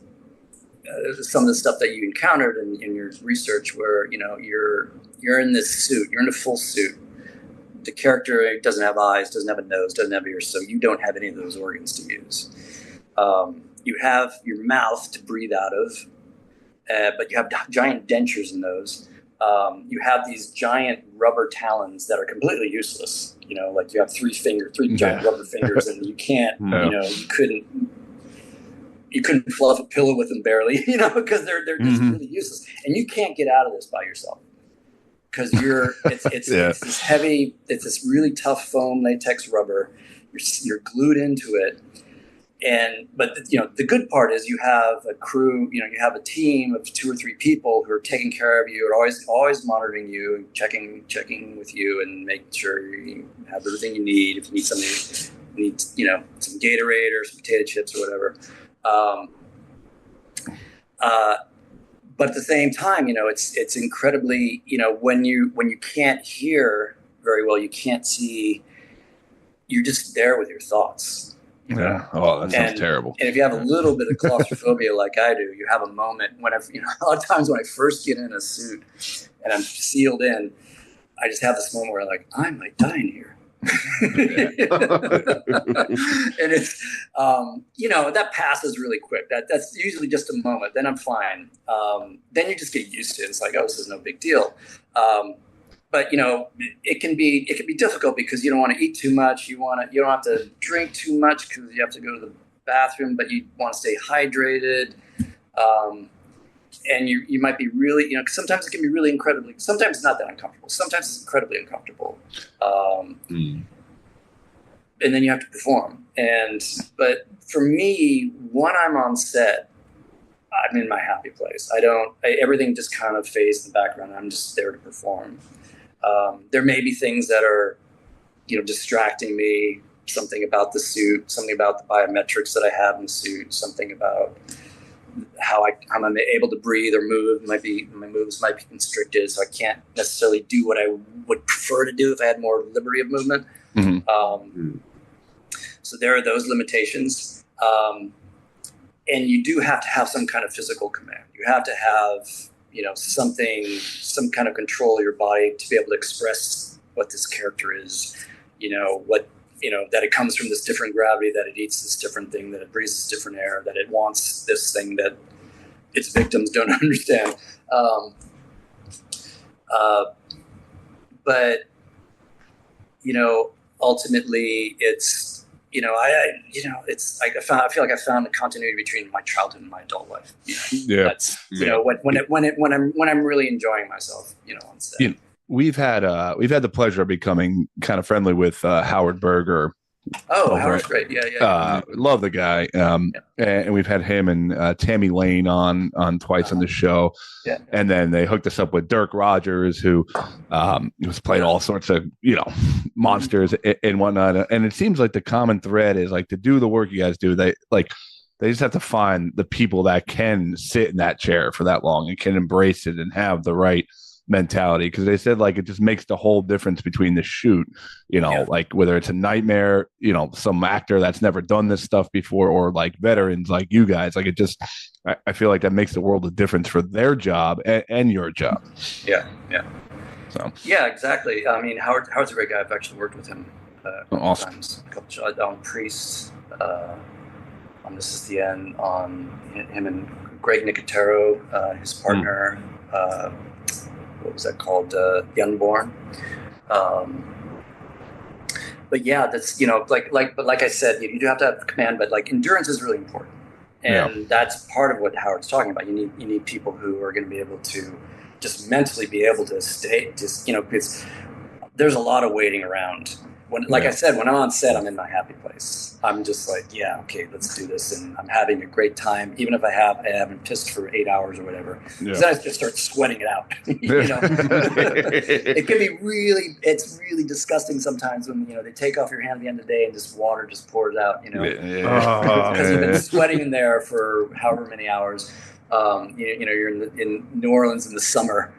Some of the stuff that you encountered in your research where, you're in this suit, you're in a full suit. The character doesn't have eyes, doesn't have a nose, doesn't have ears, so you don't have any of those organs to use. You have your mouth to breathe out of, but you have giant dentures in those. You have these giant rubber talons that are completely useless. Like you have 3 giant rubber fingers, and you can't, you couldn't fluff a pillow with them barely, because they're just really useless. And you can't get out of this by yourself because it's this heavy, it's this really tough foam latex rubber. You're glued into it. But the good part is you have a crew, you have a team of 2 or 3 people who are taking care of you, are always monitoring you and checking with you and making sure you have everything you need. If you need something, some Gatorade or some potato chips or whatever. but at the same time, it's incredibly, when you can't hear very well, you can't see, you're just there with your thoughts. Yeah. Oh, that sounds terrible. And if you have a little bit of claustrophobia like I do, you have a moment a lot of times when I first get in a suit and I'm sealed in, I just have this moment where I'm like, I might die in here. And it's, that passes really quick. That's usually just a moment. Then I'm fine. Then you just get used to it. It's like, oh, this is no big deal. But it can be difficult because you don't want to eat too much. You don't have to drink too much because you have to go to the bathroom, but you want to stay hydrated. And you might be really, sometimes it can be really incredibly, sometimes it's not that uncomfortable. Sometimes it's incredibly uncomfortable. And then you have to perform. But for me, when I'm on set, I'm in my happy place. Everything just kind of fades in the background. I'm just there to perform. There may be things that are, distracting me, something about the suit, something about the biometrics that I have in the suit, something about how I'm able to breathe or move. My moves might be constricted, so I can't necessarily do what I would prefer to do if I had more liberty of movement. Mm-hmm. So there are those limitations. And you do have to have some kind of physical command. You have to have, some kind of control of your body to be able to express what this character is, that it comes from this different gravity, that it eats this different thing, that it breathes this different air, that it wants this thing that its victims don't understand. But ultimately it's, I feel like I found a continuity between my childhood and my adult life. That's when I'm really enjoying myself, on set. We've had the pleasure of becoming kind of friendly with Howard Berger. Oh, Howard's great. Yeah. Love the guy. And we've had him and Tammy Lane on twice on the show. Yeah. And then they hooked us up with Dirk Rogers, who was playing all sorts of, monsters and whatnot. And it seems like the common thread is like, to do the work you guys do, they just have to find the people that can sit in that chair for that long and can embrace it and have the right mentality, because they said like it just makes the whole difference between the shoot, like whether it's a nightmare, some actor that's never done this stuff before, or like veterans like you guys, like it just, I feel like that makes the world of difference for their job and your job. Yeah So yeah, exactly. I mean, Howard's a great guy. I've actually worked with him awesome times, a couple on Priest, on This Is the End, on him and Greg Nicotero, his partner. What was that called? The Unborn. But yeah, that's, like I said, you do have to have command, but like endurance is really important. And that's part of what Howard's talking about. You need people who are going to be able to just mentally be able to stay, because there's a lot of waiting around. I said, when I'm on set, I'm in my happy place. I'm just like, yeah, okay, let's do this. And I'm having a great time, even if I haven't pissed for 8 hours or whatever. Because then I just start sweating it out. It can be it's really disgusting sometimes when, they take off your hand at the end of the day and just water just pours out, because you've been sweating in there for however many hours. You're in New Orleans in the summer,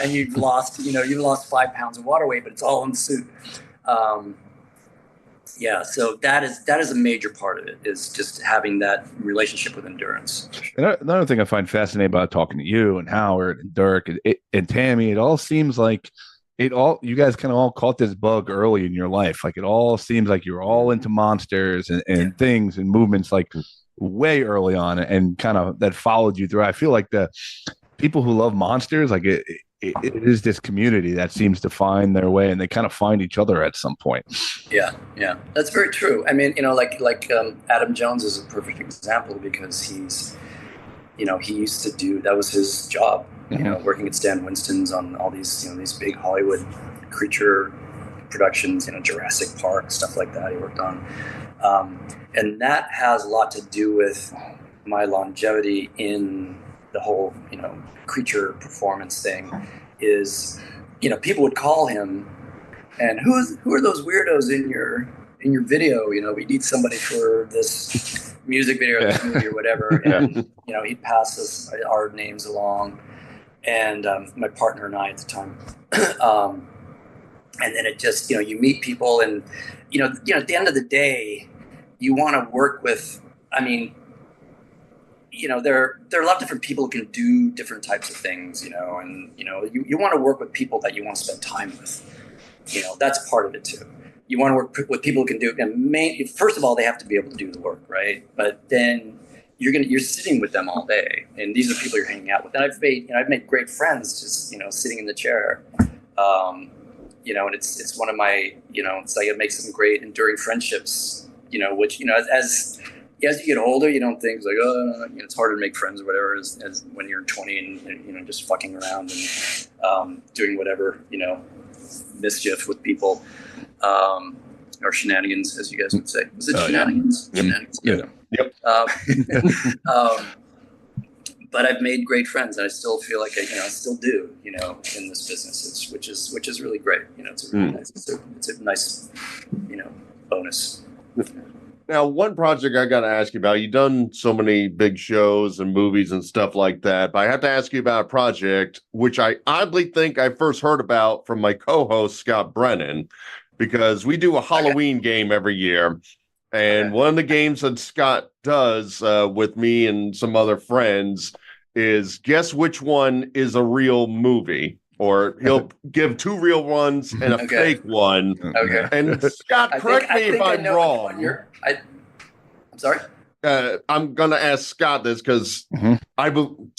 and you've lost 5 pounds of water weight, but it's all in the suit. So that is a major part of it, is just having that relationship with endurance. Another thing I find fascinating about talking to you and Howard and Dirk and Tammy, it all seems like you guys kind of all caught this bug early in your life. Like it all seems like you're all into monsters and things and movements like way early on, and kind of that followed you through. I feel like the people who love monsters, like it is this community that seems to find their way, and they kind of find each other at some point. Yeah, that's very true. I mean, Adam Jones is a perfect example, because he's, he used to do, that was his job, working at Stan Winston's on all these, these big Hollywood creature productions, Jurassic Park, stuff like that he worked on. And that has a lot to do with my longevity in the whole, creature performance thing. Is, people would call him, and who are those weirdos in your video? We need somebody for this music video or this movie or whatever. And, you know, he'd pass us our names along, and my partner and I at the time. And then it just, you know, you meet people, and, you know, at the end of the day, you want to work with, I mean, you know, there are a lot of different people who can do different types of things, you know, and, you know, you want to work with people that you want to spend time with. You know, that's part of it too. You want to work with people who can do it. And first of all, they have to be able to do the work, right? But then you're sitting with them all day, and these are people you're hanging out with. And I've made great friends just, you know, sitting in the chair. You know, and it's one of my, you know, it's like it makes some great enduring friendships, you know, which, you know, as you get older, you don't think it's like, oh, you know, it's harder to make friends or whatever as when you're 20 and, you know, just fucking around and doing whatever, you know, mischief with people, or shenanigans, as you guys would say. Was it shenanigans? Yeah. Shenanigans. Yeah. Yep. But I've made great friends, and I still feel like I still do, you know, in this business, which is really great. You know, it's a really nice, it's a nice, you know, bonus. Now, one project I got to ask you about, you've done so many big shows and movies and stuff like that, but I have to ask you about a project which I oddly think I first heard about from my co-host, Scott Brennan, because we do a Halloween game every year. And one of the games that Scott does with me and some other friends is guess which one is a real movie. Or he'll give two real ones and a fake one. Okay. And Scott, correct me if I'm wrong. I'm sorry? I'm going to ask Scott this because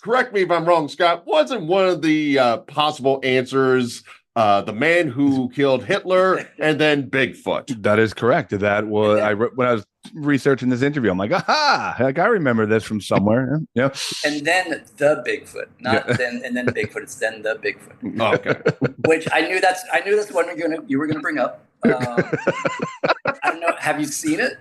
correct me if I'm wrong, Scott. Wasn't one of the possible answers the man who killed Hitler and then Bigfoot? That is correct. That was when I was researching this interview. I'm like, aha! Like I remember this from somewhere. Yeah. And then the Bigfoot, not then, and then Bigfoot. It's then the Bigfoot. Oh, okay. Which I knew that's the one you were gonna bring up. I don't know. Have you seen it?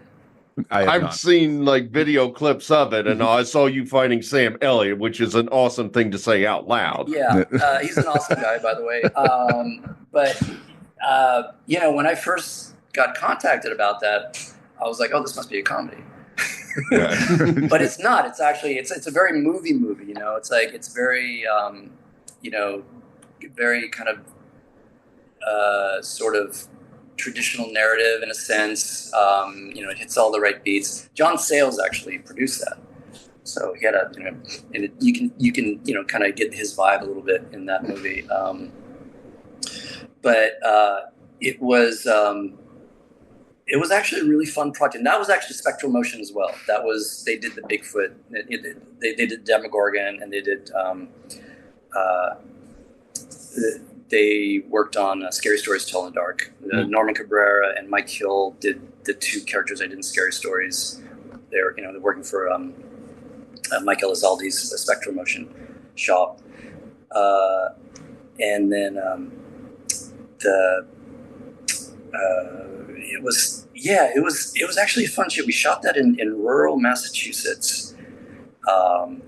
I've seen like video clips of it, and I saw you fighting Sam Elliott, which is an awesome thing to say out loud. Yeah, he's an awesome guy, by the way. But you know, when I first got contacted about that, I was like, "Oh, this must be a comedy." But it's not. It's actually it's a very movie. You know, it's like it's very you know, very kind of sort of traditional narrative in a sense. You know, it hits all the right beats. John Sayles actually produced that, so he had a, you know, and you can you know kind of get his vibe a little bit in that movie. But it was actually a really fun project. And that was actually Spectral Motion as well. That was, they did the Bigfoot, they did Demogorgon, and they did they worked on Scary Stories to Tell in the Dark. Norman Cabrera and Mike Hill did the two characters I did in Scary Stories. They're working for Mike Elizaldi's Spectral Motion shop. And then it was actually a fun shoot. We shot that in rural Massachusetts. And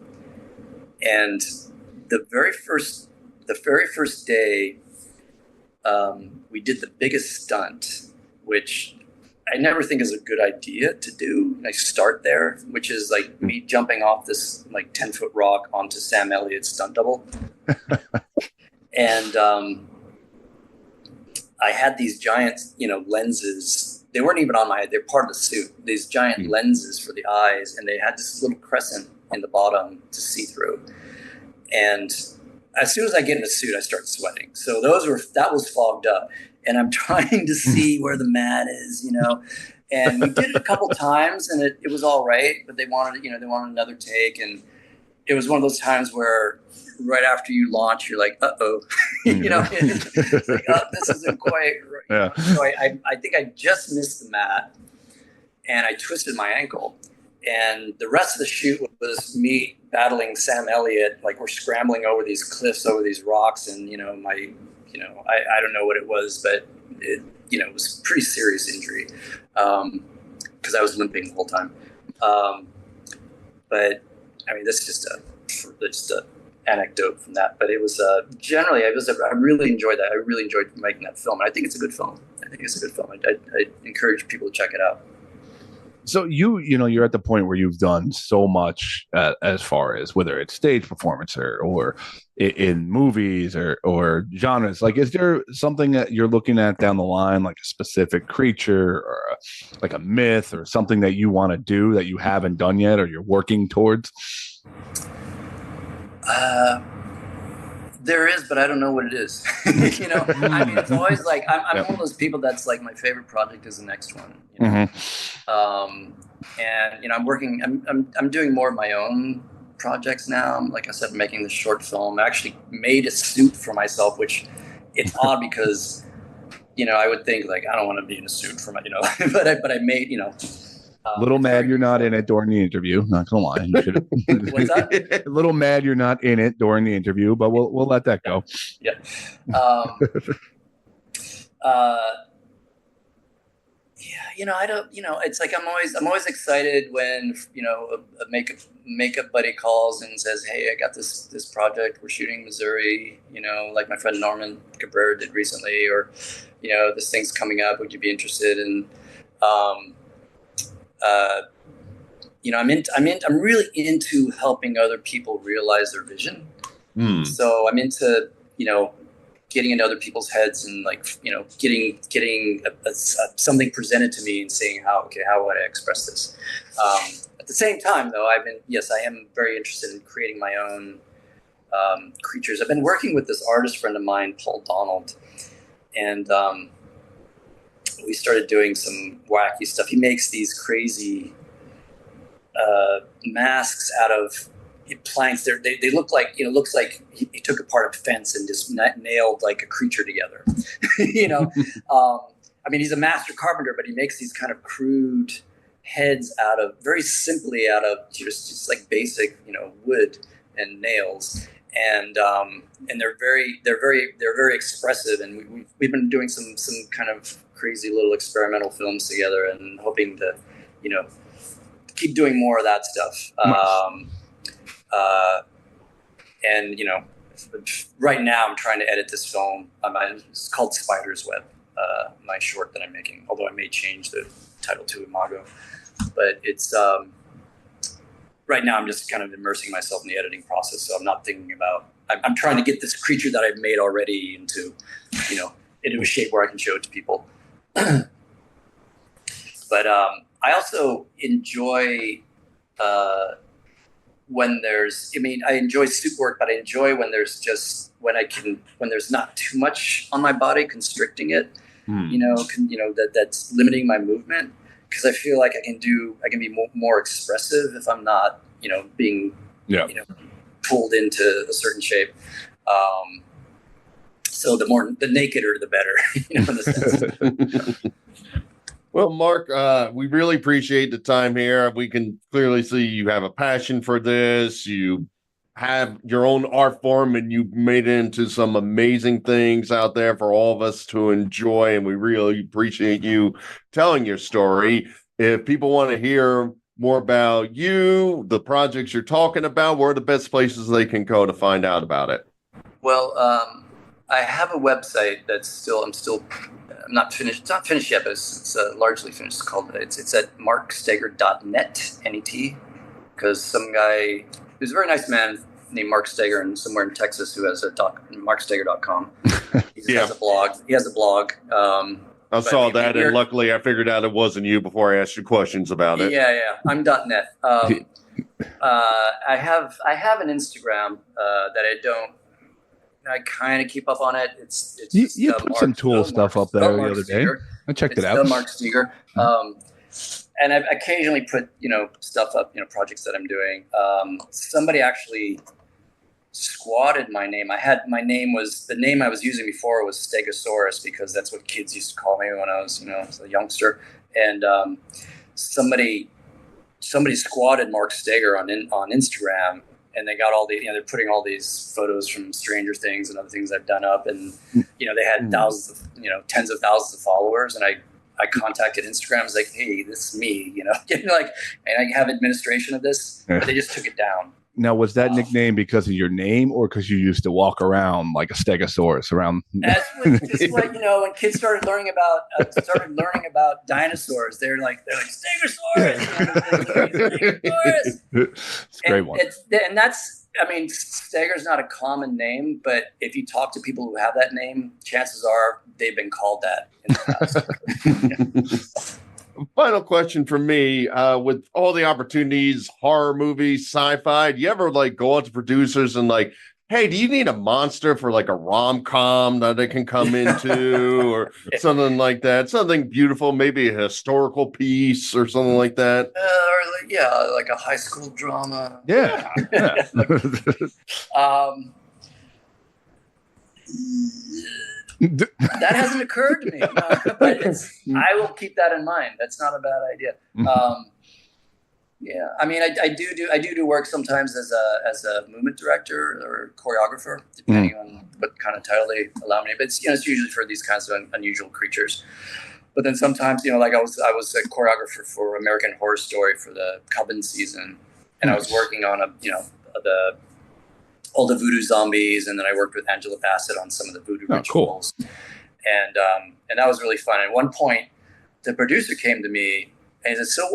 the very first day, we did the biggest stunt, which I never think is a good idea to do. I start there, which is like me jumping off this like 10-foot rock onto Sam Elliott's stunt double. And I had these giant, lenses. They weren't even on my head. They're part of the suit. These giant lenses for the eyes, and they had this little crescent in the bottom to see through. And as soon as I get in the suit, I start sweating. So that was fogged up, and I'm trying to see where the mat is, And we did it a couple times, and it was all right. But they wanted another take, and it was one of those times where right after you launch, you're like, uh-oh, it's like, oh, this isn't quite right. Yeah. So I think I just missed the mat, and I twisted my ankle. And the rest of the shoot was me battling Sam Elliott, like we're scrambling over these cliffs, over these rocks, and I don't know what it was, but it was a pretty serious injury because I was limping the whole time. But I mean, this is just a anecdote from that. But it was generally, I really enjoyed that. I really enjoyed making that film. And I think it's a good film. I encourage people to check it out. So you're at the point where you've done so much as far as whether it's stage performance or in movies or genres. Like, is there something that you're looking at down the line, like a specific creature or like a myth or something that you want to do that you haven't done yet or you're working towards? There is, but I don't know what it is. I mean, it's always like I'm one of those people that's like my favorite project is the next one. And I'm working. I'm doing more of my own projects now. Like I said, making this short film. I actually made a suit for myself, which it's odd because I would think like I don't want to be in a suit for my but I made little mad you're not in it during the interview. Not gonna lie. You should. What's that? A little mad you're not in it during the interview, but we'll let that go. Yeah. I don't. It's like I'm always excited when a makeup buddy calls and says, "Hey, I got this project. We're shooting in Missouri. Like my friend Norman Cabrera did recently, or this thing's coming up. Would you be interested?" And I'm really into helping other people realize their vision. So I'm into, getting into other people's heads and getting something presented to me and saying how would I express this? At the same time though, I am very interested in creating my own creatures. I've been working with this artist friend of mine, Paul Donald, and we started doing some wacky stuff. He makes these crazy masks out of planks. They look like looks like he took apart a fence and just nailed like a creature together. I mean, he's a master carpenter, but he makes these kind of crude heads very simply out of just like basic wood and nails. And they're very expressive, and we've been doing some kind of crazy little experimental films together, and hoping to keep doing more of that stuff. And right now I'm trying to edit this film. It's called Spider's Web, my short that I'm making. Although I may change the title to Imago, but it's. Right now, I'm just kind of immersing myself in the editing process, so I'm not thinking about. I'm trying to get this creature that I've made already into a shape where I can show it to people. But I also enjoy when there's. I enjoy suit work, but I enjoy when there's when there's not too much on my body constricting it. That's limiting my movement. Because I feel like I can be more expressive if I'm not, being, pulled into a certain shape. So the nakeder, the better, in a sense. Well, Mark, we really appreciate the time here. We can clearly see you have a passion for this. You have your own art form, and you've made it into some amazing things out there for all of us to enjoy. And we really appreciate you telling your story. If people want to hear more about you, the projects you're talking about, where are the best places they can go to find out about it? Well, I have a website that's I'm not finished. It's not finished yet, but it's largely finished. It's at marksteger.net, N-E-T, because some guy, there's a very nice man named Mark Steger and somewhere in Texas who has a marksteger.com. He has a blog. I saw that, and luckily I figured out it wasn't you before I asked you questions about it. Yeah. I'm .net. I have an Instagram that I kind of keep up on it. It's you put some tool stuff up there the other day. I checked it out. The Mark Steger. And I've occasionally put, stuff up, projects that I'm doing. Somebody actually squatted my name. The name I was using before was Stegosaurus because that's what kids used to call me when I was, a youngster. And somebody squatted Mark Steger on Instagram, and they got all the, they're putting all these photos from Stranger Things and other things I've done up, and they had thousands of, tens of thousands of followers, and I contacted Instagram. I was like, hey, this is me, and I have administration of this, but they just took it down. Now, was that nickname because of your name or because you used to walk around like a stegosaurus around? It's like, when kids started learning about dinosaurs, they're like Stegosaurus. It's a great one. And that's, Steger's not a common name, but if you talk to people who have that name, chances are they've been called that in the past. Final question for me, with all the opportunities, horror movies, sci-fi, do you ever like go out to producers and like, hey, do you need a monster for like a rom-com that they can come into or something like that? Something beautiful, maybe a historical piece or something like that? Like a high school drama. Yeah. That hasn't occurred to me, but I will keep that in mind. That's not a bad idea. I do work sometimes as a movement director or choreographer, depending on what kind of title they allow me. But it's usually for these kinds of unusual creatures. But then sometimes, like I was a choreographer for American Horror Story for the Coven season, and I was working on all the voodoo zombies, and then I worked with Angela Bassett on some of the voodoo rituals. Cool. And that was really fun. At one point, the producer came to me and he said, "So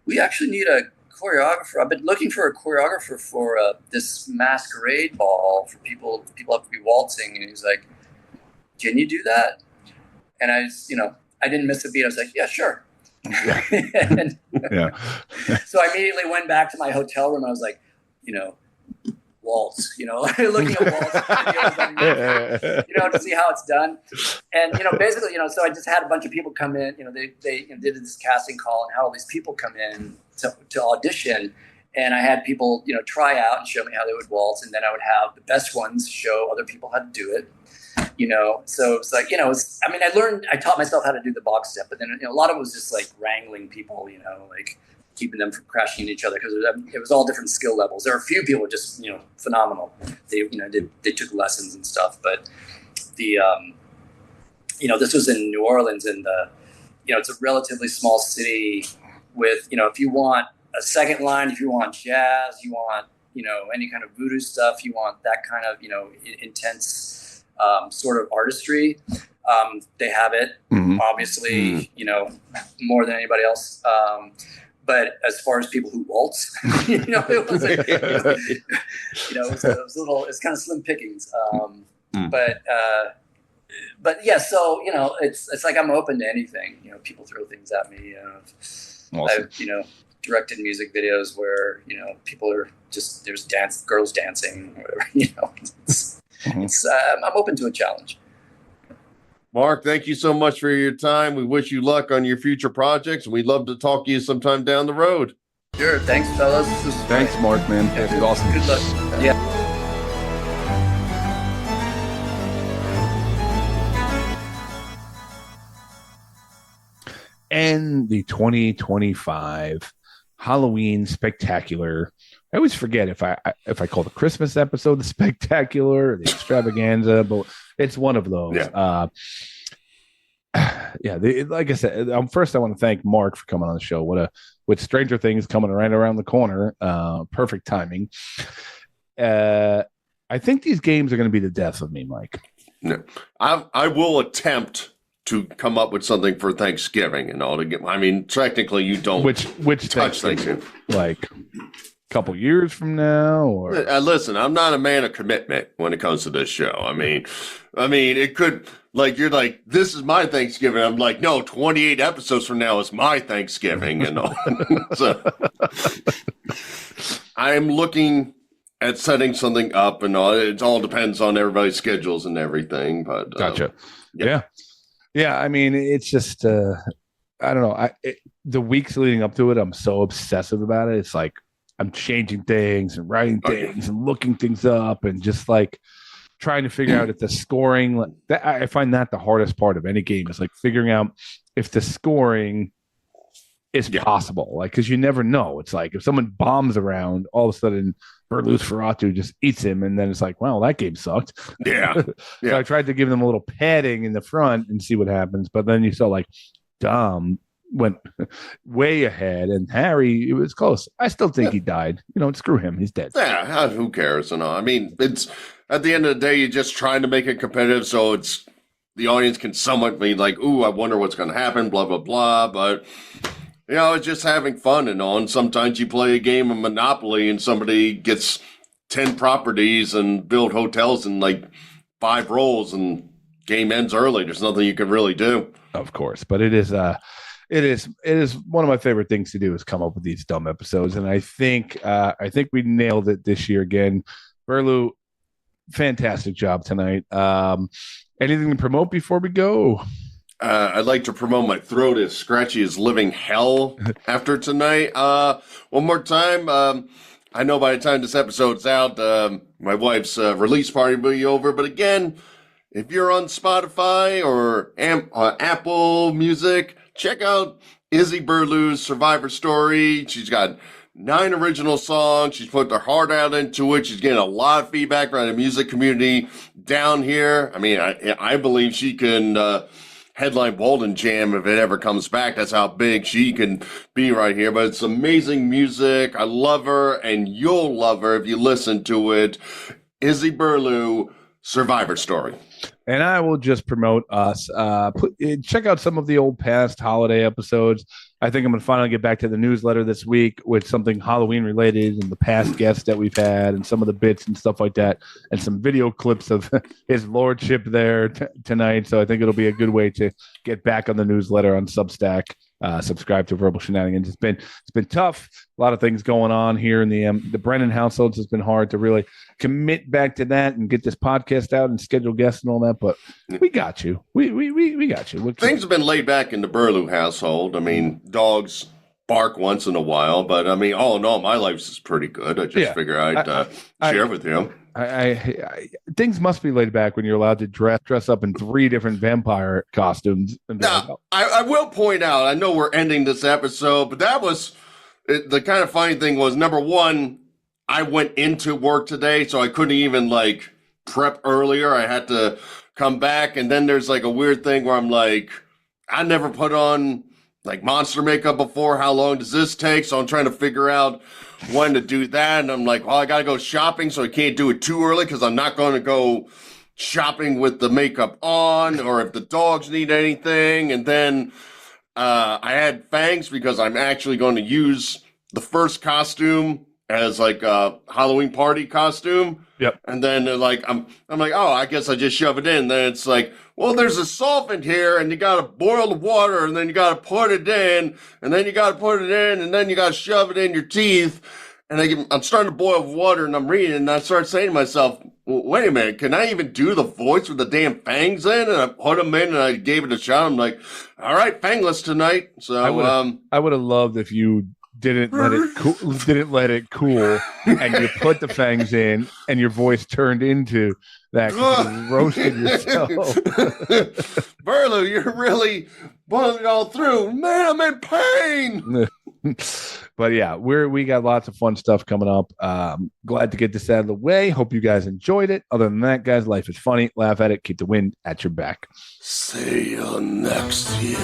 we actually need a choreographer. I've been looking for a choreographer for this masquerade ball for people have to be waltzing." And he's like, "Can you do that?" And I didn't miss a beat. I was like, "Yeah, sure." So I immediately went back to my hotel room. I was like, waltz, looking at waltz, to see how it's done. And, basically, so I just had a bunch of people come in, they did this casting call and had all these people come in to audition. And I had people, try out and show me how they would waltz. And then I would have the best ones show other people how to do it, So it's like, I taught myself how to do the box step, but then, a lot of it was just like wrangling people, like keeping them from crashing into each other, because it was all different skill levels. There were a few people just phenomenal. They they took lessons and stuff, but the this was in New Orleans, and it's a relatively small city with if you want a second line, if you want jazz, you want any kind of voodoo stuff, you want that kind of intense sort of artistry. They have it, obviously, more than anybody else. But as far as people who waltz, it was like, it's kind of slim pickings. But yeah, so it's like I'm open to anything. People throw things at me. Awesome. I've directed music videos where people are just there's girls dancing, or whatever. I'm open to a challenge. Mark, thank you so much for your time. We wish you luck on your future projects, and we'd love to talk to you sometime down the road. Sure. Thanks, fellas. Thanks, Mark, man. Yeah, it's awesome. Good luck. Yeah. And the 2025 Halloween Spectacular. I always forget if I call the Christmas episode the Spectacular or the Extravaganza, but it's one of those. Like I said, first I want to thank Mark for coming on the show. With Stranger Things coming right around the corner, perfect timing. I think these games are going to be the death of me, Mike. No, I will attempt to come up with something for Thanksgiving and all to get. Technically, you don't which touch Thanksgiving, like couple years from now, or listen, I'm not a man of commitment when it comes to this show. I mean it could, like, you're like, this is my Thanksgiving. I'm like, no, 28 episodes from now is my Thanksgiving, So I'm looking at setting something up, and all. It all depends on everybody's schedules and everything. But gotcha. Yeah. It's just I don't know. The weeks leading up to it, I'm so obsessive about it. It's like I'm changing things and writing things and looking things up and just like trying to figure out if the scoring I find that the hardest part of any game is like figuring out if the scoring is possible. Like, cause you never know. It's like if someone bombs around, all of a sudden Burlewsferatu just eats him. And then it's like, well, that game sucked. Yeah. So I tried to give them a little padding in the front and see what happens. But then you saw like Dom went way ahead, and Harry, it was close. I still think he died. Screw him. He's dead. Yeah, who cares? I mean, it's at the end of the day, you're just trying to make it competitive, so it's the audience can somewhat be like, "Ooh, I wonder what's going to happen." Blah blah blah. But it's just having fun and all. And sometimes you play a game of Monopoly, and somebody gets 10 properties and build hotels in like 5 rolls, and game ends early. There's nothing you can really do. Of course, but it is one of my favorite things to do is come up with these dumb episodes, and I think we nailed it this year again. Burlew, fantastic job tonight. Anything to promote before we go? I'd like to promote my throat is scratchy as living hell after tonight. One more time. I know by the time this episode's out, my wife's release party will be over. But again, if you're on Spotify or Apple Music, check out Izzy Burlew's Survivor Story. She's got 9 original songs. She's put her heart out into it. She's getting a lot of feedback from the music community down here. I mean, I believe she can headline Walden Jam if it ever comes back. That's how big she can be right here. But it's amazing music. I love her, and you'll love her if you listen to it. Izzy Burlew, Survivor Story. And I will just promote us. Check out some of the old past holiday episodes. I think I'm going to finally get back to the newsletter this week with something Halloween related and the past guests that we've had and some of the bits and stuff like that, and some video clips of his lordship there tonight. So I think it'll be a good way to get back on the newsletter on Substack. Subscribe to Verbal Shenanigans. It's been tough. A lot of things going on here in the Brennan households. It's been hard to really commit back to that and get this podcast out and schedule guests and all that. But we got you. We got you. Things have been laid back in the Burlew household. I mean, dogs bark once in a while, but I mean, all in all, my life's is pretty good. I just figure I'd share with you. Things must be laid back when you're allowed to dress up in 3 different vampire costumes. Now, I will point out, I know we're ending this episode, but that was the kind of funny thing was, number one, I went into work today, so I couldn't even like prep earlier. I had to come back, and then there's like a weird thing where I'm like, I never put on like monster makeup before. How long does this take? So I'm trying to figure out when to do that. And I'm like, well, I got to go shopping, so I can't do it too early because I'm not going to go shopping with the makeup on, or if the dogs need anything. And then I had fangs because I'm actually going to use the first costume as like a Halloween party costume. Yep. And then they're like, I'm like, oh, I guess I just shove it in. Then it's like, well, there's a solvent here, and you got to boil the water, and then you got to put it in, and then you got to put it in, and then you got to shove it in your teeth. And I'm starting to boil water, and I'm reading, and I start saying to myself, well, wait a minute, can I even do the voice with the damn fangs in? And I put them in, and I gave it a shot. I'm like, all right, fangless tonight. So I would have loved if you didn't let it cool, and you put the fangs in, and your voice turned into that. You roasted yourself. Burlew, you're really pulling it all through. Man, I'm in pain. But yeah, we got lots of fun stuff coming up. Glad to get this out of the way. Hope you guys enjoyed it. Other than that, guys, life is funny. Laugh at it. Keep the wind at your back. See you next year.